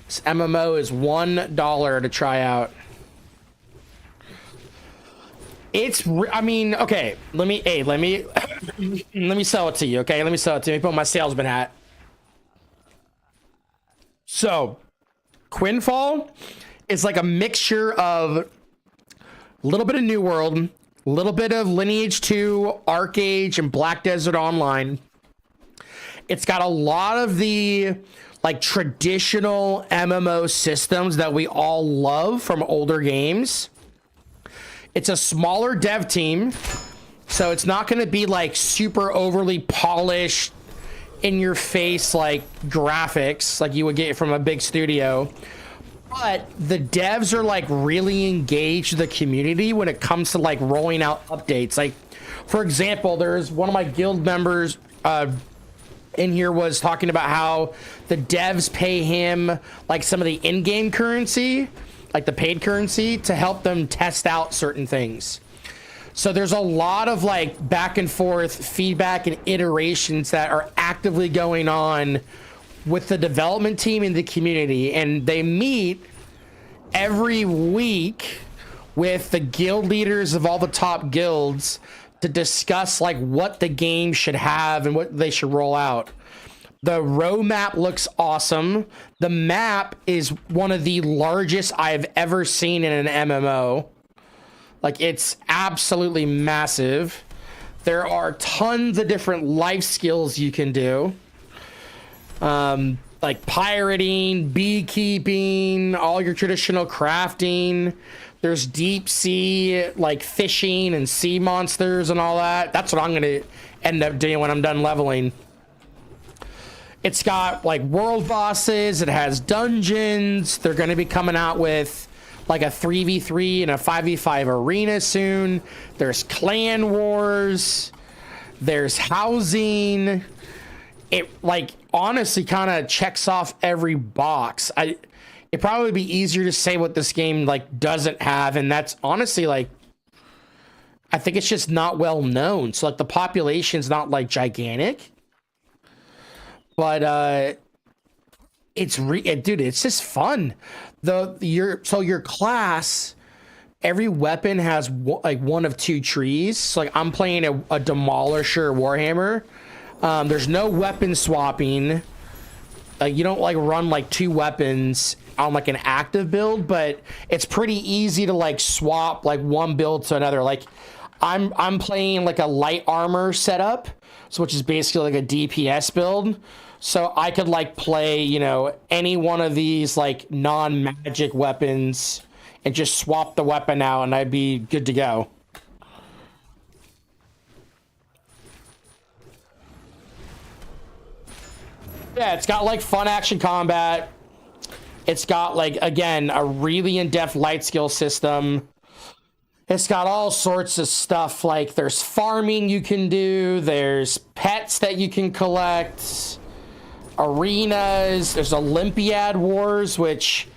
This MMO is $1 to try out. It's... I mean, okay. Let me let me sell it to you, okay? Let me sell it to you. Let me put my salesman hat. So, Quinfall is like a mixture of a little bit of New World, a little bit of Lineage 2, Arc Age, and Black Desert Online. It's got a lot of the like traditional MMO systems that we all love from older games. It's a smaller dev team, so it's not going to be like super overly polished, in your face like graphics like you would get from a big studio, but the devs are like really engaged with the community when it comes to like rolling out updates. Like, for example, there's one of my guild members in here was talking about how the devs pay him like some of the in-game currency, like the paid currency, to help them test out certain things. So there's a lot of like back and forth feedback and iterations that are actively going on with the development team and the community. And they meet every week with the guild leaders of all the top guilds to discuss like what the game should have and what they should roll out. The roadmap looks awesome. The map is one of the largest I've ever seen in an MMO. Like, it's absolutely massive. There are tons of different life skills you can do. Like pirating, beekeeping, all your traditional crafting. There's deep sea, like fishing and sea monsters and all that. That's what I'm going to end up doing when I'm done leveling. It's got like world bosses. It has dungeons. They're going to be coming out with like a 3v3 and a 5v5 arena soon. There's clan wars. There's housing. It like honestly kind of checks off every box. It'd probably be easier to say what this game like doesn't have, and that's honestly like, I think it's just not well known. So like the population's not like gigantic, but dude, it's just fun. Your class, every weapon has like one of two trees. So like I'm playing a Demolisher Warhammer. There's no weapon swapping. You don't like run like two weapons on like an active build, but it's pretty easy to like swap like one build to another. Like I'm playing like a light armor setup, so which is basically like a DPS build. So I could like play, you know, any one of these like non-magic weapons and just swap the weapon out and I'd be good to go. Yeah, it's got like fun action combat. It's got like, again, a really in-depth light skill system. It's got all sorts of stuff. Like there's farming you can do. There's pets that you can collect. Arenas. There's Olympiad Wars, which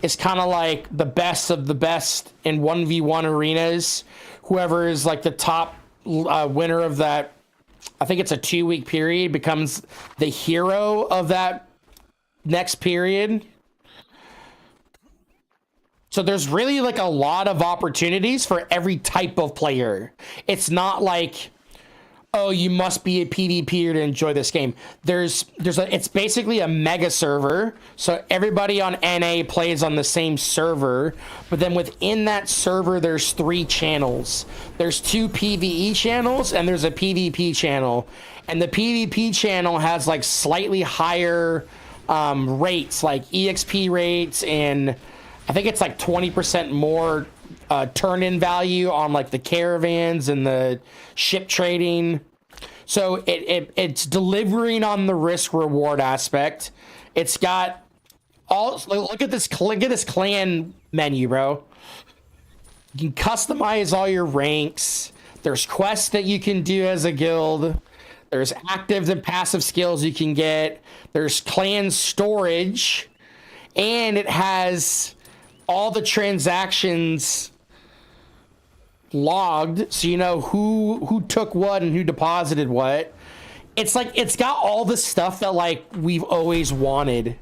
is kind of like the best of the best in 1v1 arenas. Whoever is like the top winner of that, I think it's a 2-week period, becomes the hero of that next period. So there's really like a lot of opportunities for every type of player. It's not like oh, you must be a PvPer to enjoy this game. It's basically a mega server, so everybody on NA plays on the same server, but then within that server there's 3 channels. There's 2 PvE channels and there's a PvP channel. And the PvP channel has like slightly higher rates, like EXP rates, and I think it's like 20% more turn-in value on like the caravans and the ship trading. So it's delivering on the risk reward aspect. It's got all, look at this clan menu, bro. You can customize all your ranks. There's quests that you can do as a guild. There's active and passive skills you can get. There's clan storage, and it has all the transactions logged, so you know who took what and who deposited what. It's like it's got all the stuff that like we've always wanted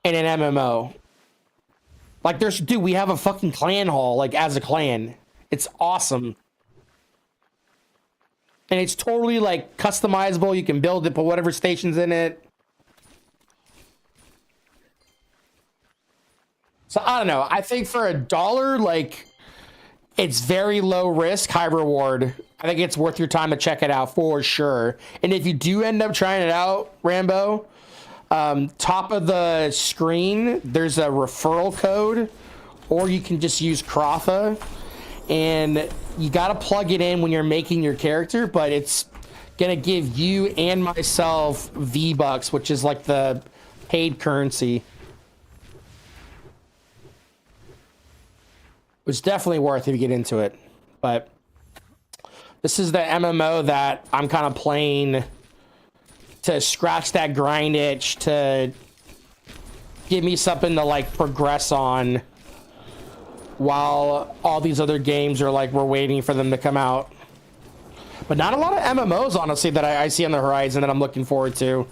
in an MMO. Like dude, we have a fucking clan hall, like as a clan. It's awesome. And it's totally like customizable. You can build it, put whatever stations in it. So I don't know. I think for $1, like, it's very low risk, high reward. I think it's worth your time to check it out for sure. And if you do end up trying it out, Rambo, top of the screen, there's a referral code, or you can just use Crotha. And you got to plug it in when you're making your character, but it's going to give you and myself V-Bucks, which is like the paid currency. It's definitely worth it if you get into it. But this is the MMO that I'm kind of playing to scratch that grind itch, to give me something to like progress on while all these other games are like, we're waiting for them to come out. But not a lot of MMOs, honestly, that I see on the horizon that I'm looking forward to.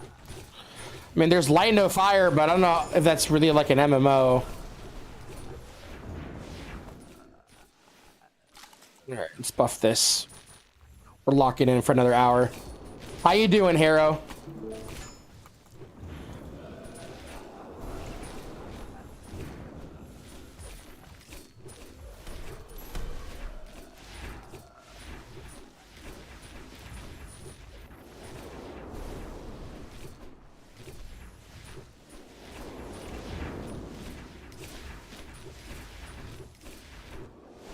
I mean, there's Light No Fire, but I don't know if that's really like an MMO. All right, let's buff this. We're locking in for another hour. How you doing, Harrow?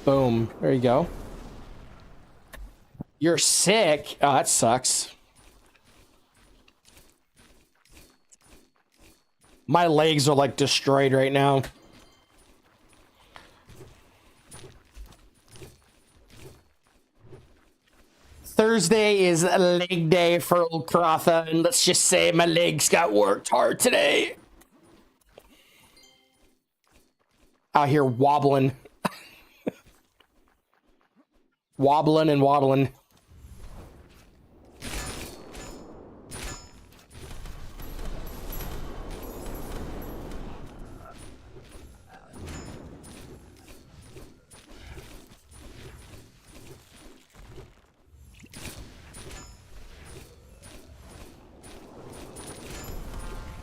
Boom. There you go. You're sick. Oh, that sucks. My legs are like destroyed right now. Thursday is a leg day for old Crotha, and let's just say my legs got worked hard today. Out here wobbling. Wobbling and wobbling.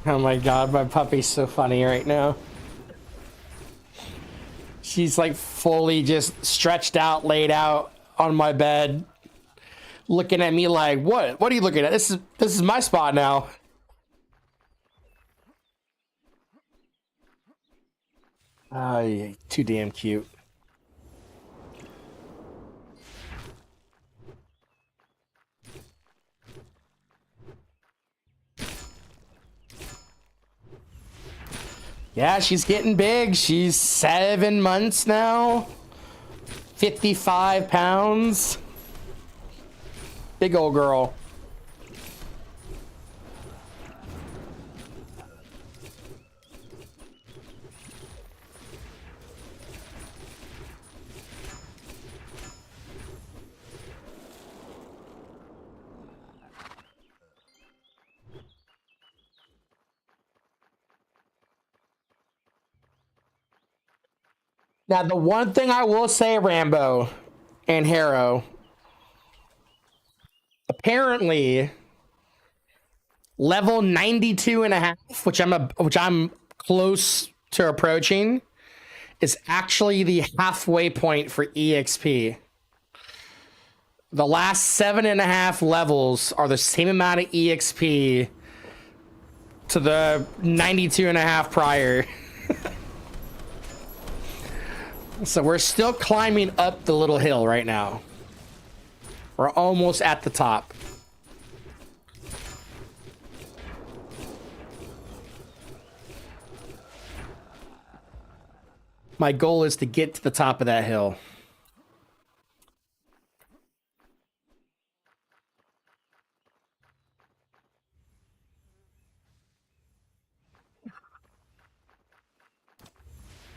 Oh my god, my puppy's so funny right now. She's like fully just stretched out, laid out on my bed, looking at me like, what? What are you looking at? This is my spot now. Oh, yeah, too damn cute. Yeah, she's getting big. She's 7 months now. 55 pounds. Big old girl. Now, the one thing I will say, Rambo and Harrow, apparently level 92 and a half, which I'm close to approaching, is actually the halfway point for EXP. The last 7.5 levels are the same amount of EXP to the 92 and a half prior. So we're still climbing up the little hill right now. We're almost at the top. My goal is to get to the top of that hill.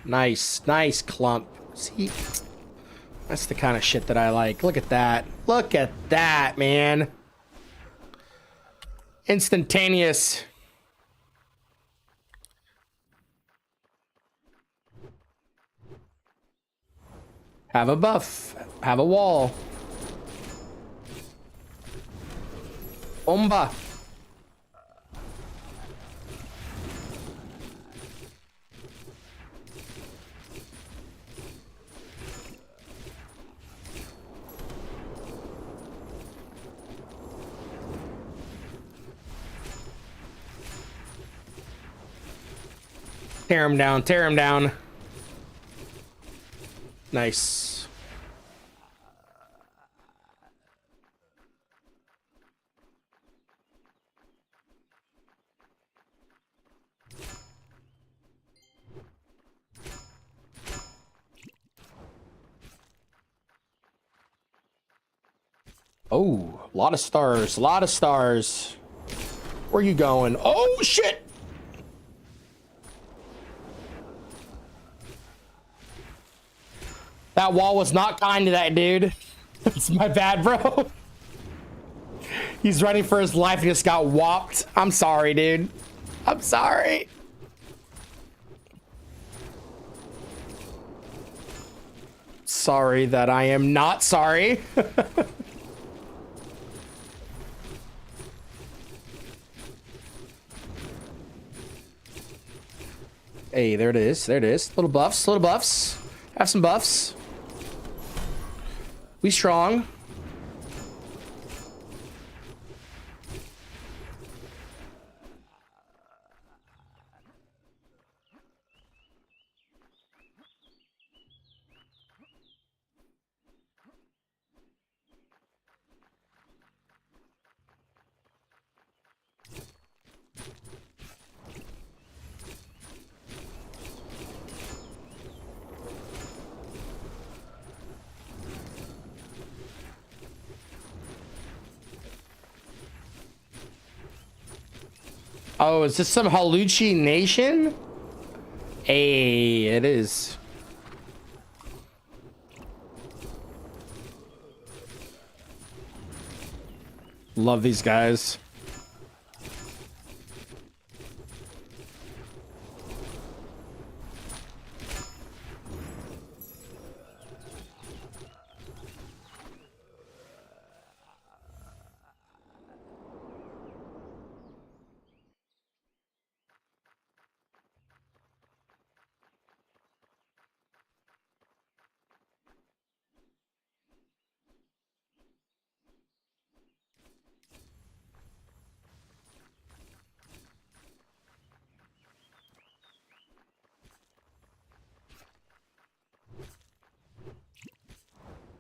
Nice, nice clump. See, that's the kind of shit that I like. Look at that. Look at that, man. Instantaneous. Have a buff. Have a wall. Omba. Tear him down, tear him down. Nice. Oh, a lot of stars, a lot of stars. Where you going? Oh, shit! That wall was not kind to that dude. It's my bad, bro. He's running for his life and just got whopped. I'm sorry, dude. I'm sorry. Sorry that I am not sorry. Hey, there it is. There it is. Little buffs, little buffs. Have some buffs. We strong. Oh, is this some hallucination? Hey, it is. Love these guys.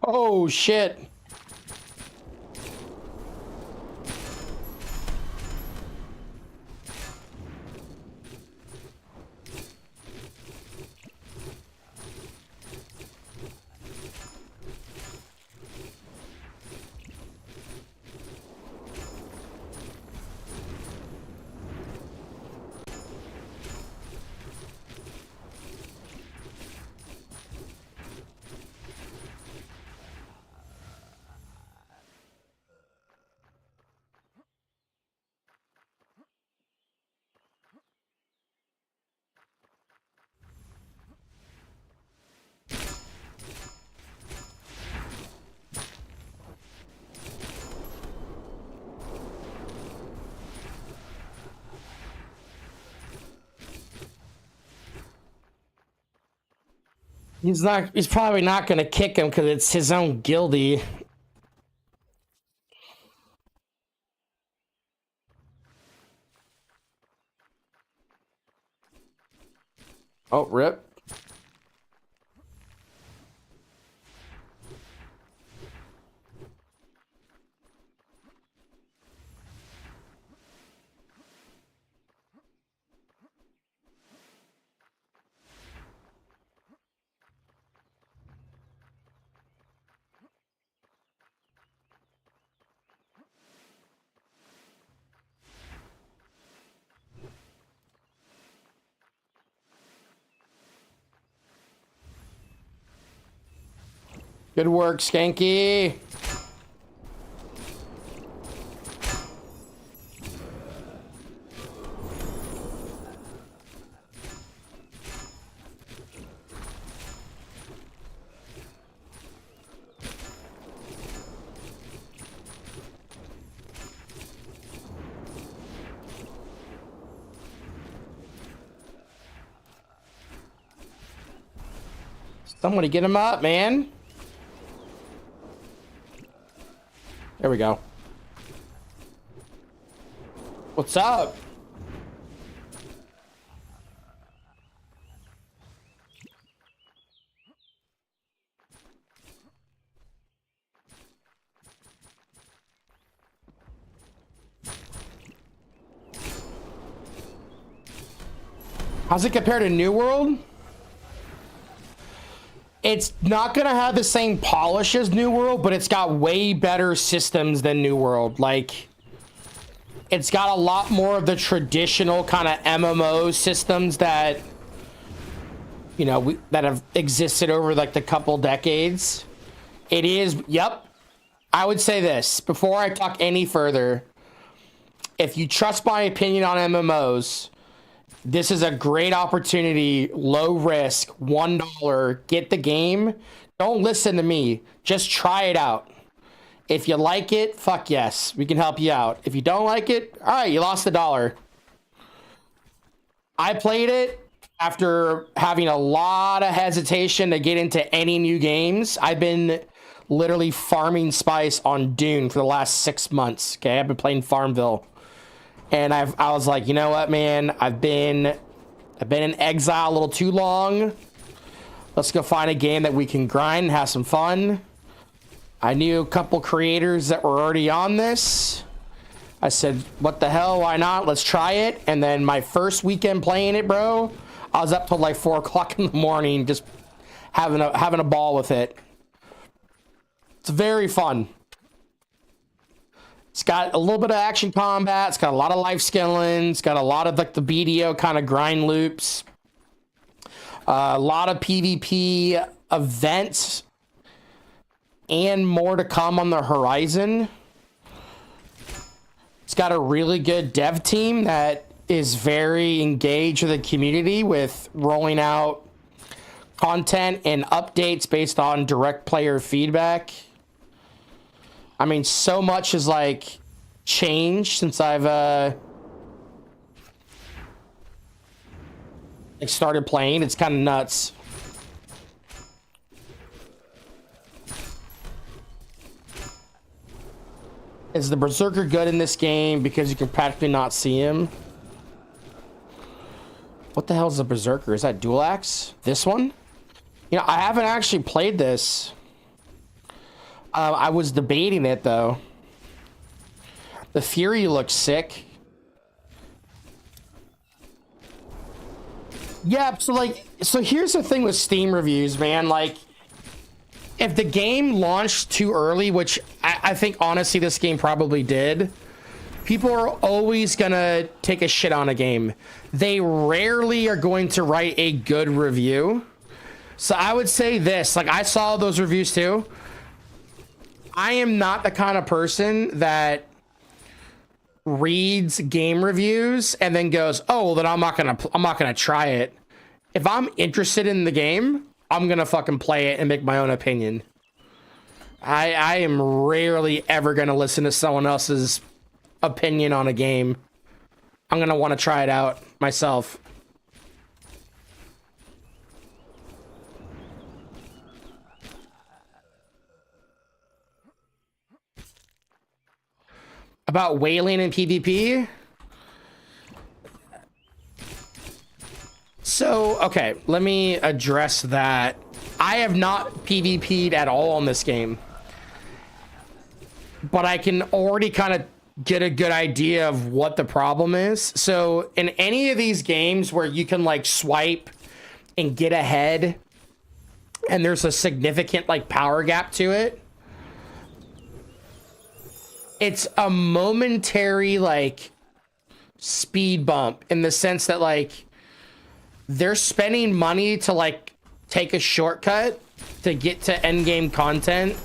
Oh, shit. He's probably not gonna kick him because it's his own guildie. Oh, rip. Good work, Skanky. Somebody get him up, man. There we go. What's up? How's it compared to New World? It's not gonna have the same polish as New World, but it's got way better systems than New World. Like, it's got a lot more of the traditional kind of MMO systems that, you know, that have existed over like the couple decades. It is, yep. I would say this before I talk any further. If you trust my opinion on MMOs, this is a great opportunity, low risk, $1, get the game. Don't listen to me. Just try it out. If you like it, fuck yes, we can help you out. If you don't like it, all right, you lost $1. I played it after having a lot of hesitation to get into any new games. I've been literally farming spice on Dune for the last 6 months. Okay, I've been playing Farmville. And I was like, you know what, man? I've been in exile a little too long. Let's go find a game that we can grind and have some fun. I knew a couple creators that were already on this. I said, what the hell? Why not? Let's try it. And then my first weekend playing it, bro, I was up till like 4 o'clock in the morning, just having a ball with it. It's very fun. It's got a little bit of action combat. It's got a lot of life skilling. It's got a lot of like the BDO kind of grind loops. A lot of PvP events and more to come on the horizon. It's got a really good dev team that is very engaged with the community with rolling out content and updates based on direct player feedback. I mean, so much has like changed since I've like started playing. It's kind of nuts. Is the Berserker good in this game because you can practically not see him? What the hell is a Berserker? Is that Dual Axe? This one? You know, I haven't actually played this. I was debating it though. The Fury looks sick. Yeah, so here's the thing with Steam reviews, man. Like, if the game launched too early, which I think honestly this game probably did, people are always gonna take a shit on a game. They rarely are going to write a good review. So I would say this, like I saw those reviews too. I am not the kind of person that reads game reviews and then goes, "Oh, well, then I'm not gonna try it." If I'm interested in the game, I'm gonna fucking play it and make my own opinion. I am rarely ever gonna listen to someone else's opinion on a game. I'm gonna want to try it out myself. About whaling and PvP? So, okay, let me address that. I have not PvP'd at all in this game, but I can already kind of get a good idea of what the problem is. So in any of these games where you can like swipe and get ahead and there's a significant like power gap to it, it's a momentary like speed bump in the sense that like they're spending money to like take a shortcut to get to end game content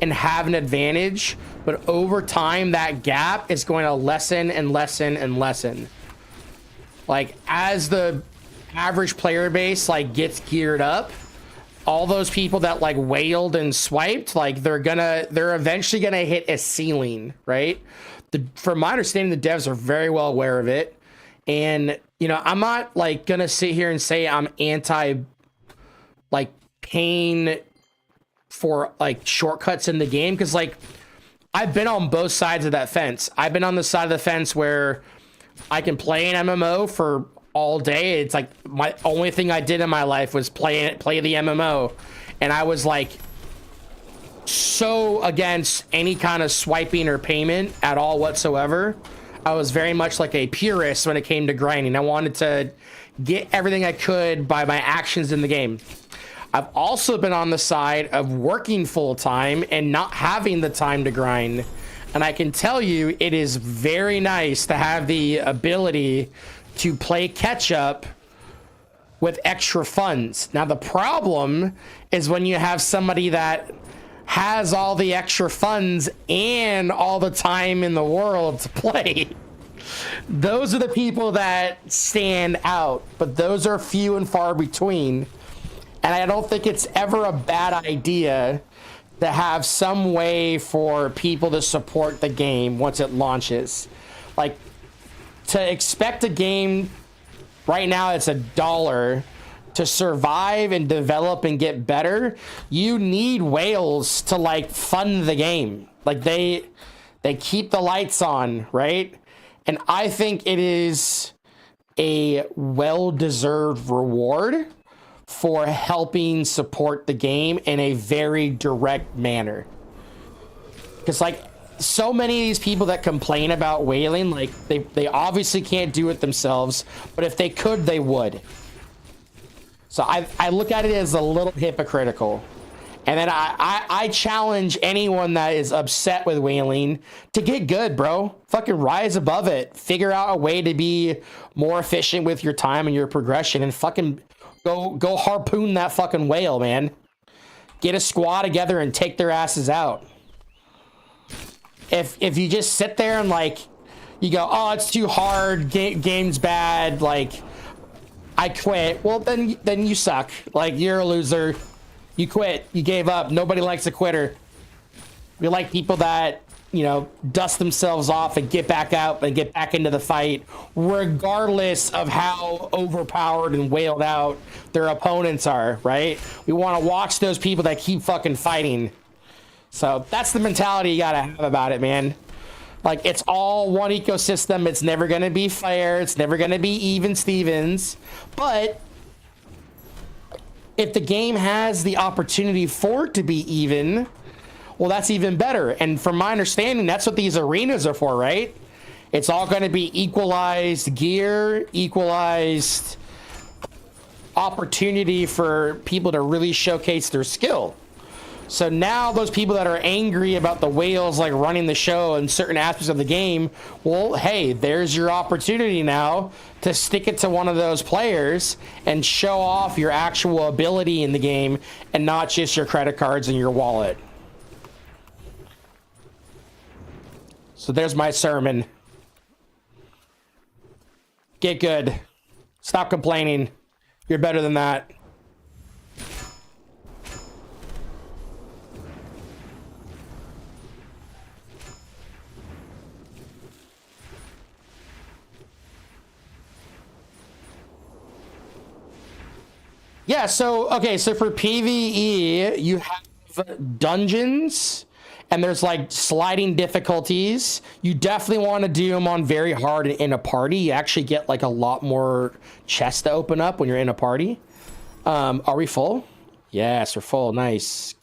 and have an advantage, but over time that gap is going to lessen and lessen and lessen. Like as the average player base like gets geared up, all those people that like wailed and swiped, like they're eventually gonna hit a ceiling, right? From my understanding, the devs are very well aware of it. And you know, I'm not like gonna sit here and say I'm anti like paying for like shortcuts in the game, because like I've been on both sides of that fence. I've been on the side of the fence where I can play an MMO for all day. It's like my only thing I did in my life was play the MMO, and I was like so against any kind of swiping or payment at all whatsoever. I was very much like a purist when it came to grinding. I wanted to get everything I could by my actions in the game. I've also been on the side of working full-time and not having the time to grind. And I can tell you, it is very nice to have the ability to play catch-up with extra funds. Now, the problem is when you have somebody that has all the extra funds and all the time in the world to play. Those are the people that stand out, but those are few and far between. And I don't think it's ever a bad idea to have some way for people to support the game once it launches. Like, to expect a game right now, it's $1 to survive and develop and get better. You need whales to like fund the game. Like they keep the lights on, right? And I think it is a well-deserved reward for helping support the game in a very direct manner. Because like so many of these people that complain about whaling, like they obviously can't do it themselves, but if they could, they would. So I look at it as a little hypocritical. And then I challenge anyone that is upset with whaling to get good, bro. Fucking rise above it. Figure out a way to be more efficient with your time and your progression, and fucking go harpoon that fucking whale, man. Get a squad together and take their asses out. If you just sit there and like you go, oh, it's too hard, game's bad, like I quit. Well, then you suck. Like you're a loser. You quit. You gave up. Nobody likes a quitter. We like people that, you know, dust themselves off and get back out and get back into the fight, regardless of how overpowered and wailed out their opponents are, right? We want to watch those people that keep fucking fighting. So that's the mentality you gotta have about it, man. Like, it's all one ecosystem. It's never gonna be fair. It's never gonna be even Stevens. But if the game has the opportunity for it to be even, well, that's even better. And from my understanding, that's what these arenas are for, right? It's all going to be equalized gear, equalized opportunity for people to really showcase their skill. So now those people that are angry about the whales like running the show in certain aspects of the game, well, hey, there's your opportunity now to stick it to one of those players and show off your actual ability in the game and not just your credit cards and your wallet. So there's my sermon. Get good. Stop complaining. You're better than that. Yeah, so, okay, so for PvE, you have dungeons And there's like sliding difficulties. You definitely want to do them on very hard in a party. You actually get like a lot more chests to open up when you're in a party. Are we full? Yes, we're full. Nice.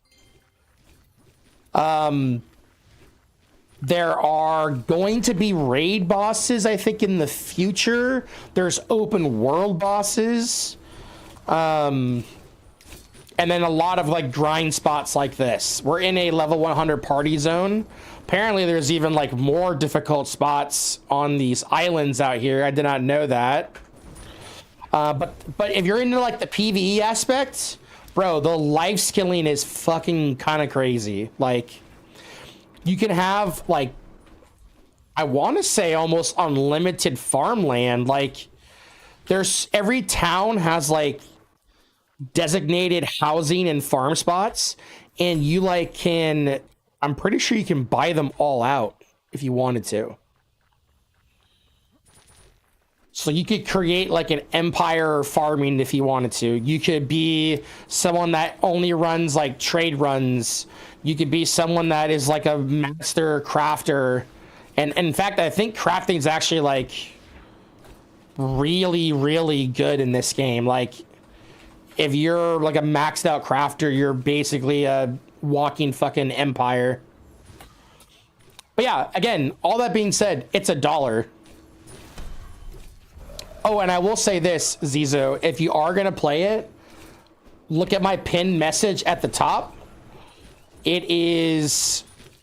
There are going to be raid bosses, I think, in the future. There's open world bosses. And then a lot of like grind spots like this. We're in a level 100 party zone. Apparently there's even like more difficult spots on these islands out here. I did not know that. But if you're into like the PvE aspect, bro, the life skilling is fucking kind of crazy. Like, you can have like, I want to say almost unlimited farmland. Like, there's every town has like designated housing and farm spots, and you like can, I'm pretty sure you can buy them all out if you wanted to. So you could create like an empire farming if you wanted to. You could be someone that only runs like trade runs. You could be someone that is like a master crafter. And in fact, I think crafting is actually like really, really good in this game. Like, if you're like a maxed out crafter, you're basically a walking fucking empire. But yeah, again, all that being said, it's $1. Oh, and I will say this, Zizo, if you are going to play it, look at my pinned message at the top. It is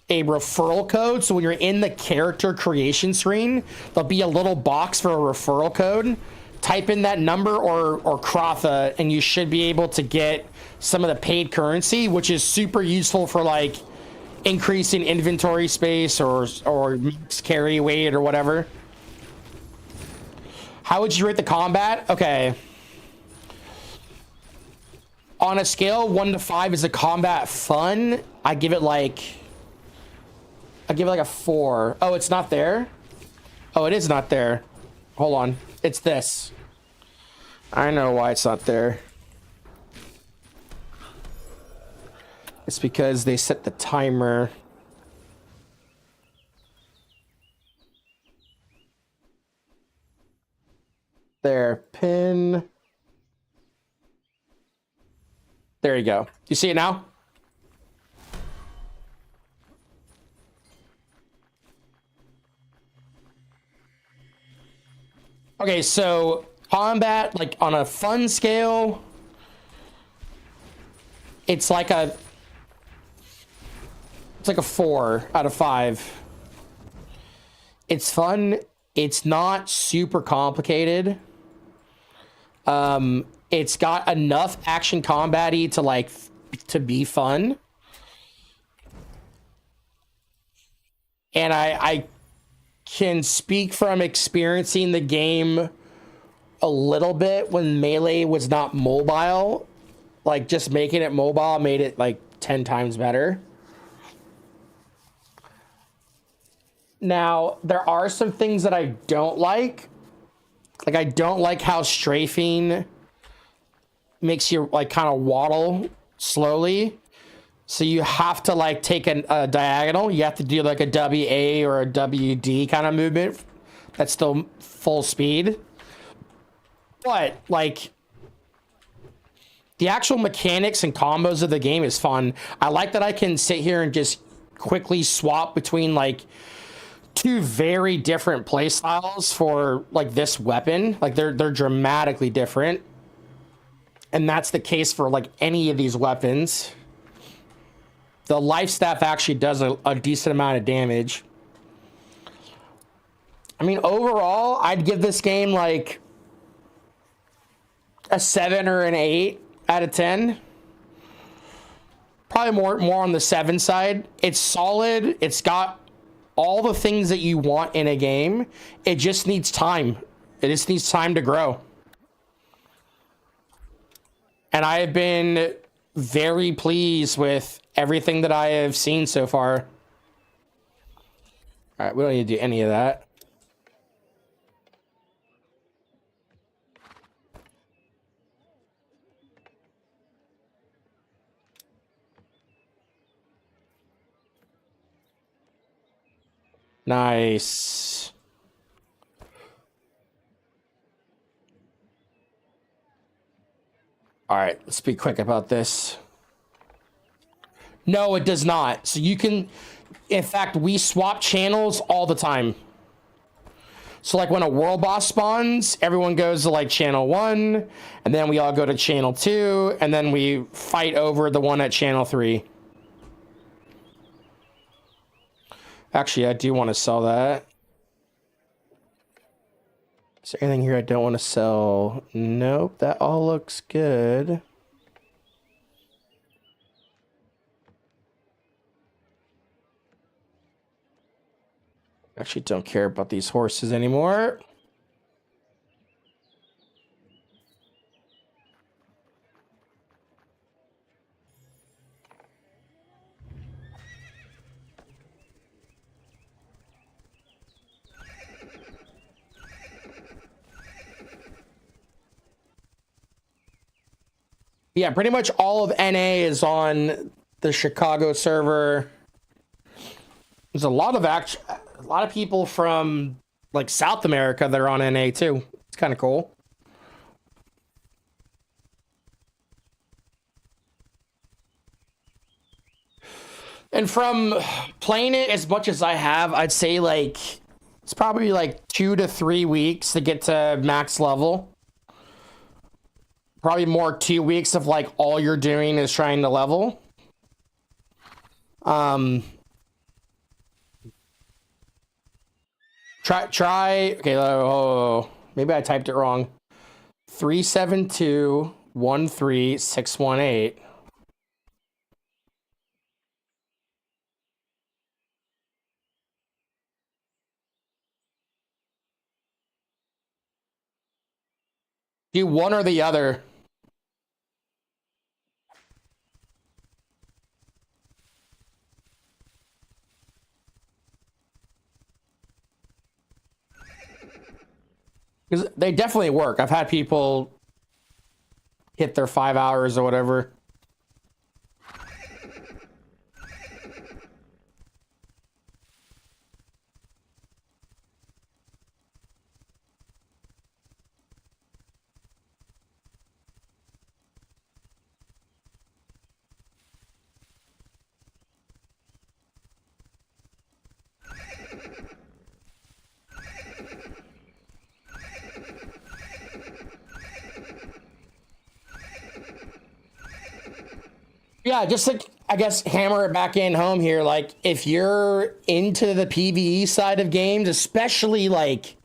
a referral code. So when you're in the character creation screen, there'll be a little box for a referral code. Type in that number or Krotha, and you should be able to get some of the paid currency, which is super useful for like increasing inventory space or max carry weight or whatever. How would you rate the combat? Okay. On a scale 1 to 5, is the combat fun? I give it like a 4. Oh, it's not there? Oh, it is not there. Hold on. It's this. I know why it's not there. It's because they set the timer. There, pin. There you go. You see it now? Okay, so combat, like on a fun scale, it's like a 4 out of 5. It's fun. It's not super complicated. It's got enough action combat-y to like to be fun. And I can speak from experiencing the game a little bit when Melee was not mobile. Like, just making it mobile made it like 10 times better. Now, there are some things that I don't like. Like, I don't like how strafing makes you like kind of waddle slowly. So you have to like take a diagonal. You have to do like a WA or a WD kind of movement. That's still full speed. But like, the actual mechanics and combos of the game is fun. I like that I can sit here and just quickly swap between like 2 very different play styles for like this weapon. Like they're dramatically different. And that's the case for like any of these weapons. The life staff actually does a decent amount of damage. I mean, overall, I'd give this game like a 7 or an 8 out of 10. Probably more on the 7 side. It's solid. It's got all the things that you want in a game. It just needs time. It just needs time to grow. And I have been very pleased with everything that I have seen so far. All right, we don't need to do any of that. Nice. All right, let's be quick about this. No, it does not. So you can, in fact, we swap channels all the time. So like when a world boss spawns, everyone goes to like channel 1, and then we all go to channel 2, and then we fight over the one at channel 3. Actually, I do want to sell that. Is there anything here I don't want to sell? Nope, that all looks good. Actually don't care about these horses anymore. Yeah, pretty much all of NA is on the Chicago server. There's a lot of people from like South America that are on NA too. It's kind of cool. And from playing it as much as I have, I'd say like it's probably like 2 to 3 weeks to get to max level. Probably more 2 weeks of like all you're doing is trying to level. Try okay, oh, maybe I typed it wrong. 372-13618. Do one or the other. Because they definitely work. I've had people hit their 5 hours or whatever. Yeah, just like, I guess, hammer it back in home here. Like, if you're into the PvE side of games, especially like,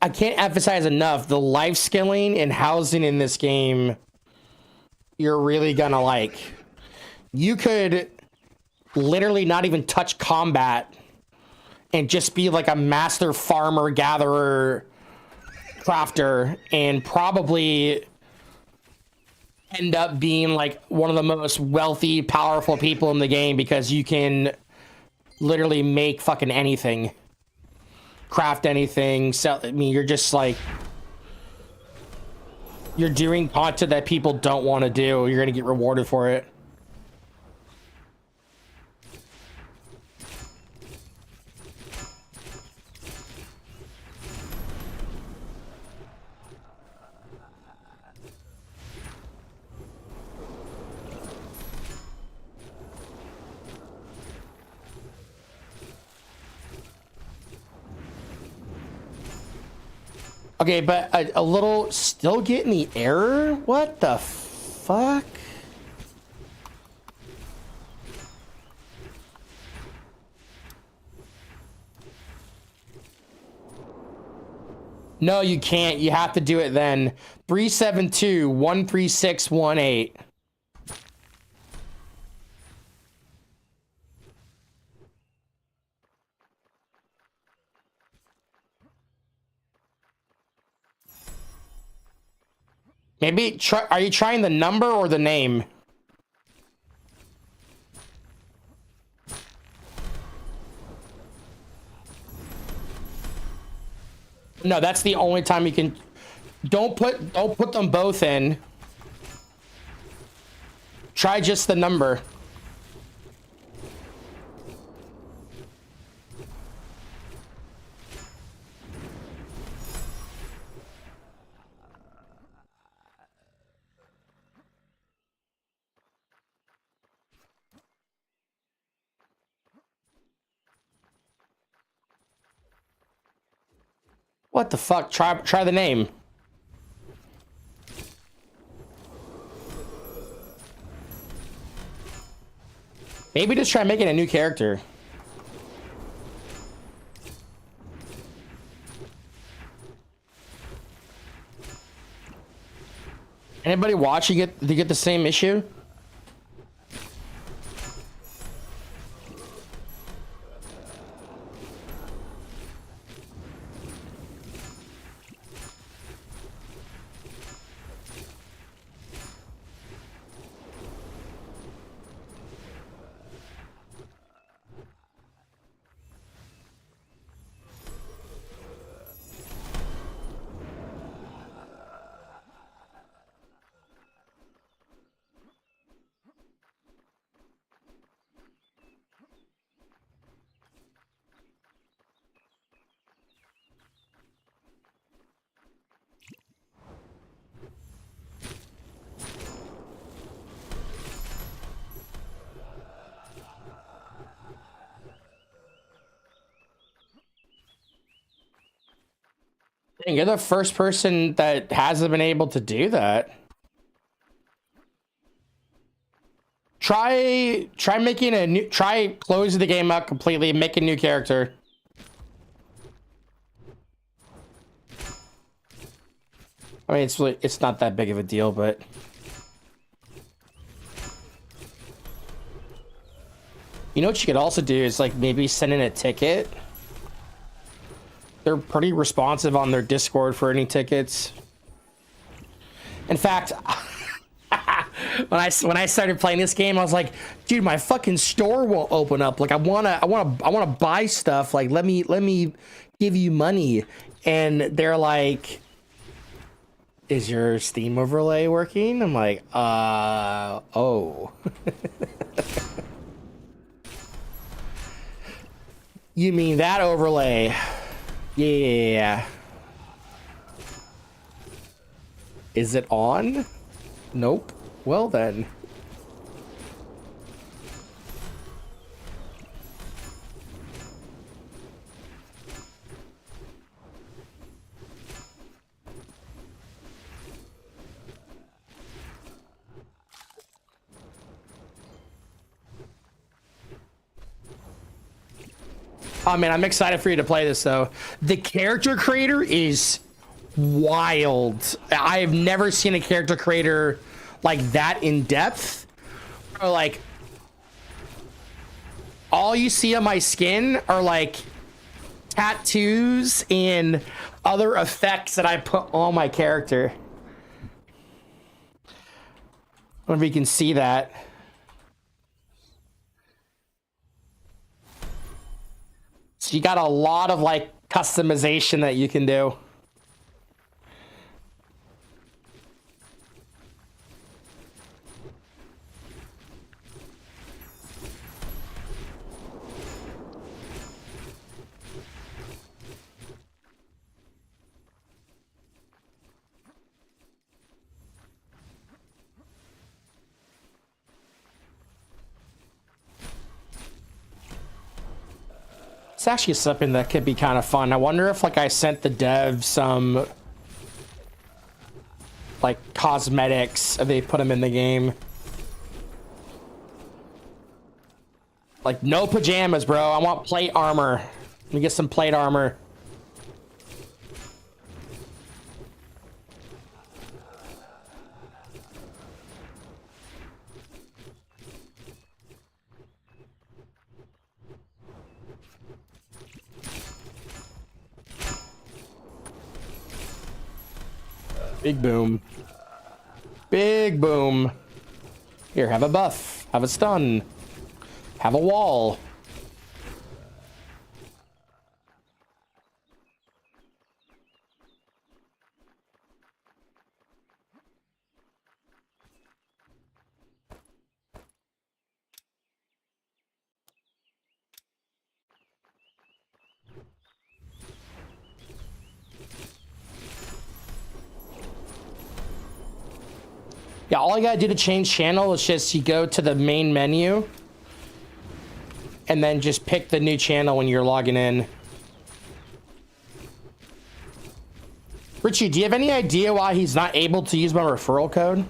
I can't emphasize enough, the life skilling and housing in this game, you're really gonna like. You could literally not even touch combat and just be like a master farmer, gatherer, crafter, and probably end up being like one of the most wealthy, powerful people in the game because you can literally make fucking anything, craft anything, sell. I mean, you're just like, you're doing content that people don't want to do. You're gonna get rewarded for it. Okay, but a little still getting the error? What the fuck? No, you can't. You have to do it then. 372-13618. Maybe try. Are you trying the number or the name? No, that's the only time you can. Don't put them both in. Try just the number. What the fuck? Try the name. Maybe just try making a new character. Anybody watching it, do you get the same issue? Dang, you're the first person that hasn't been able to do that. Try making a new, try closing the game out completely, make a new character. I mean, it's not that big of a deal, but you know what you could also do is like maybe send in a ticket. They're pretty responsive on their Discord for any tickets. In fact, when I started playing this game, I was like, dude, my fucking store won't open up. Like I wanna buy stuff. Like let me give you money. And they're like, is your Steam overlay working? I'm like, oh. You mean that overlay? Yeah. Is it on? Nope. Well then. Oh man, I'm excited for you to play this though. The character creator is wild. I have never seen a character creator like that in depth. Or like all you see on my skin are like tattoos and other effects that I put on my character. I don't know if you can see that. So you got a lot of like customization that you can do. It's actually something that could be kind of fun. I wonder if like I sent the dev some like cosmetics if they put them in the game. Like no pajamas, bro. I want plate armor. Let me get some plate armor. Big boom. Big boom. Here, have a buff. Have a stun. Have a wall. Yeah, all you gotta do to change channel is just you go to the main menu and then just pick the new channel when you're logging in. Richie, do you have any idea why he's not able to use my referral code?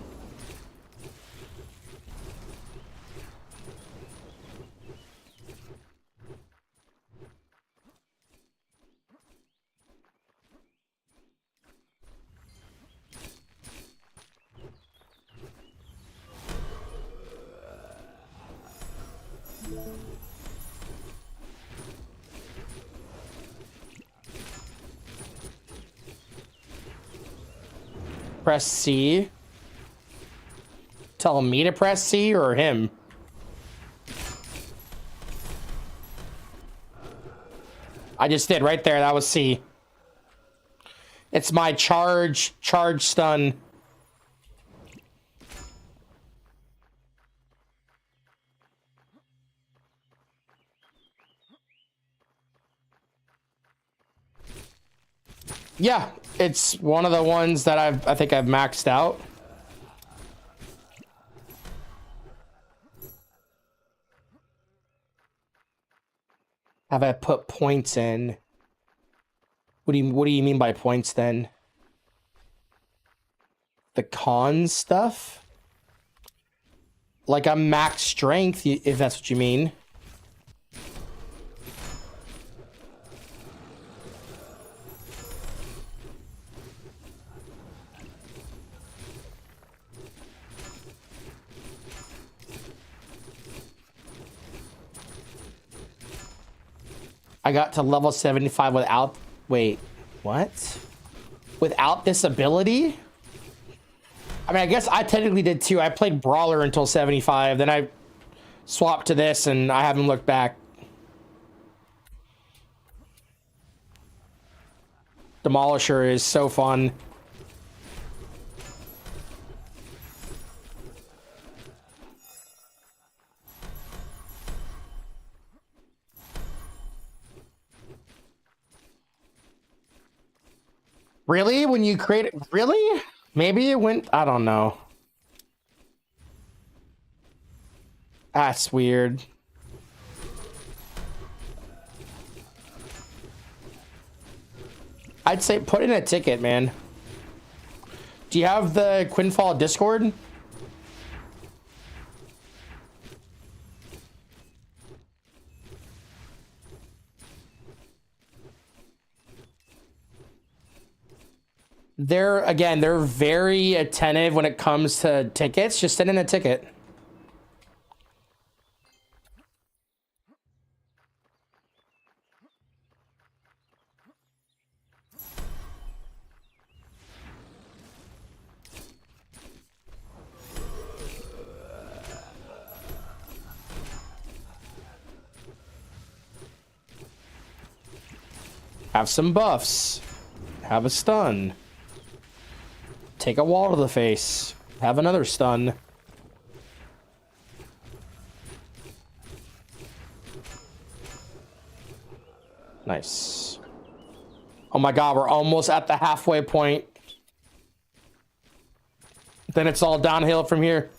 Press C. Tell me to press C or him? I just did right there. That was C. It's my charge stun. Yeah, it's one of the ones that I think I've maxed out. Have I put points in? What do you mean by points then? The con stuff? Like I'm max strength, if that's what you mean. I got to level 75 without... Wait, what? Without this ability? I mean, I guess I technically did too. I played Brawler until 75. Then I swapped to this and I haven't looked back. Demolisher is so fun. Really? When you create it? Really? Maybe it went... I don't know. That's weird. I'd say put in a ticket, man. Do you have the Quinfall Discord? They're very attentive when it comes to tickets. Just send in a ticket. Have some buffs. Have a stun. Take a wall to the face. Have another stun. Nice. Oh my god, we're almost at the halfway point. Then it's all downhill from here.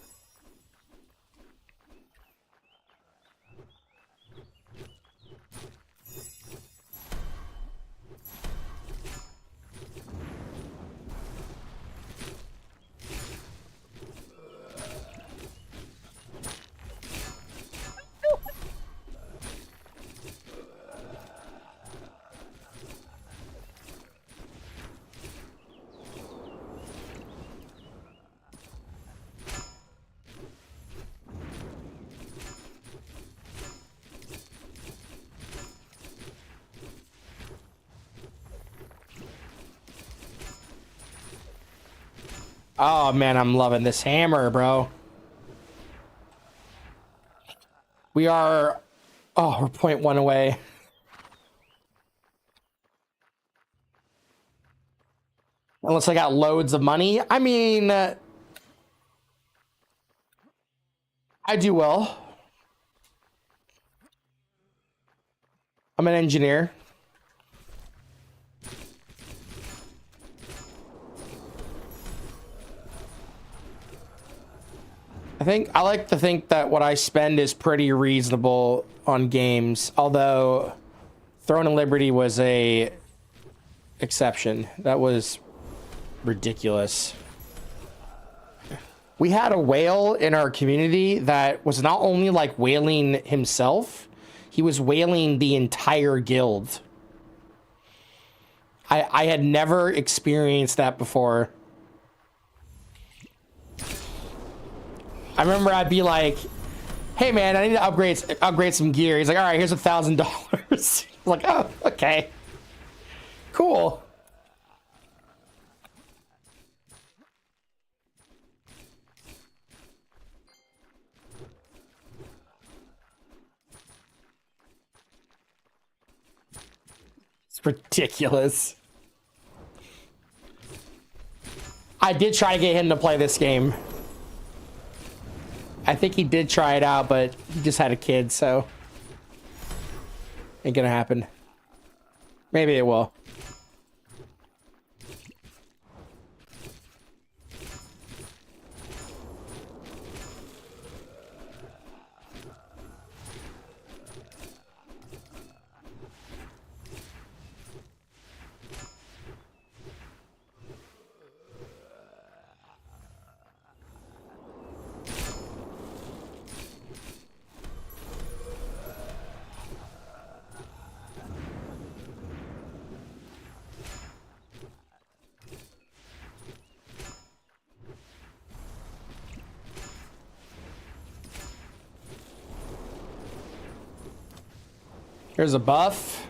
Oh man, I'm loving this hammer, bro. We are... Oh, we're 0.1 away. Unless I got loads of money. I mean... I do well. I'm an engineer. I like to think that what I spend is pretty reasonable on games, although Throne of Liberty was a exception. That was ridiculous. We had a whale in our community that was not only like whaling himself, he was whaling the entire guild. I had never experienced that before. I remember I'd be like, hey man, I need to upgrade some gear. He's like, all right, here's $1,000. Like, oh, okay. Cool. It's ridiculous. I did try to get him to play this game. I think he did try it out, but he just had a kid, so ain't gonna happen. Maybe it will. Here's a buff.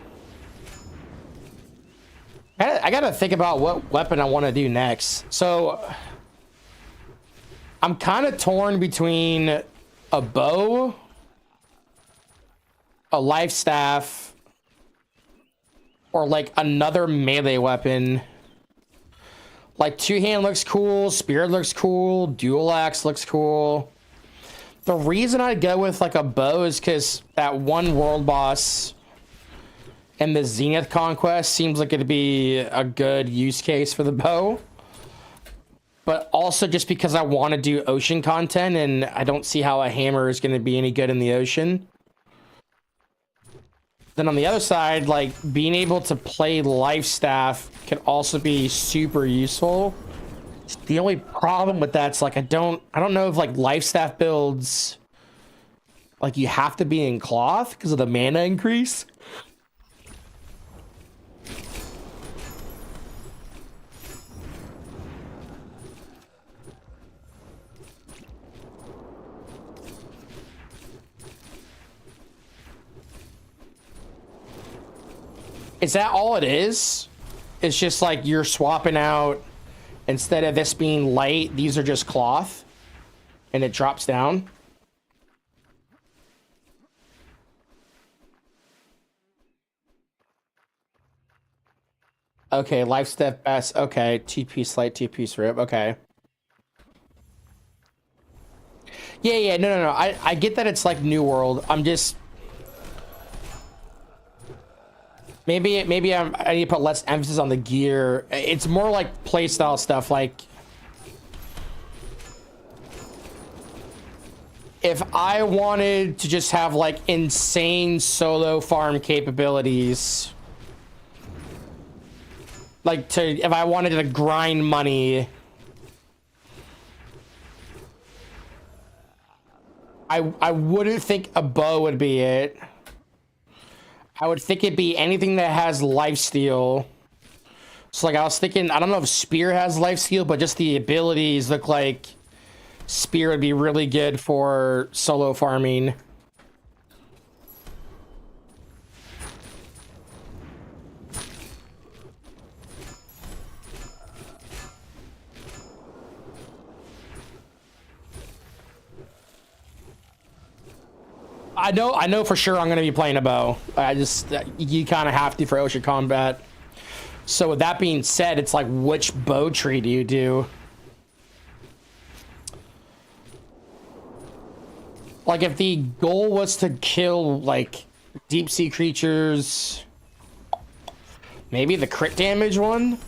I gotta think about what weapon I want to do next. So I'm kind of torn between a bow, a life staff, or like another melee weapon. Like two-hand looks cool, spear looks cool, dual axe looks cool. The reason I go with like a bow is because that one world boss and the Zenith Conquest seems like it'd be a good use case for the bow. But also just because I want to do ocean content, and I don't see how a hammer is going to be any good in the ocean. Then on the other side, like, being able to play life staff can also be super useful. The only problem with that's like I don't know if like life staff builds, like, you have to be in cloth because of the mana increase. Is that all it is? It's just like you're swapping out, instead of this being light, these are just cloth and it drops down. Okay, life step best. Okay, two-piece light, two-piece rib. Okay. Yeah, no. I get that it's like New World. I'm just maybe I need to put less emphasis on the gear. It's more like playstyle stuff. Like, if I wanted to just have like insane solo farm capabilities, like if I wanted to grind money, I wouldn't think a bow would be it. I would think it'd be anything that has lifesteal. So like I was thinking, I don't know if spear has lifesteal, but just the abilities look like spear would be really good for solo farming. I know for sure I'm going to be playing a bow. You kind of have to for ocean combat. So with that being said, it's like, which bow tree do you do? Like, if the goal was to kill like deep sea creatures, maybe the crit damage one?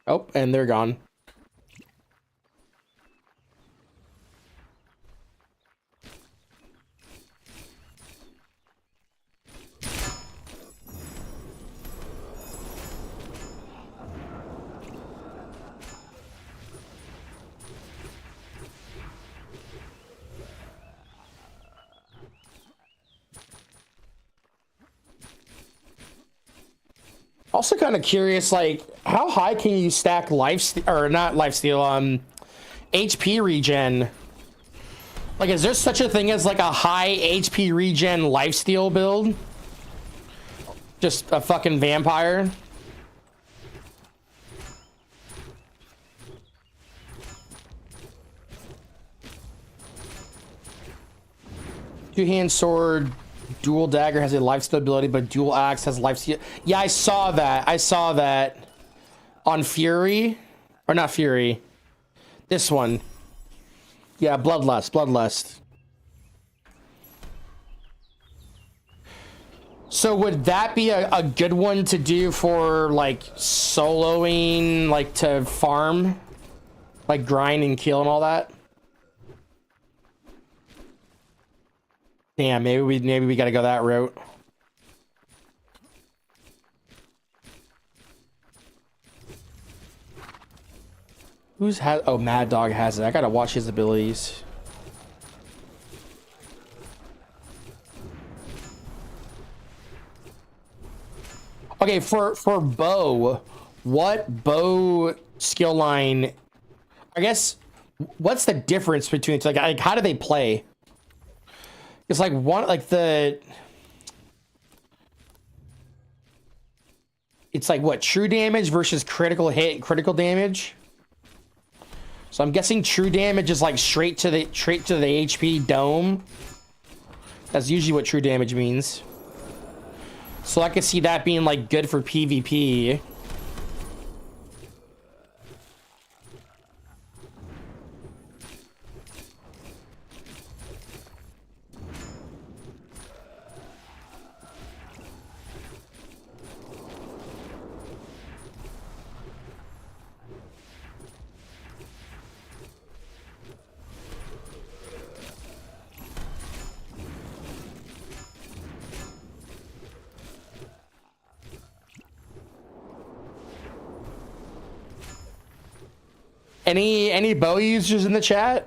Oh, and they're gone. Also kind of curious, like, how high can you stack or not lifesteal, HP regen? Like, is there such a thing as like a high HP regen lifesteal build? Just a fucking vampire? Two-hand sword. Dual dagger has a lifesteal ability, but dual axe has lifesteal. Yeah, I saw that. I saw that on Fury, or not Fury. This one. Yeah, Bloodlust. Bloodlust. So would that be a good one to do for like soloing, like to farm, like grind and kill and all that? Damn, maybe we gotta go that route. Oh, Mad Dog has it. I gotta watch his abilities. Okay, for bow, what bow skill line? I guess what's the difference between the two? Like how do they play? It's like one, like it's like what, true damage versus critical hit, critical damage. So I'm guessing true damage is like straight to the HP dome. That's usually what true damage means. So I could see that being like good for PvP. Any bow users in the chat?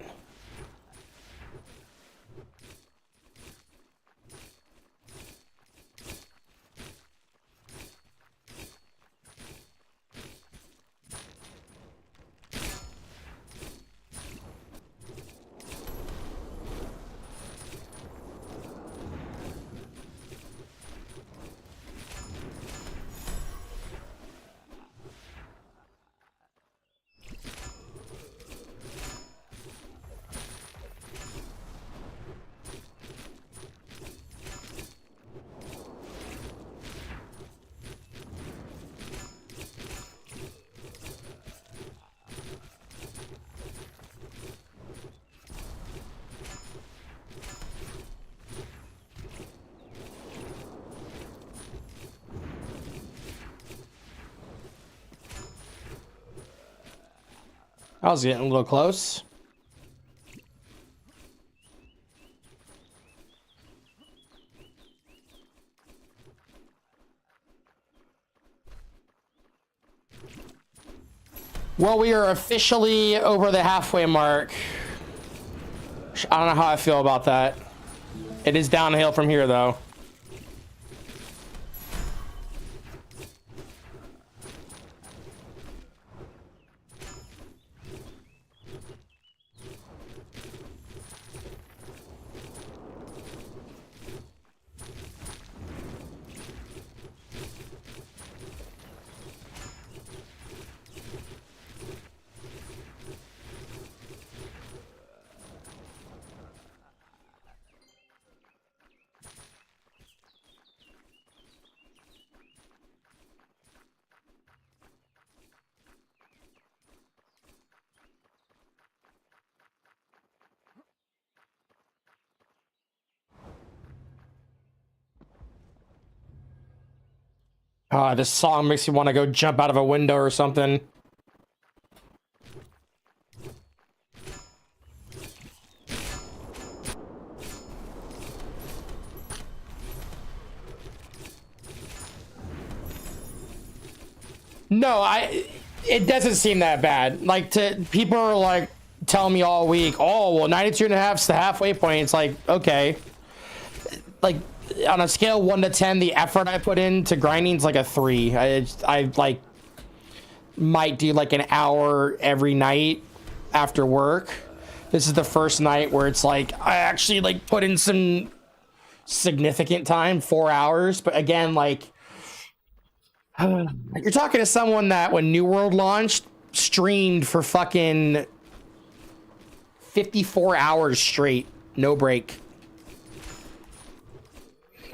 I was getting a little close. Well, we are officially over the halfway mark. I don't know how I feel about that. It is downhill from here, though. This song makes me want to go jump out of a window or something. No, it doesn't seem that bad. Like, people are like telling me all week, oh, well, 92.5 is the halfway point. It's like, okay. Like, on a scale 1 to 10, the effort I put into grinding is like a 3. I like might do like an hour every night after work. This is the first night where it's like I actually like put in some significant time, 4 hours. But again, like you're talking to someone that when New World launched streamed for fucking 54 hours straight, no break.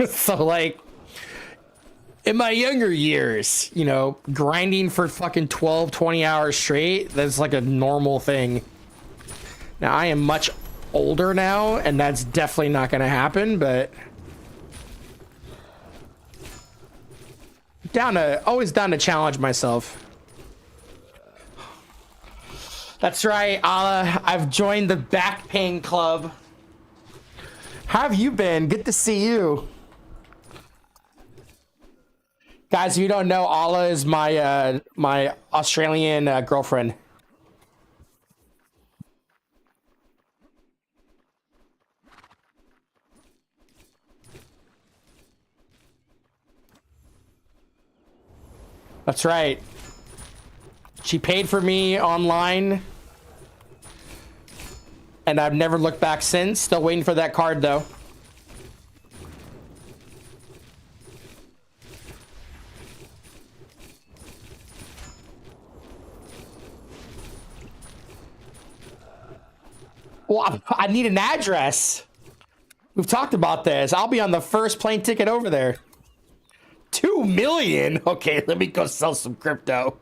So like in my younger years, you know, grinding for fucking 12, 20 hours straight, that's like a normal thing. Now I am much older now, and that's definitely not going to happen, but always down to challenge myself. That's right, I've joined the back pain club. How have you been? Good to see you. Guys, if you don't know, Ala is my my Australian girlfriend. That's right. She paid for me online, and I've never looked back since. Still waiting for that card, though. Well, I need an address. We've talked about this. I'll be on the first plane ticket over there. 2 million? Okay, let me go sell some crypto.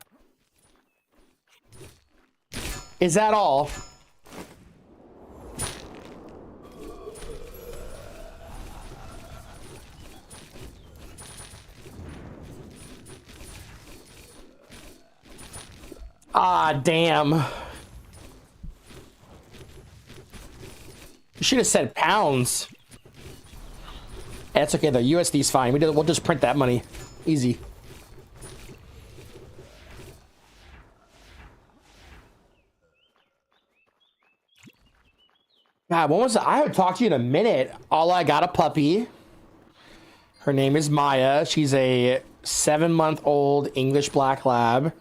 Is that all? Ah, damn. You should have said pounds. That's okay though. USD's fine. We'll just print that money. Easy. God, when was I haven't talked to you in a minute. I got a puppy. Her name is Maya. She's a 7-month-old English black lab.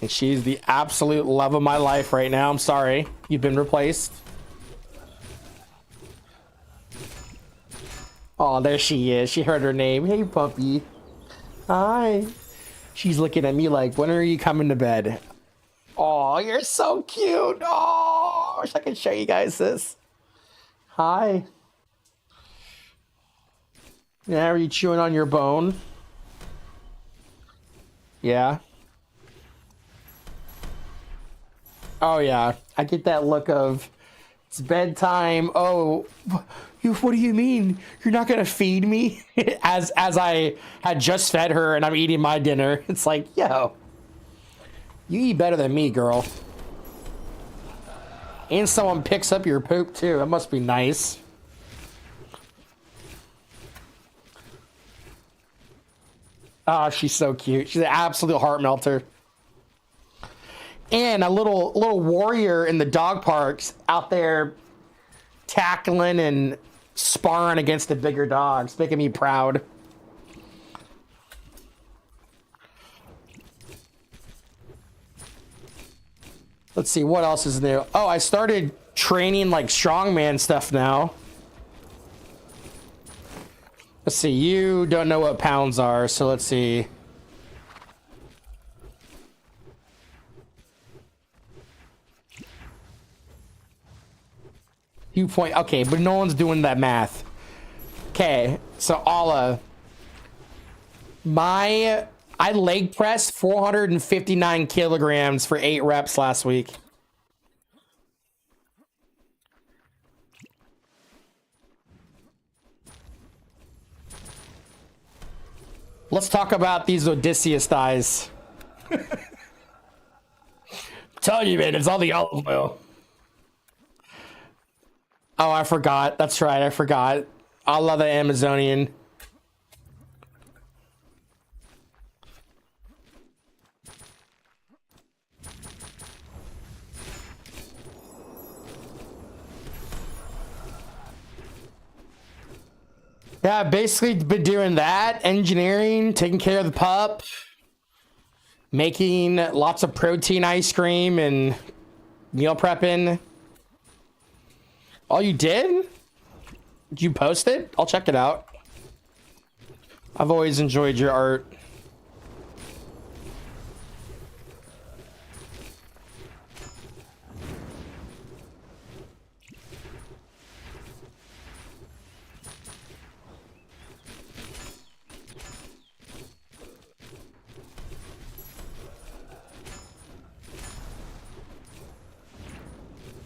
And she's the absolute love of my life right now. I'm sorry. You've been replaced. Oh, there she is. She heard her name. Hey, puppy. Hi. She's looking at me like, when are you coming to bed? Oh, you're so cute. Oh, I wish I could show you guys this. Hi. Yeah, are you chewing on your bone? Yeah. Oh, yeah. I get that look of, it's bedtime. Oh, what do you mean? You're not gonna feed me? as I had just fed her and I'm eating my dinner. It's like, yo, you eat better than me, girl. And someone picks up your poop too. That must be nice. Oh, she's so cute. She's an absolute heart melter. And a little warrior in the dog parks out there tackling and sparring against the bigger dogs, making me proud. Let's see, what else is new? Oh, I started training like strongman stuff now. Let's see, you don't know what pounds are, so let's see. Okay, but no one's doing that math. Okay, so Ala, I leg pressed 459 kilograms for 8 reps last week. Let's talk about these Odysseus thighs. I'm telling you, man, it's all the olive oil. Oh, I forgot. That's right, I forgot. I love the Amazonian. Yeah, basically been doing that, engineering, taking care of the pup, making lots of protein ice cream and meal prepping. Oh, you did? Did you post it? I'll check it out. I've always enjoyed your art.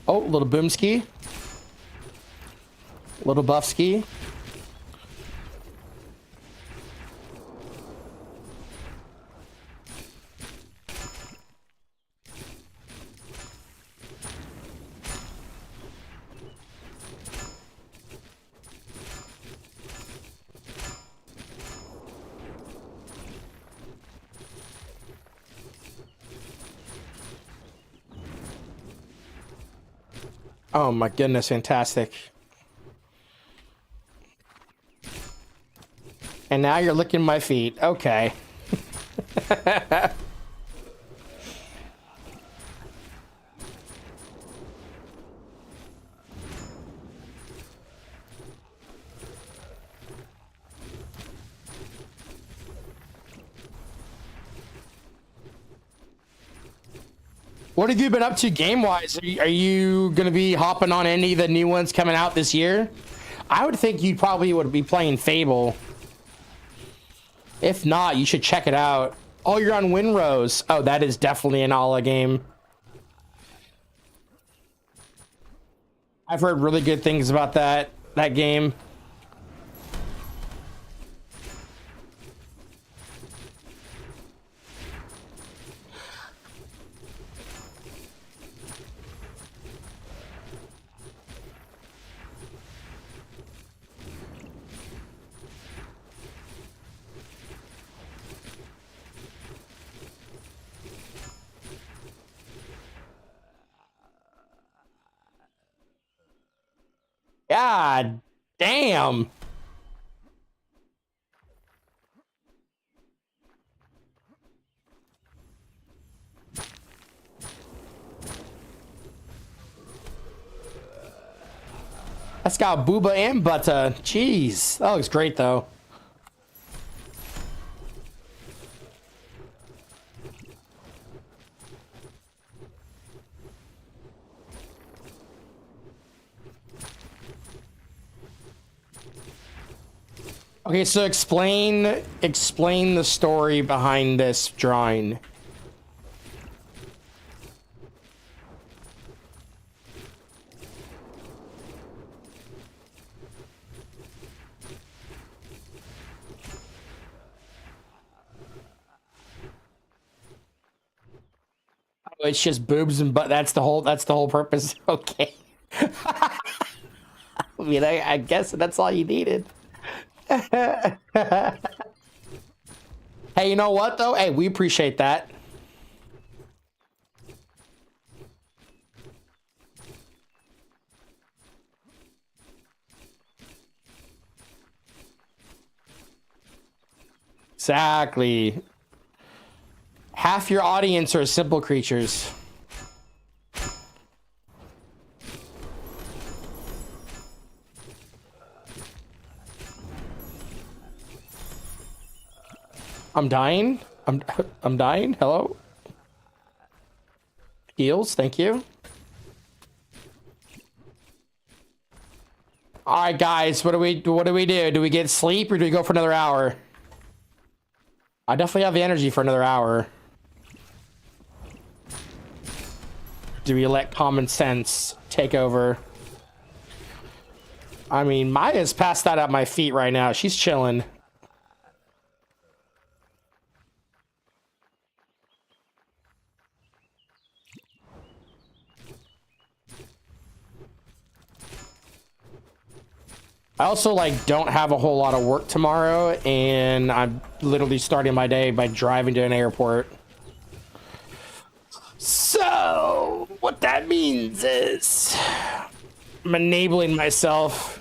Oh, little boom ski. Little buff ski. Oh my goodness, fantastic. And now you're licking my feet. Okay. What have you been up to game-wise? Are you going to be hopping on any of the new ones coming out this year? I would think you probably would be playing Fable. If not, you should check it out. Oh, you're on Winrose. Oh, that is definitely an Ala game. I've heard really good things about that game. God damn. That's got booba and butter. Jeez. That looks great though. Okay, so explain the story behind this drawing. Oh, it's just boobs and butt. That's the whole purpose. Okay. I mean, I guess that's all you needed. Hey, you know what though? Hey, we appreciate that. Exactly. Half your audience are simple creatures. I'm dying. I'm dying. Hello. Heals, thank you. All right, guys, what do we do? Do we get sleep or do we go for another hour? I definitely have the energy for another hour. Do we let common sense take over? I mean, Maya's passed out at my feet right now. She's chilling. I also don't have a whole lot of work tomorrow, and I'm literally starting my day by driving to an airport. So what that means is I'm enabling myself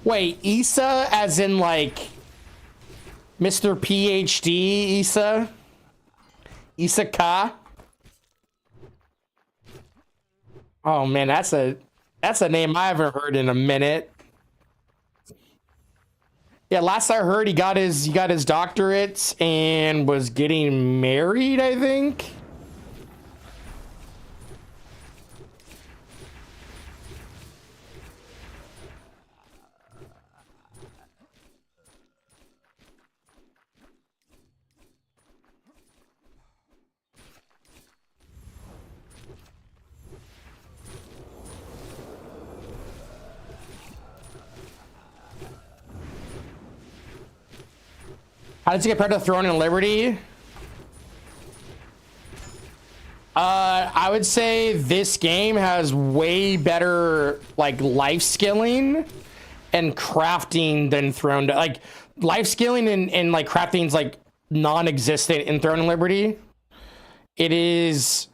Wait, Issa as in like Mr. PhD Issa? Issa Ka? Oh man, that's a name I haven't heard in a minute. Yeah, last I heard he got his doctorate and was getting married, I think. How does it compare to Throne and Liberty? I would say this game has way better like life skilling and crafting than Throne. Like life skilling and like crafting's like non-existent in Throne and Liberty. It is.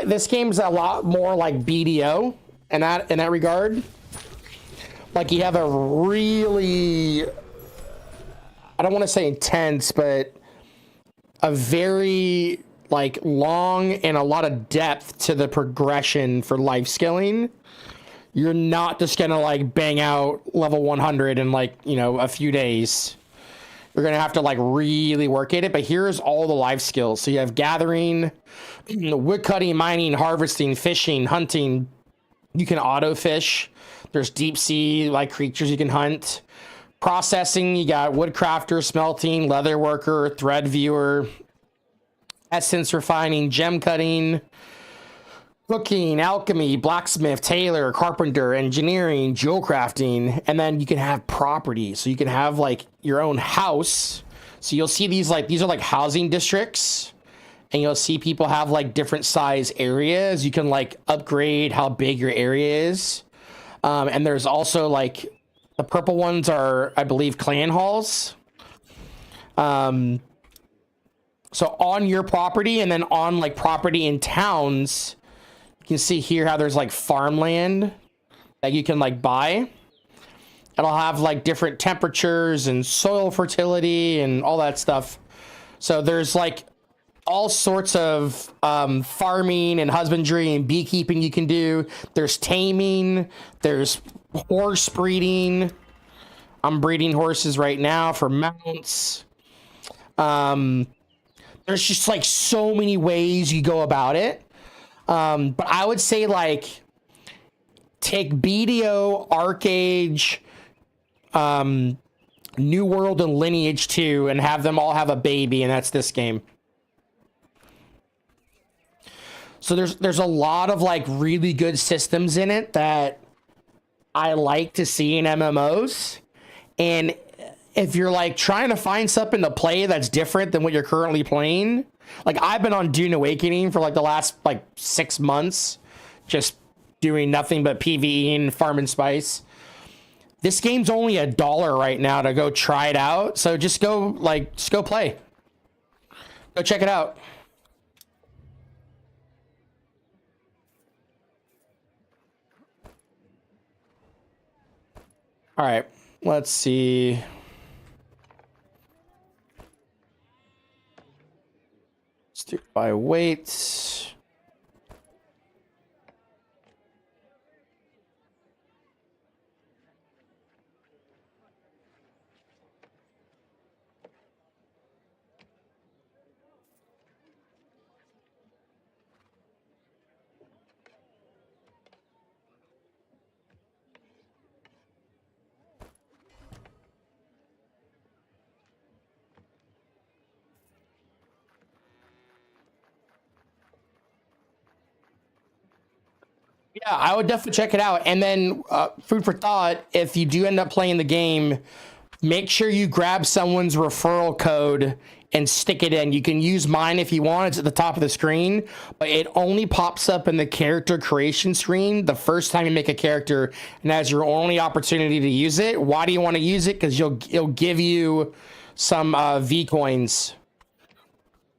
This game's a lot more like BDO in that regard. Like you have a really, I don't want to say intense, but a very like long and a lot of depth to the progression for life skilling. You're not just gonna like bang out level 100 in like, you know, a few days. You're gonna have to like really work at it. But here's all the life skills. So you have gathering, wood cutting, mining, harvesting, fishing, hunting. You can auto fish. There's deep sea like creatures you can hunt. Processing, you got woodcrafter, smelting, leather worker, thread viewer, essence refining, gem cutting, cooking, alchemy, blacksmith, tailor, carpenter, engineering, jewel crafting, and then you can have property. So you can have like your own house. So you'll see these like, these are like housing districts, and you'll see people have like different size areas. You can like upgrade how big your area is. And there's also like, the purple ones are, I believe, clan halls. So on your property and then on like property in towns, you can see here how there's like farmland that you can like buy. It'll have like different temperatures and soil fertility and all that stuff. So there's like all sorts of farming and husbandry and beekeeping you can do. There's taming, there's horse breeding. I'm breeding horses right now for mounts. There's just like so many ways you go about it. But I would say like take BDO, Arcage, New World and Lineage 2 and have them all have a baby, and that's this game. So there's a lot of like really good systems in it that I like to see in MMOs. And if you're like trying to find something to play that's different than what you're currently playing, like I've been on Dune Awakening for like the last like 6 months, just doing nothing but PvE and farming spice. This game's only $1 right now to go try it out. So just go play. Go check it out. All right, let's see. Let's do it by weight. Yeah, I would definitely check it out. And then food for thought, if you do end up playing the game, make sure you grab someone's referral code and stick it in. You can use mine if you want. It's at the top of the screen, but it only pops up in the character creation screen the first time you make a character, and that's your only opportunity to use it. Why do you want to use it? Because it'll give you some V coins,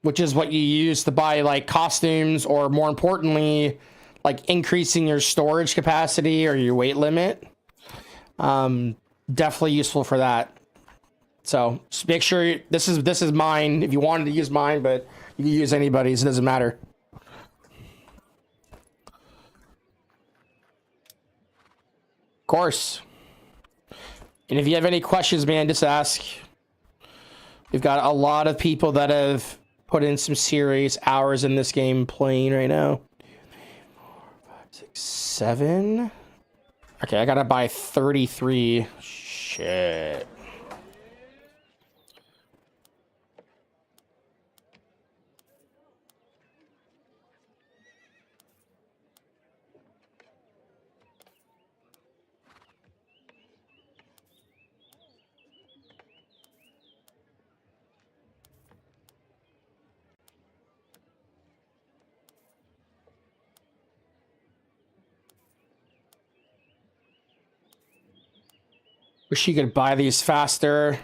which is what you use to buy like costumes, or more importantly, like increasing your storage capacity or your weight limit. Definitely useful for that. So just make sure this is mine. If you wanted to use mine, but you can use anybody's. It doesn't matter. Of course. And if you have any questions, man, just ask. We've got a lot of people that have put in some serious hours in this game playing right now. 6, 7. Okay, I gotta buy 33. Shit. Wish you could buy these faster.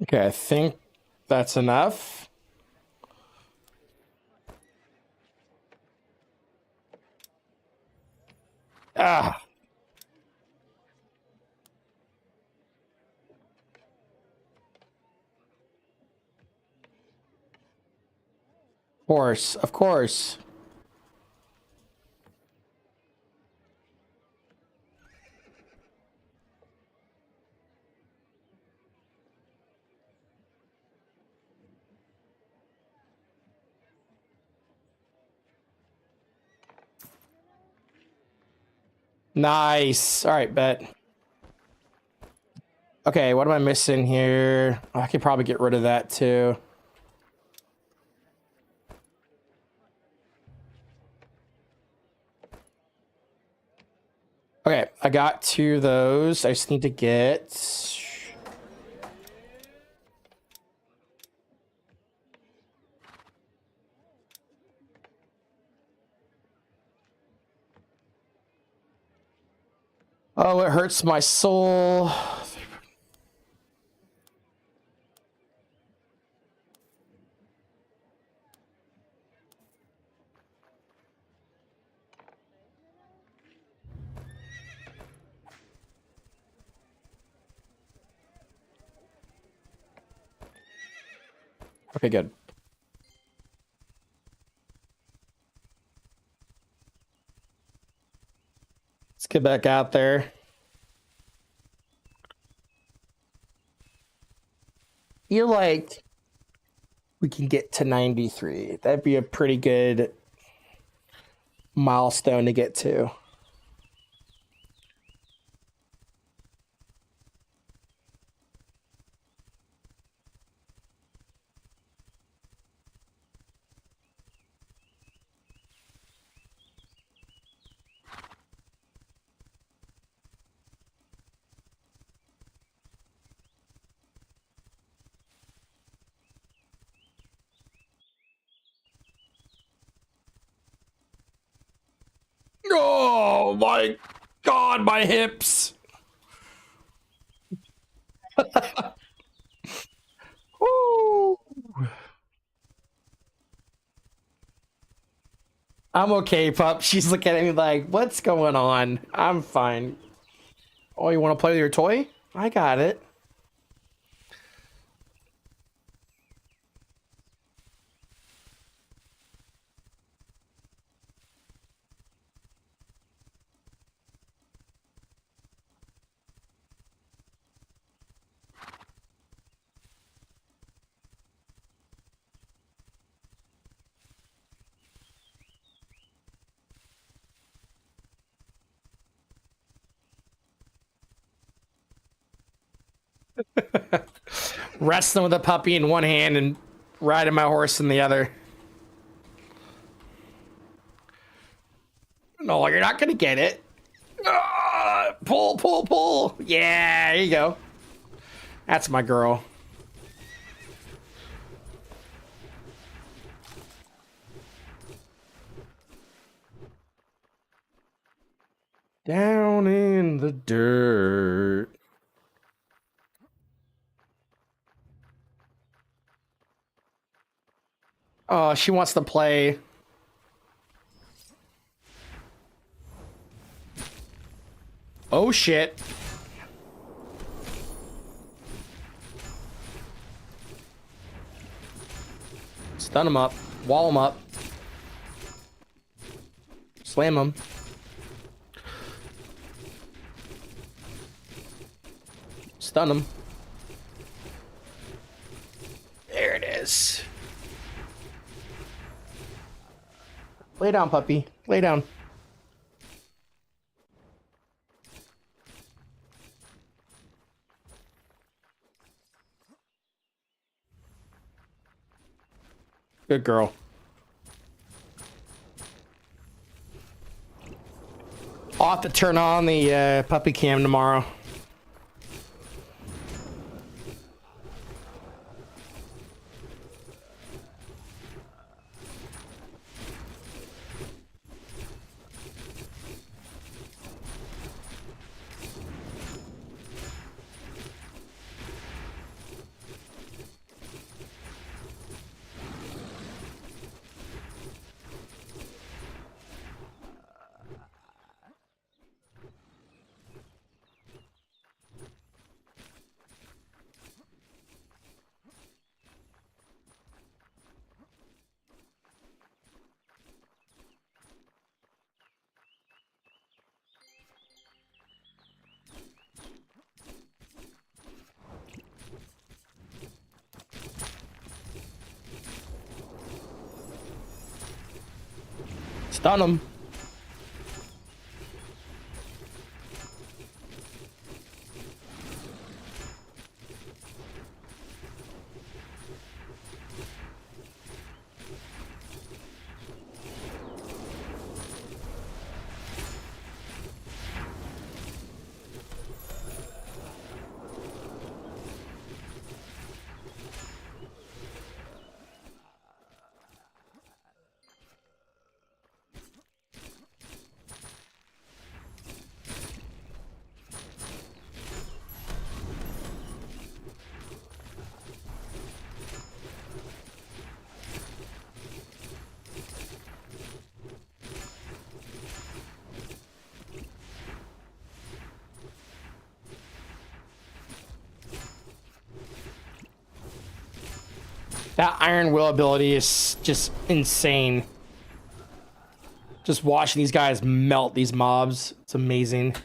Okay, I think that's enough. Ah, of course, of course. Nice. All right, bet. Okay, what am I missing here? I could probably get rid of that too. Okay, I got 2 of those. I just need to get... Oh, it hurts my soul. Okay, good. Let's get back out there. Feel like we can get to 93. That'd be a pretty good milestone to get to. Oh my god, my hips. Woo. I'm okay, pup. She's looking at me like, what's going on? I'm fine. Oh, you want to play with your toy? I got it. Wrestling with a puppy in one hand and riding my horse in the other. No, you're not gonna get it. Pull, pull, pull. Yeah, there you go. That's my girl. Down in the dirt. Oh, she wants to play. Oh, shit. Stun him up. Wall him up. Slam him. Stun him. There it is. Lay down, puppy. Lay down. Good girl. I'll have to turn on the puppy cam tomorrow. Stun him. That Iron Will ability is just insane. Just watching these guys melt these mobs. It's amazing.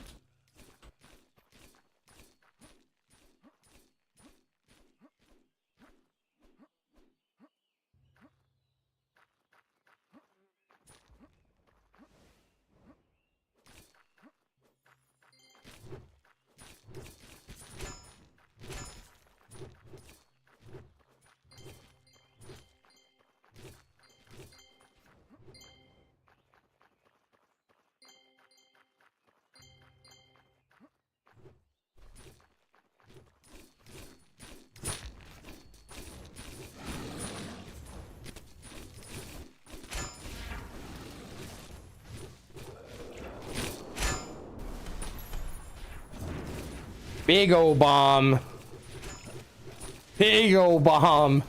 Big ol' bomb. Big ol' bomb.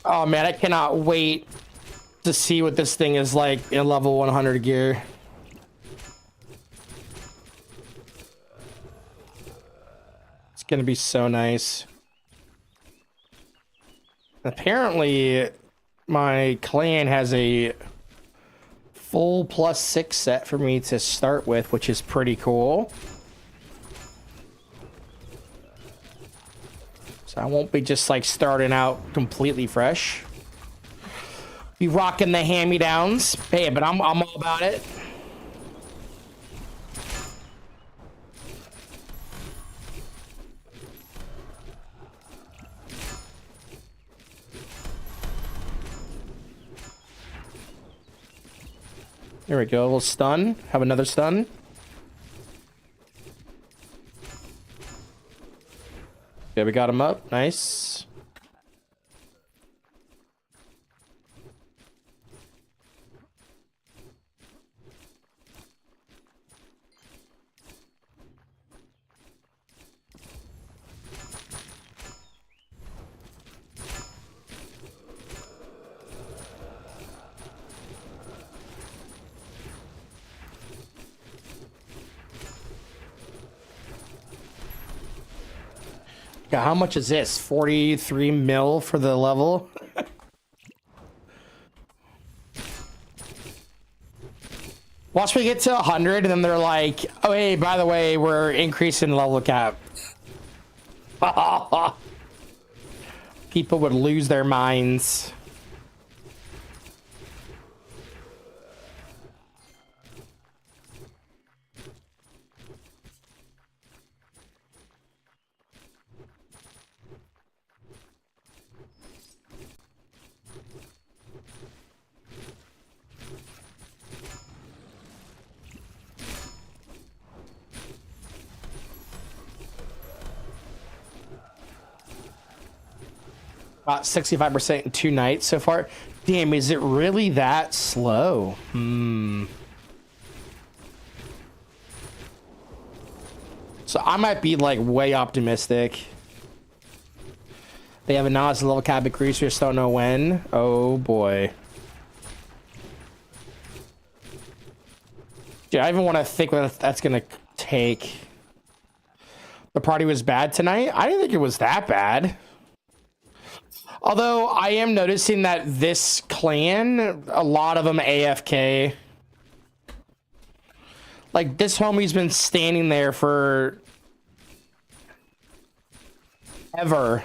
Oh man, I cannot wait to see what this thing is like in level 100 gear. It's gonna be so nice. Apparently, my clan has a full +6 set for me to start with, which is pretty cool. So I won't be just like starting out completely fresh. Be rocking the hand-me-downs. Hey, but I'm all about it. There we go. A little stun. Have another stun. Yeah, we got him up. Nice. Yeah, how much is this? 43 mil for the level? Once we get to 100, and then they're like, oh, hey, by the way, we're increasing the level cap. People would lose their minds. About 65% in 2 nights so far. Damn, is it really that slow? So I might be like way optimistic. They have announced the level cap increase. We just don't know when. Oh boy. Dude, I even want to think what that's gonna take. The party was bad tonight. I didn't think it was that bad. Although I am noticing that this clan, a lot of them AFK. Like this homie's been standing there for ever.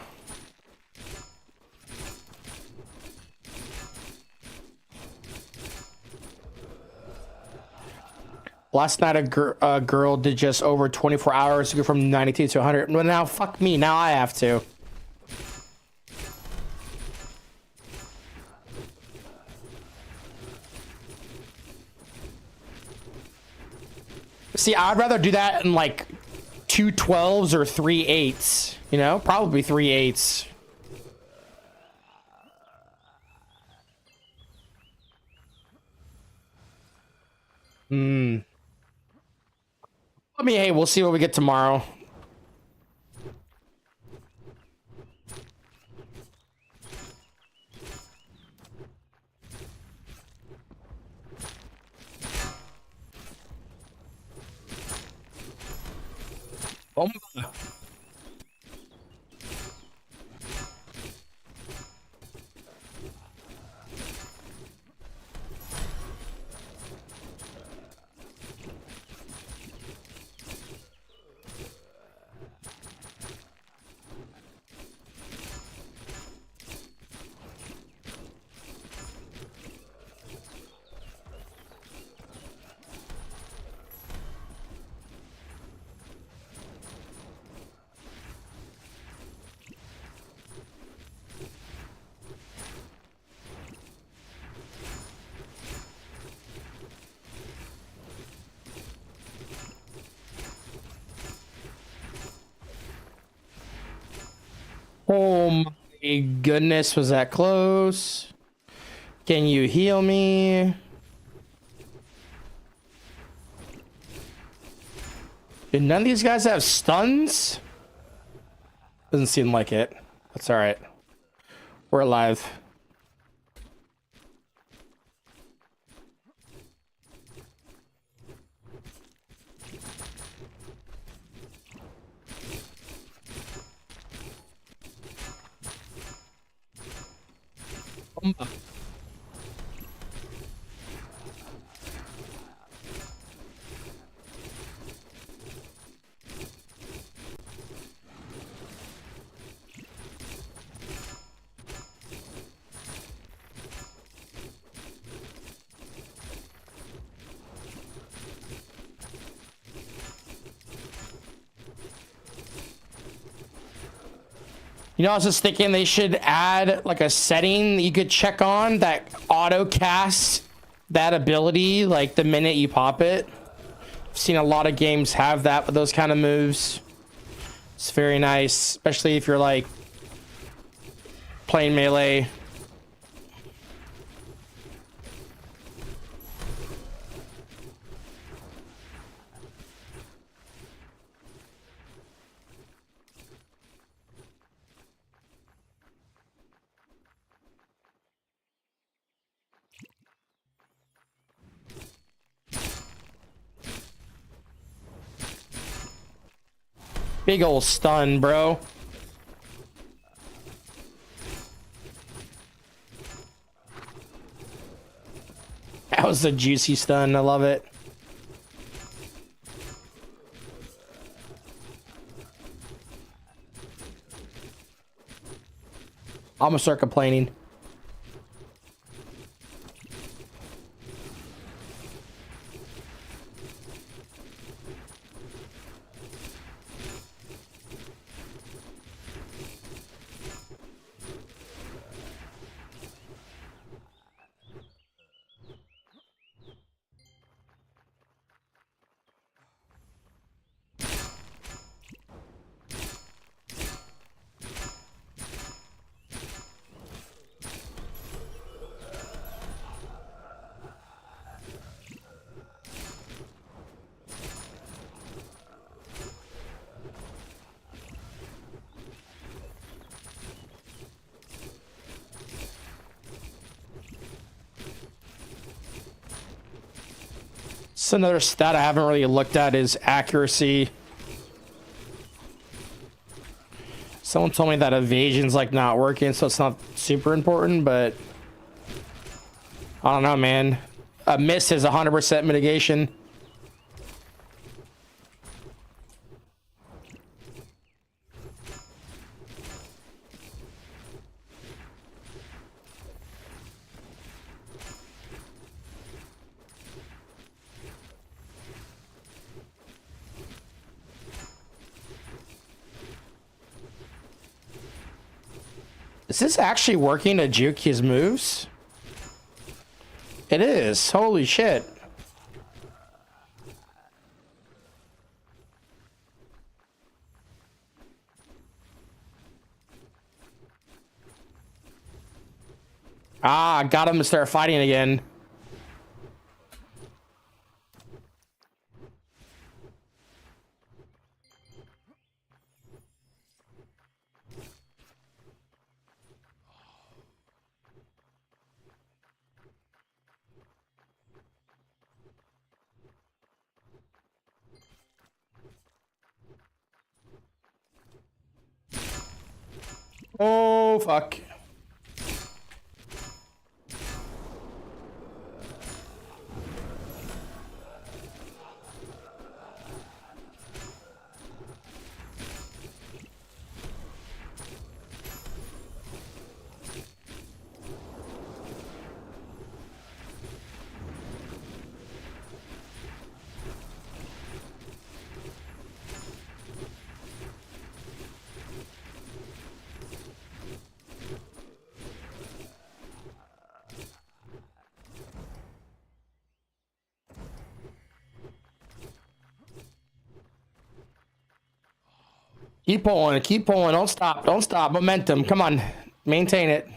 Last night a girl did just over 24 hours to go from 92 to 100. Well, now fuck me. Now I have to. See, I'd rather do that in like 2 12s or 3 8s, you know? Probably 3 8s. I mean, hey, we'll see what we get tomorrow. Bomba. Oh my goodness, was that close? Can you heal me? Did none of these guys have stuns? Doesn't seem like it. That's all right. We're alive. You know, I was just thinking they should add like a setting that you could check on that auto casts that ability like the minute you pop it. I've seen a lot of games have that with those kind of moves. It's very nice, especially if you're like playing melee. Big ol' stun, bro. That was a juicy stun. I love it. I'm gonna start complaining. So another stat I haven't really looked at is accuracy. Someone told me that evasion's like not working, so it's not super important, but I don't know, man. A miss is 100% mitigation. Is this actually working to juke his moves? It is. Holy shit. Ah, got him to start fighting again. Oh, fuck. Keep pulling, keep pulling. Don't stop, don't stop. Momentum, come on. Maintain it.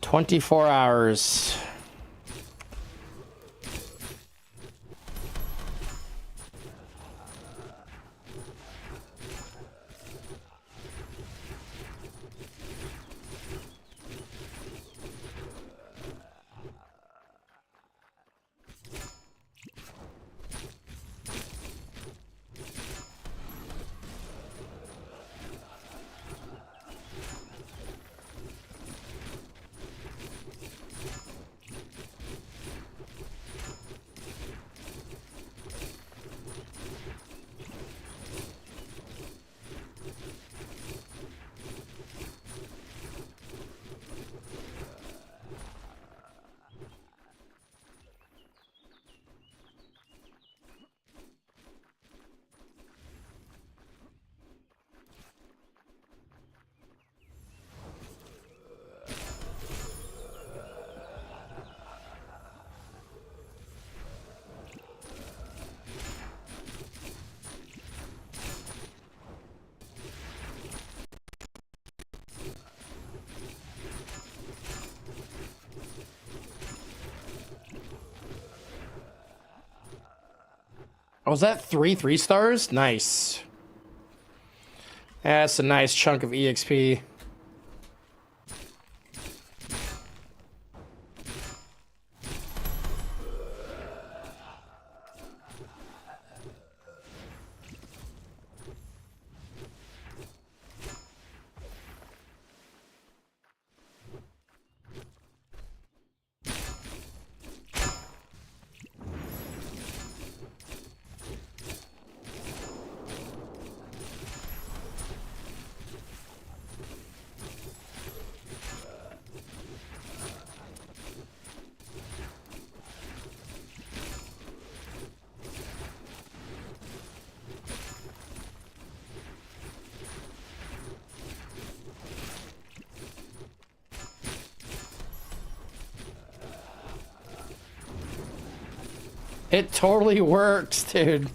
24 hours. Was that 3 stars? Nice. That's a nice chunk of EXP. It totally works, dude.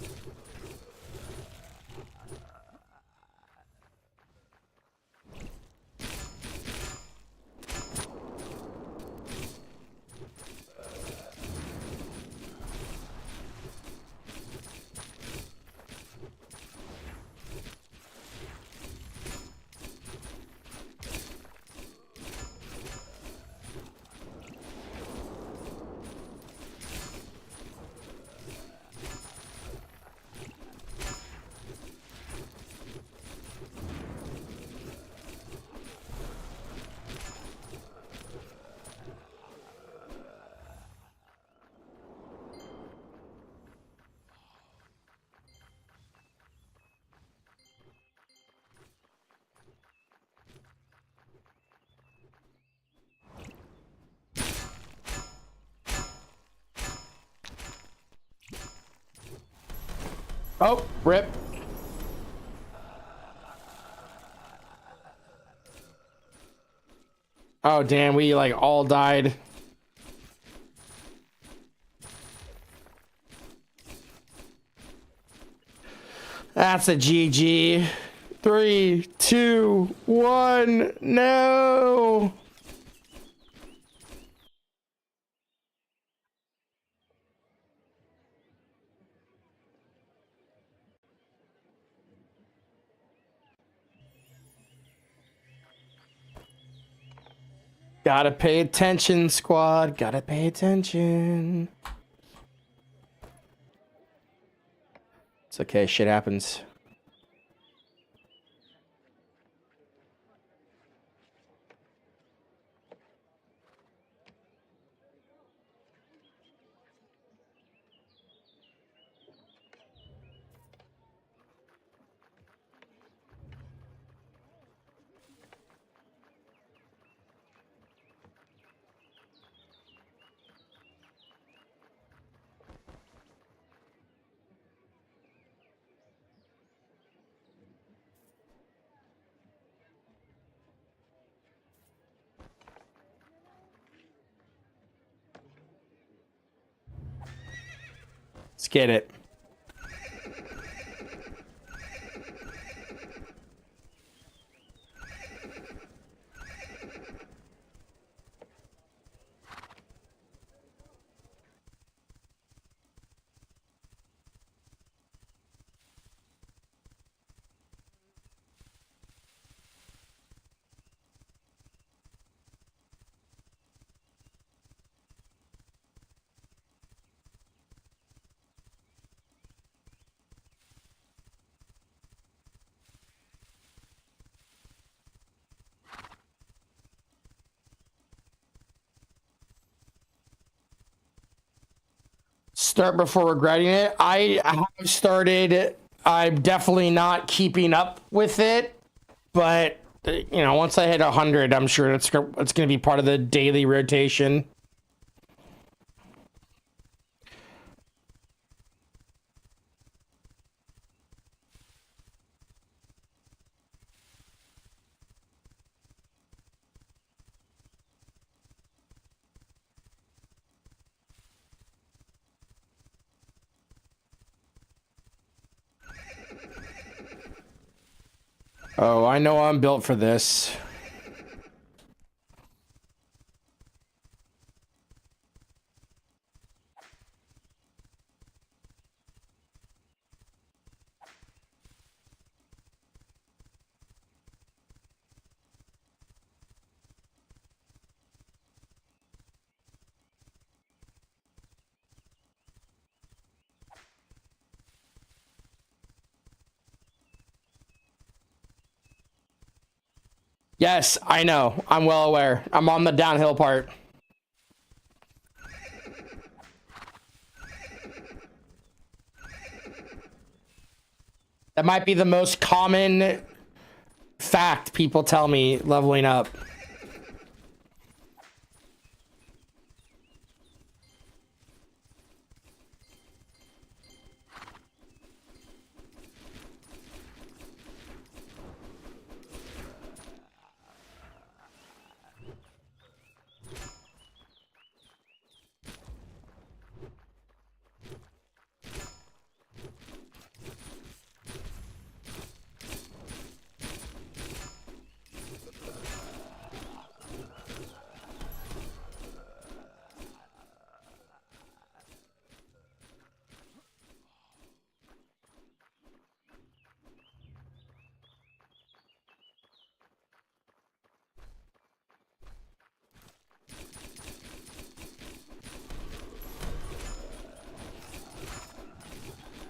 Oh, rip. Oh, damn, we like all died. That's a GG. 3, 2, 1. No. Gotta pay attention, squad. Gotta pay attention. It's okay. Shit happens. Let's get it. Start before regretting it. I have started. I'm definitely not keeping up with it, but you know, once I hit 100, I'm sure it's going to be part of the daily rotation. Oh, I know I'm built for this. Yes, I know. I'm well aware. I'm on the downhill part. That might be the most common fact people tell me leveling up.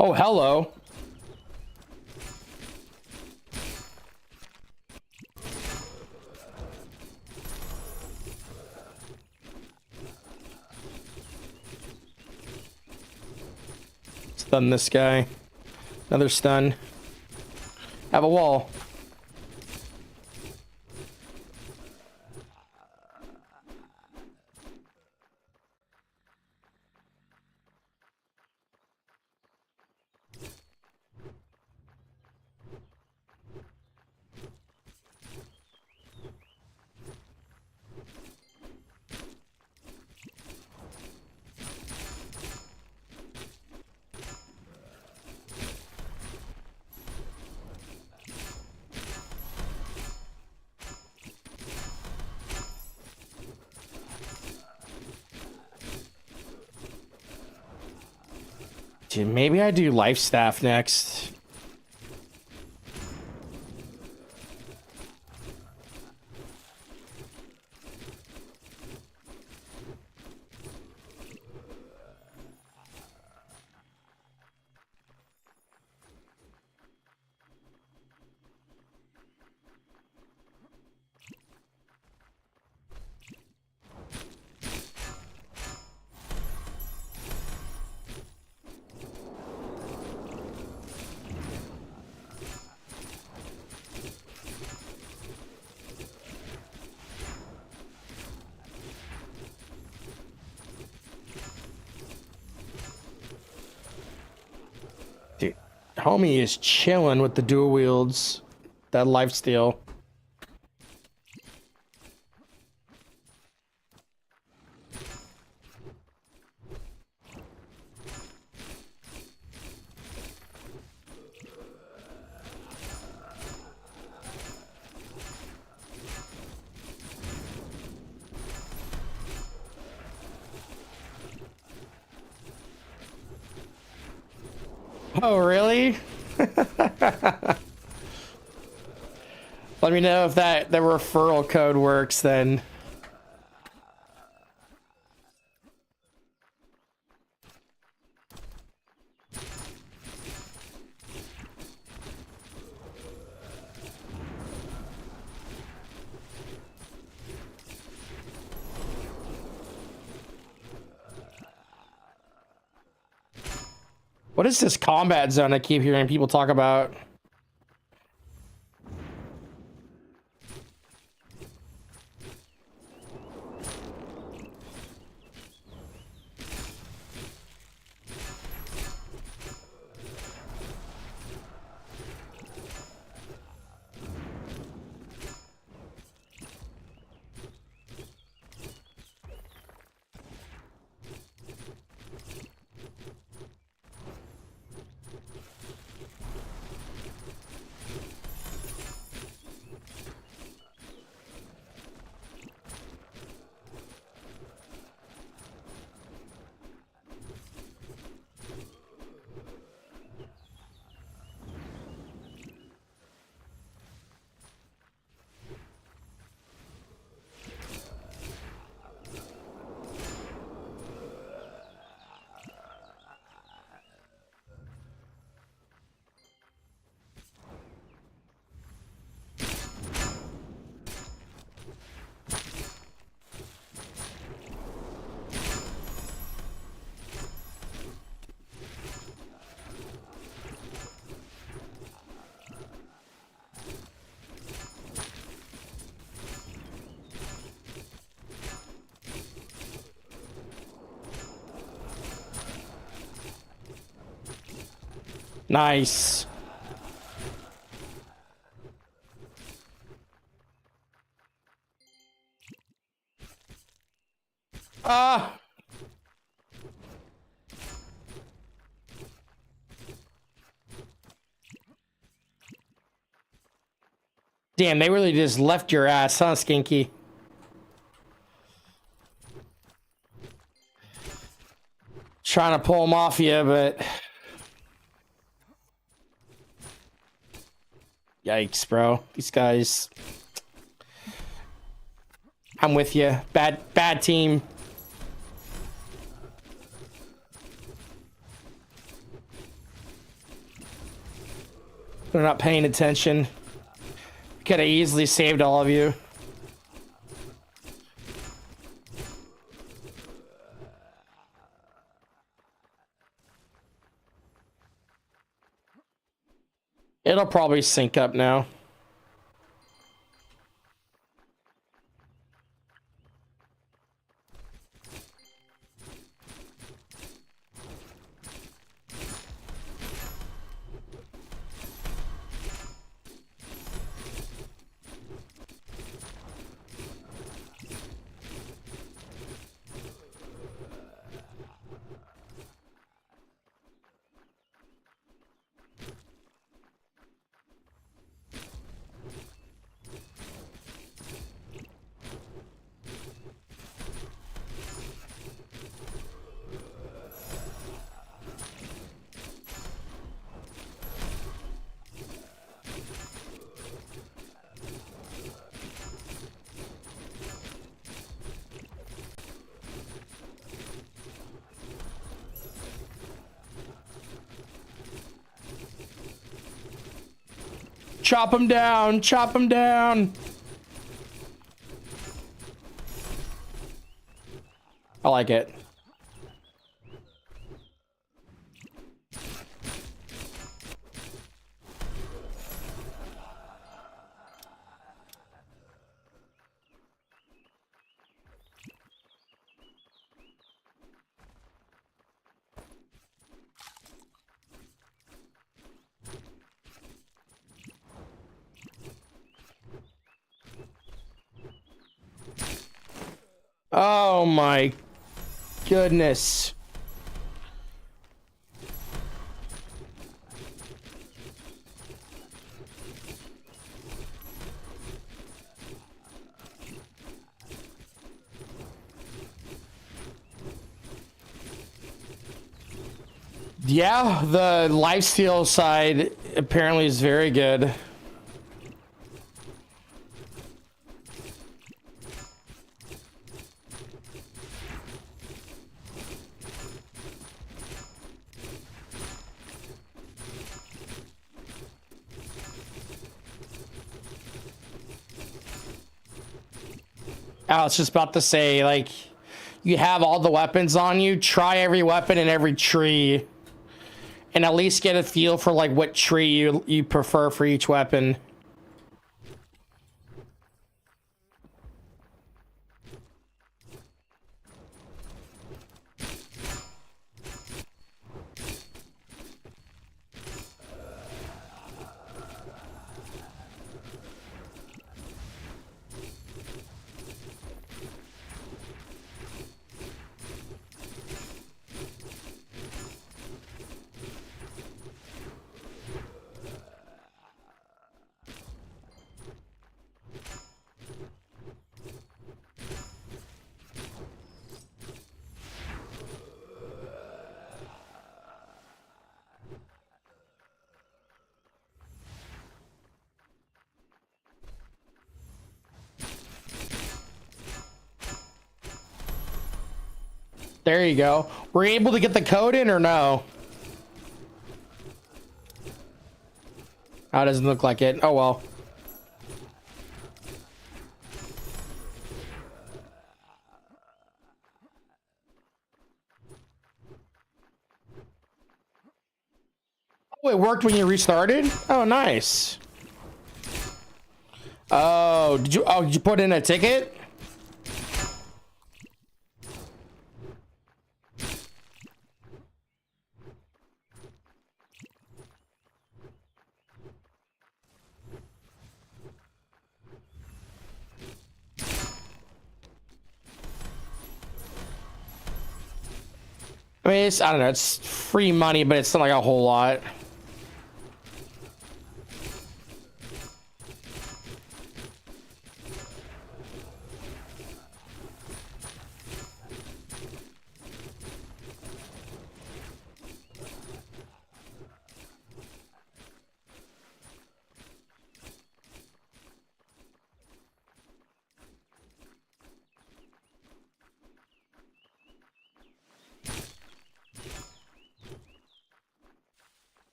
Oh, hello. Stun this guy. Another stun. Have a wall. Dude, maybe I do life staff next. Dude, homie is chilling with the dual wields. That lifesteal. Oh, really? Let me know if the referral code works then. What is this combat zone I keep hearing people talk about? Nice. Ah. Damn, they really just left your ass, huh, Skinky? Trying to pull them off you, but... Yikes, bro. These guys... I'm with you. Bad team. They're not paying attention. Could have easily saved all of you. It'll probably sync up now. Chop him down, chop him down. I like it. Oh my goodness. Yeah, the lifesteal side apparently is very good. I was just about to say, like, you have all the weapons on you, try every weapon in every tree, and at least get a feel for like what tree you prefer for each weapon. There you go. Were you able to get the code in or no? Oh, it doesn't look like it. Oh, well. Oh, it worked when you restarted? Oh, nice. Oh, did you put in a ticket? I mean, I don't know, it's free money, but it's not like a whole lot.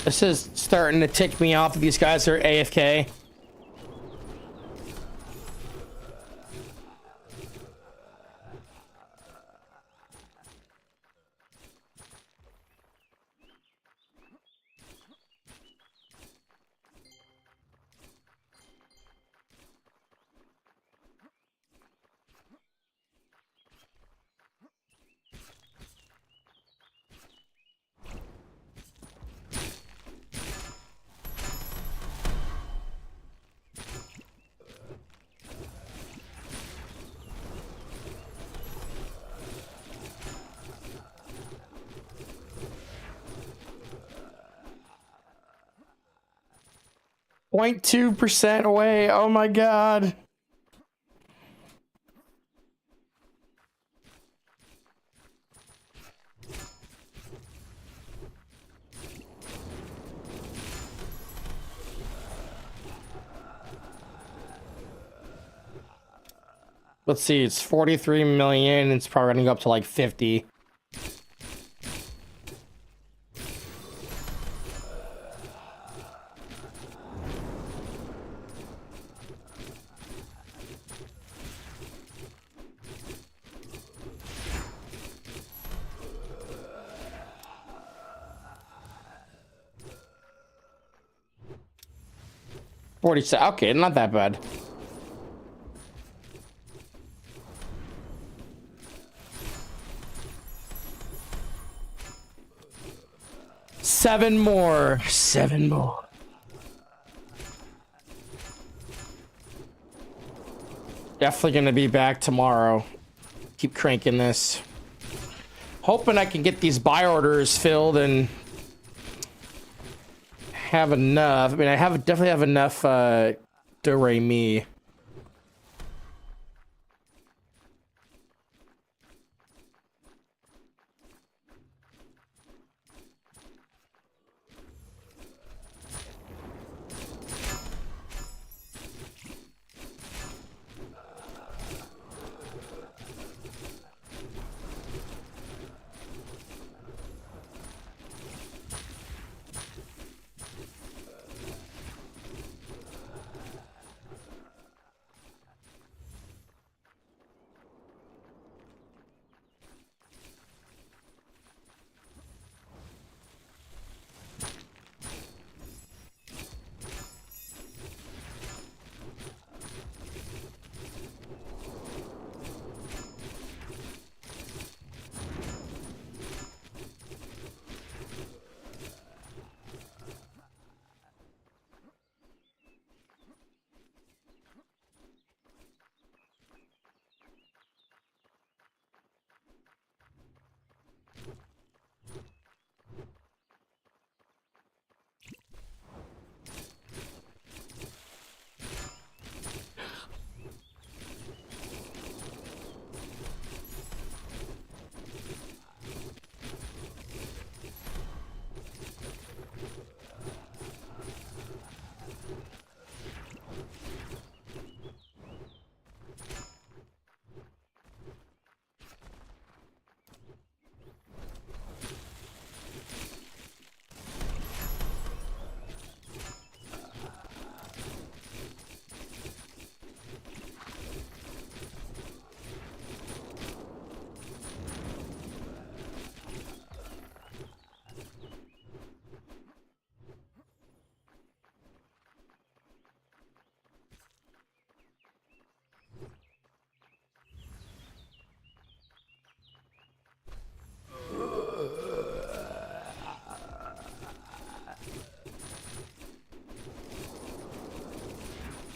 This is starting to tick me off. These guys are AFK. .2% away. Oh my god. Let's see, it's 43 million. It's probably running up to like 50. Okay, not that bad. Seven more. Definitely gonna be back tomorrow. Keep cranking this. Hoping I can get these buy orders filled and have enough. I mean, definitely have enough do-re-mi.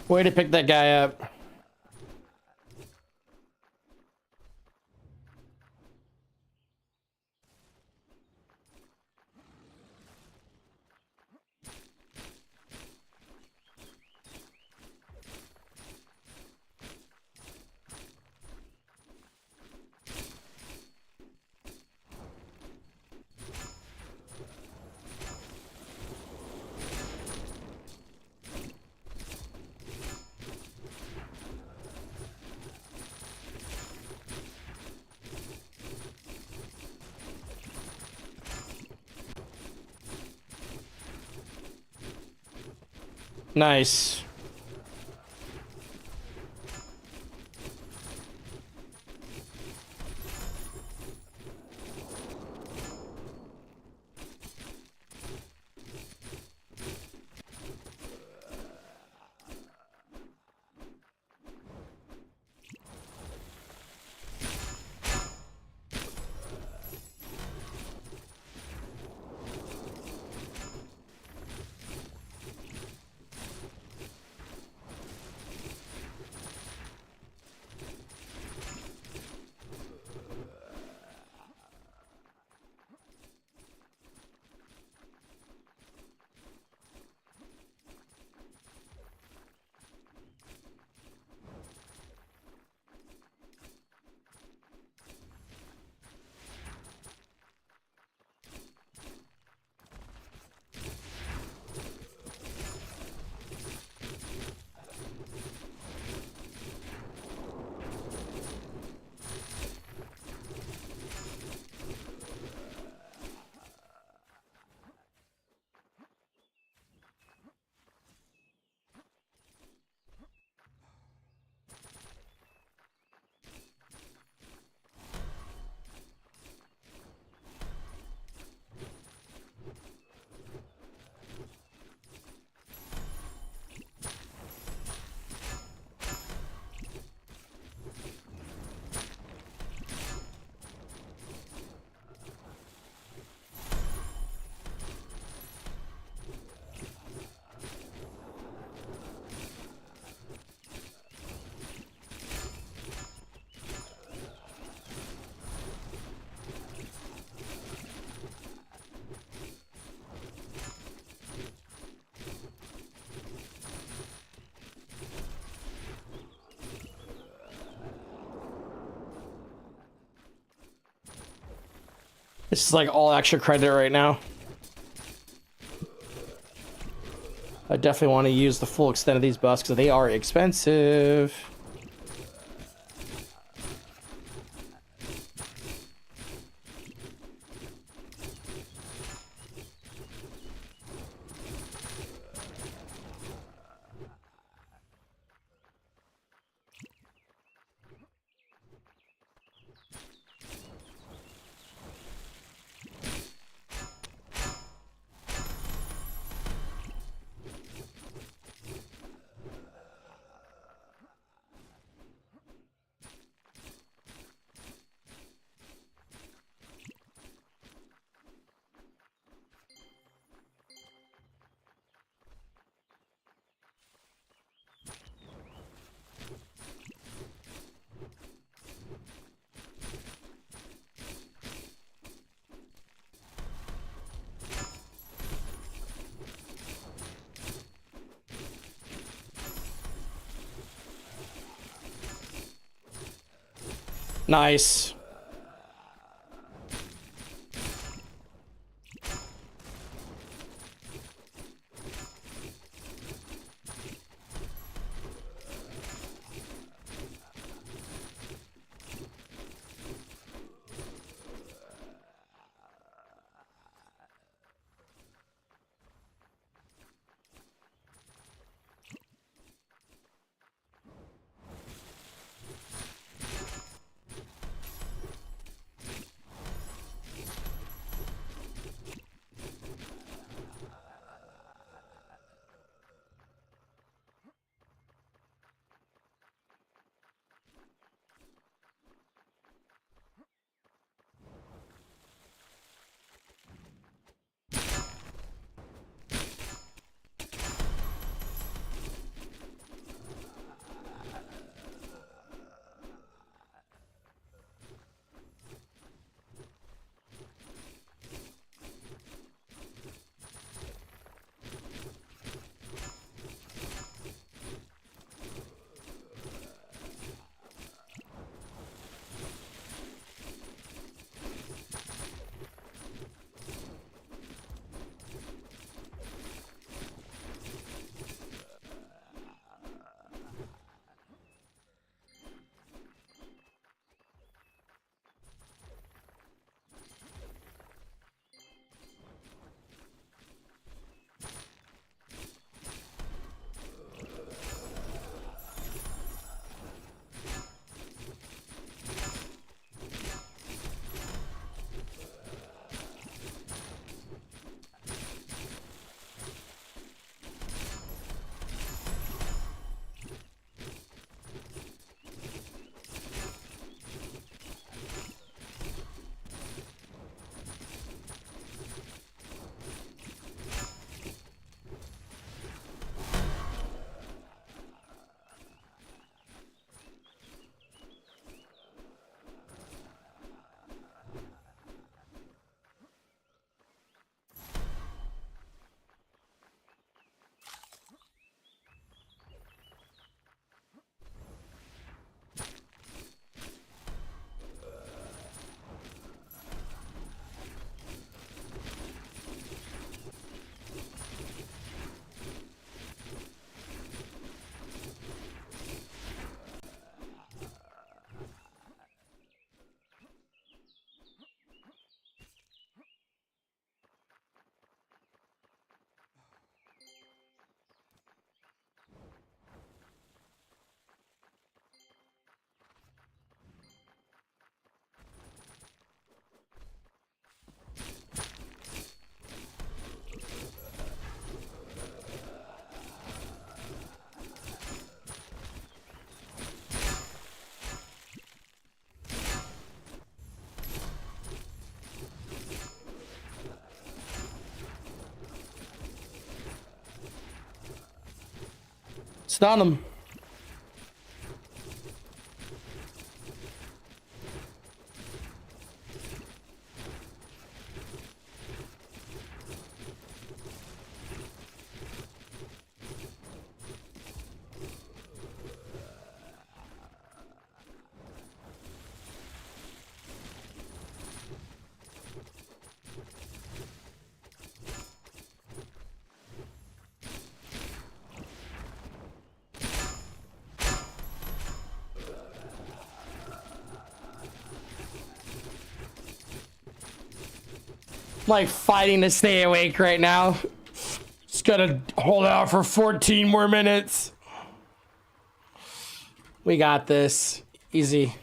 Way to pick that guy up. Nice. This is like all extra credit right now. I definitely want to use the full extent of these buffs because they are expensive. Nice. Stun him. Like fighting to stay awake right now. Just gotta hold out for 14 more minutes. We got this. Easy.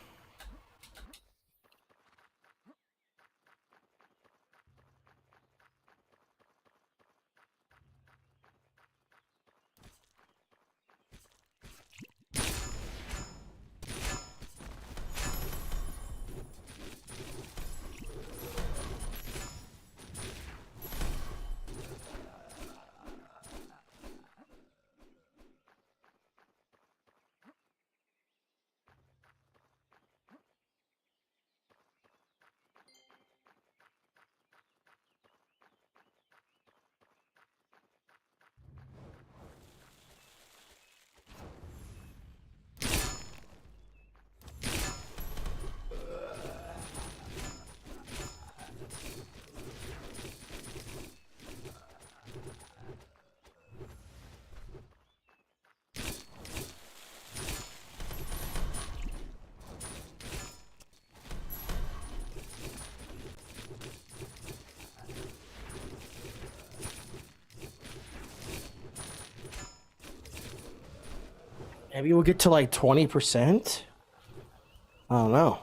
Maybe we'll get to like 20%. I don't know.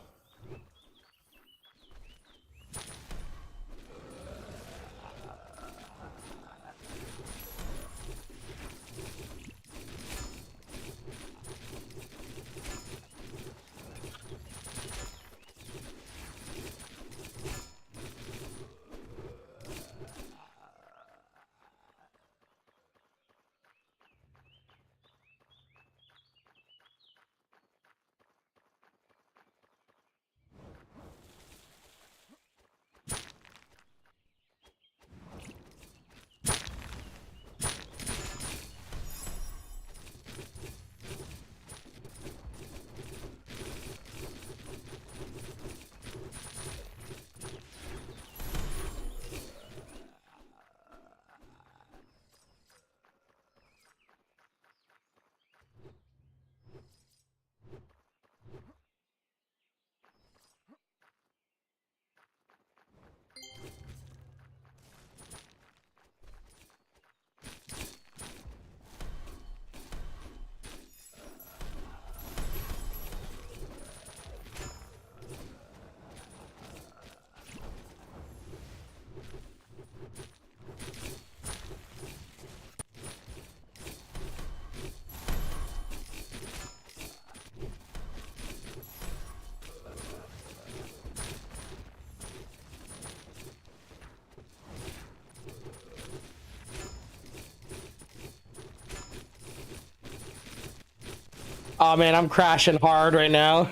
Oh man, I'm crashing hard right now.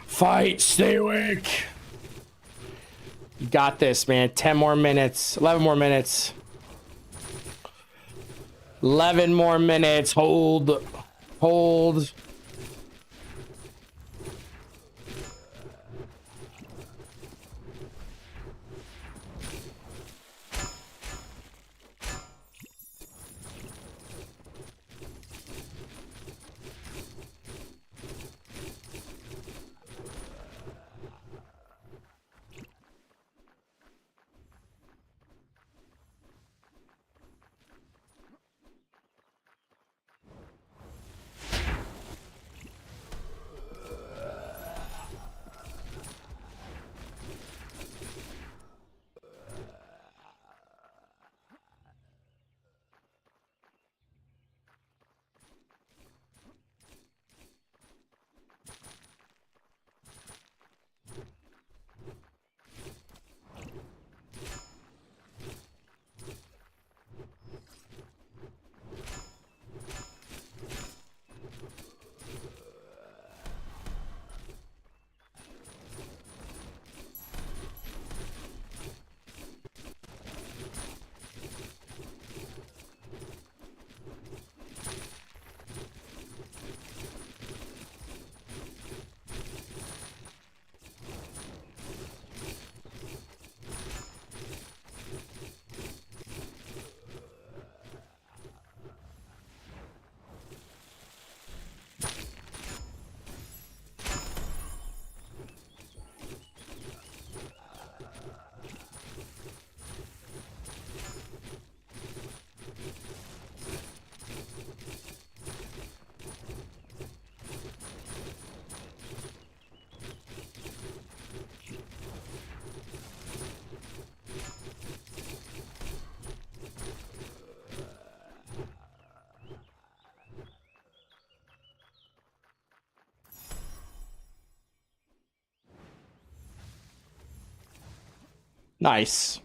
Fight, stay awake. You got this, man. 10 more minutes, 11 more minutes. 11 more minutes. Hold. Hold. Nice.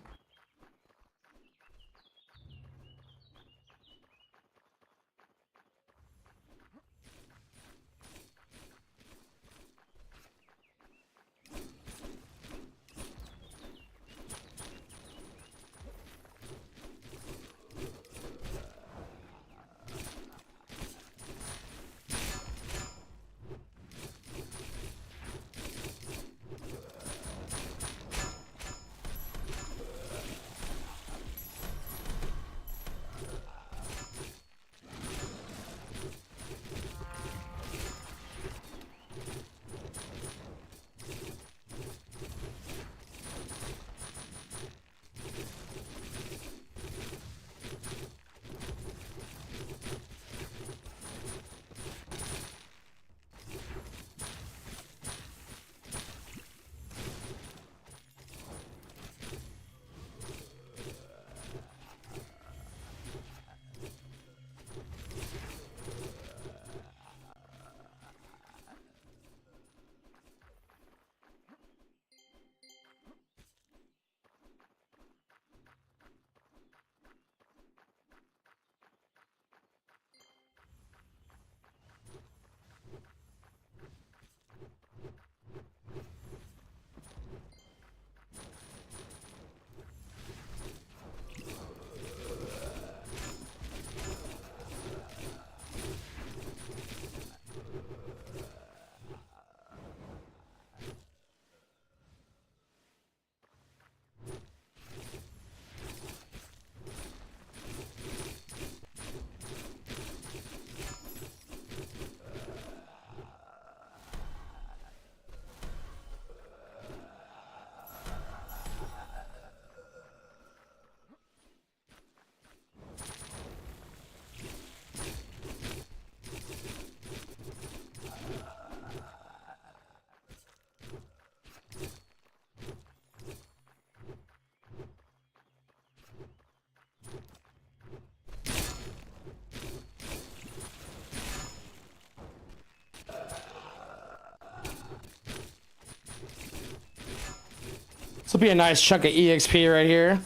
This will be a nice chunk of EXP right here.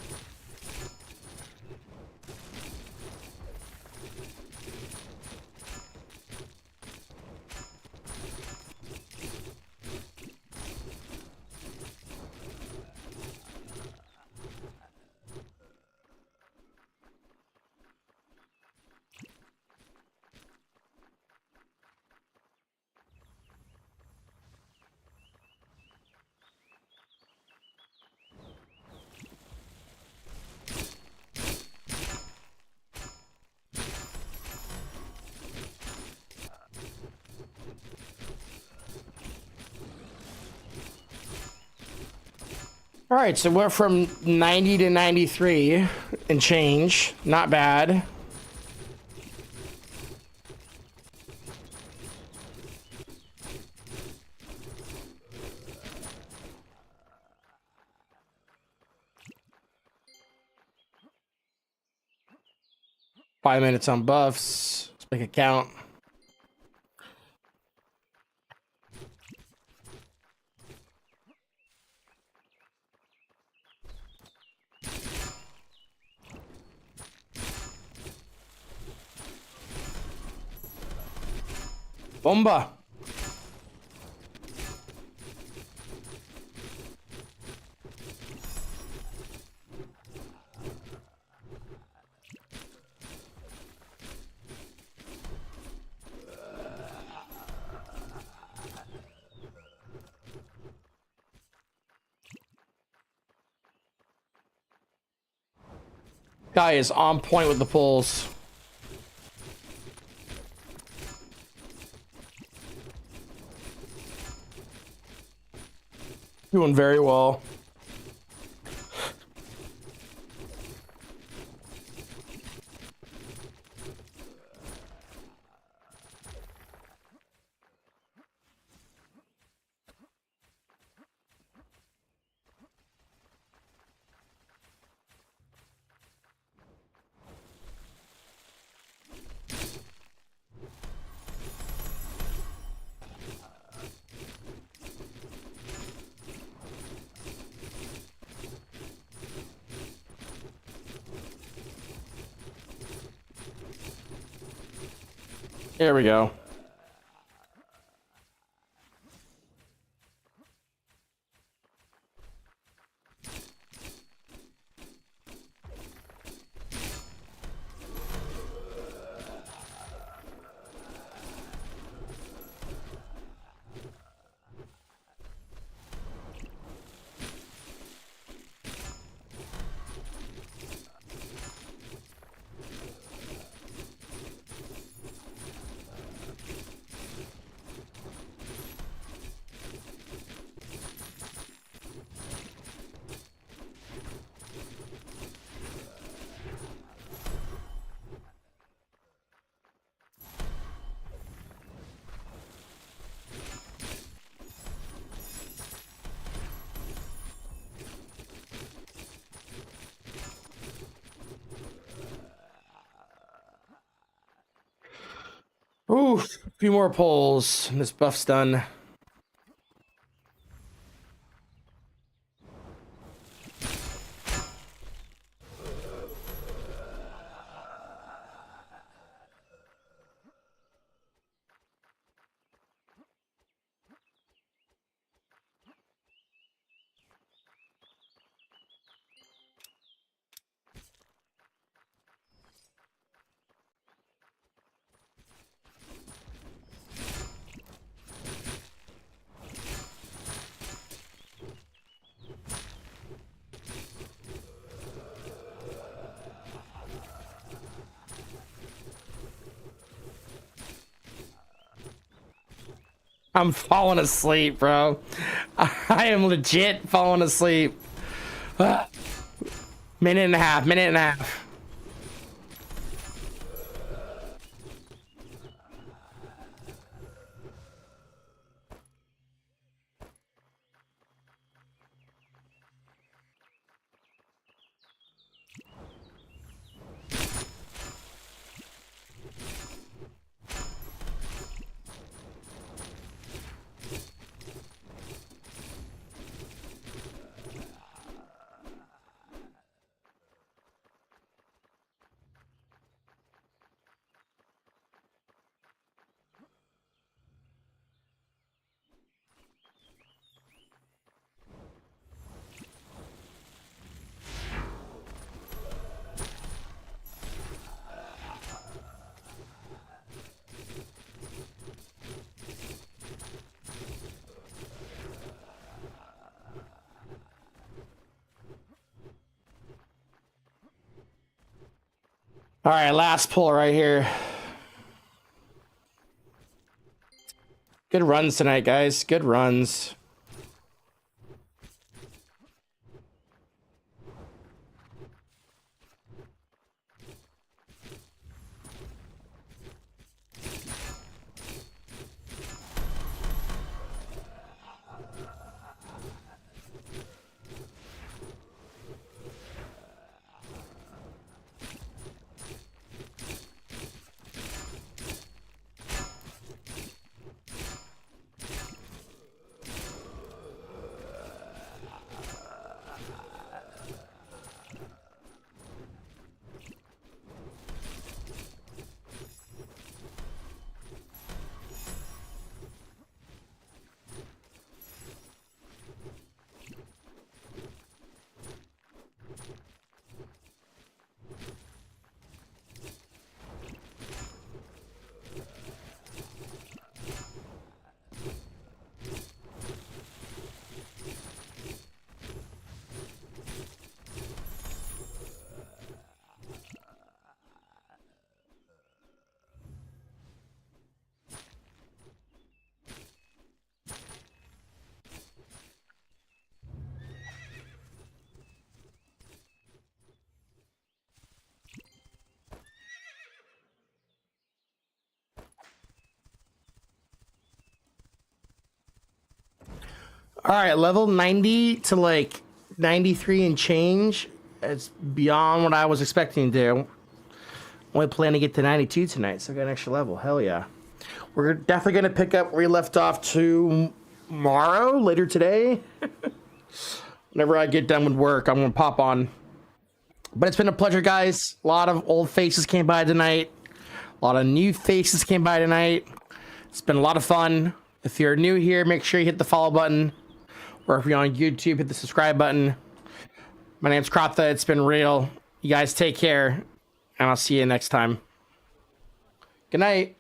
All right, so we're from 90 to 93 and change. Not bad. Five minutes on buffs. Let's make it count. Bomba. Guy is on point with the pulls. Doing very well. There we go. Ooh, a few more pulls, and this buff's done. I'm falling asleep, bro. I am legit falling asleep. Minute and a half, minute and a half. All right, last pull right here. Good runs tonight, guys. Good runs. All right, level 90 to like 93 and change. It's beyond what I was expecting to do. Only plan to get to 92 tonight, so I got an extra level. Hell yeah. We're definitely going to pick up where we left off tomorrow, later today. Whenever I get done with work, I'm going to pop on. But it's been a pleasure, guys. A lot of old faces came by tonight. A lot of new faces came by tonight. It's been a lot of fun. If you're new here, make sure you hit the follow button. Or if you're on YouTube, hit the subscribe button. My name's Kratha. It's been real. You guys take care. And I'll see you next time. Good night.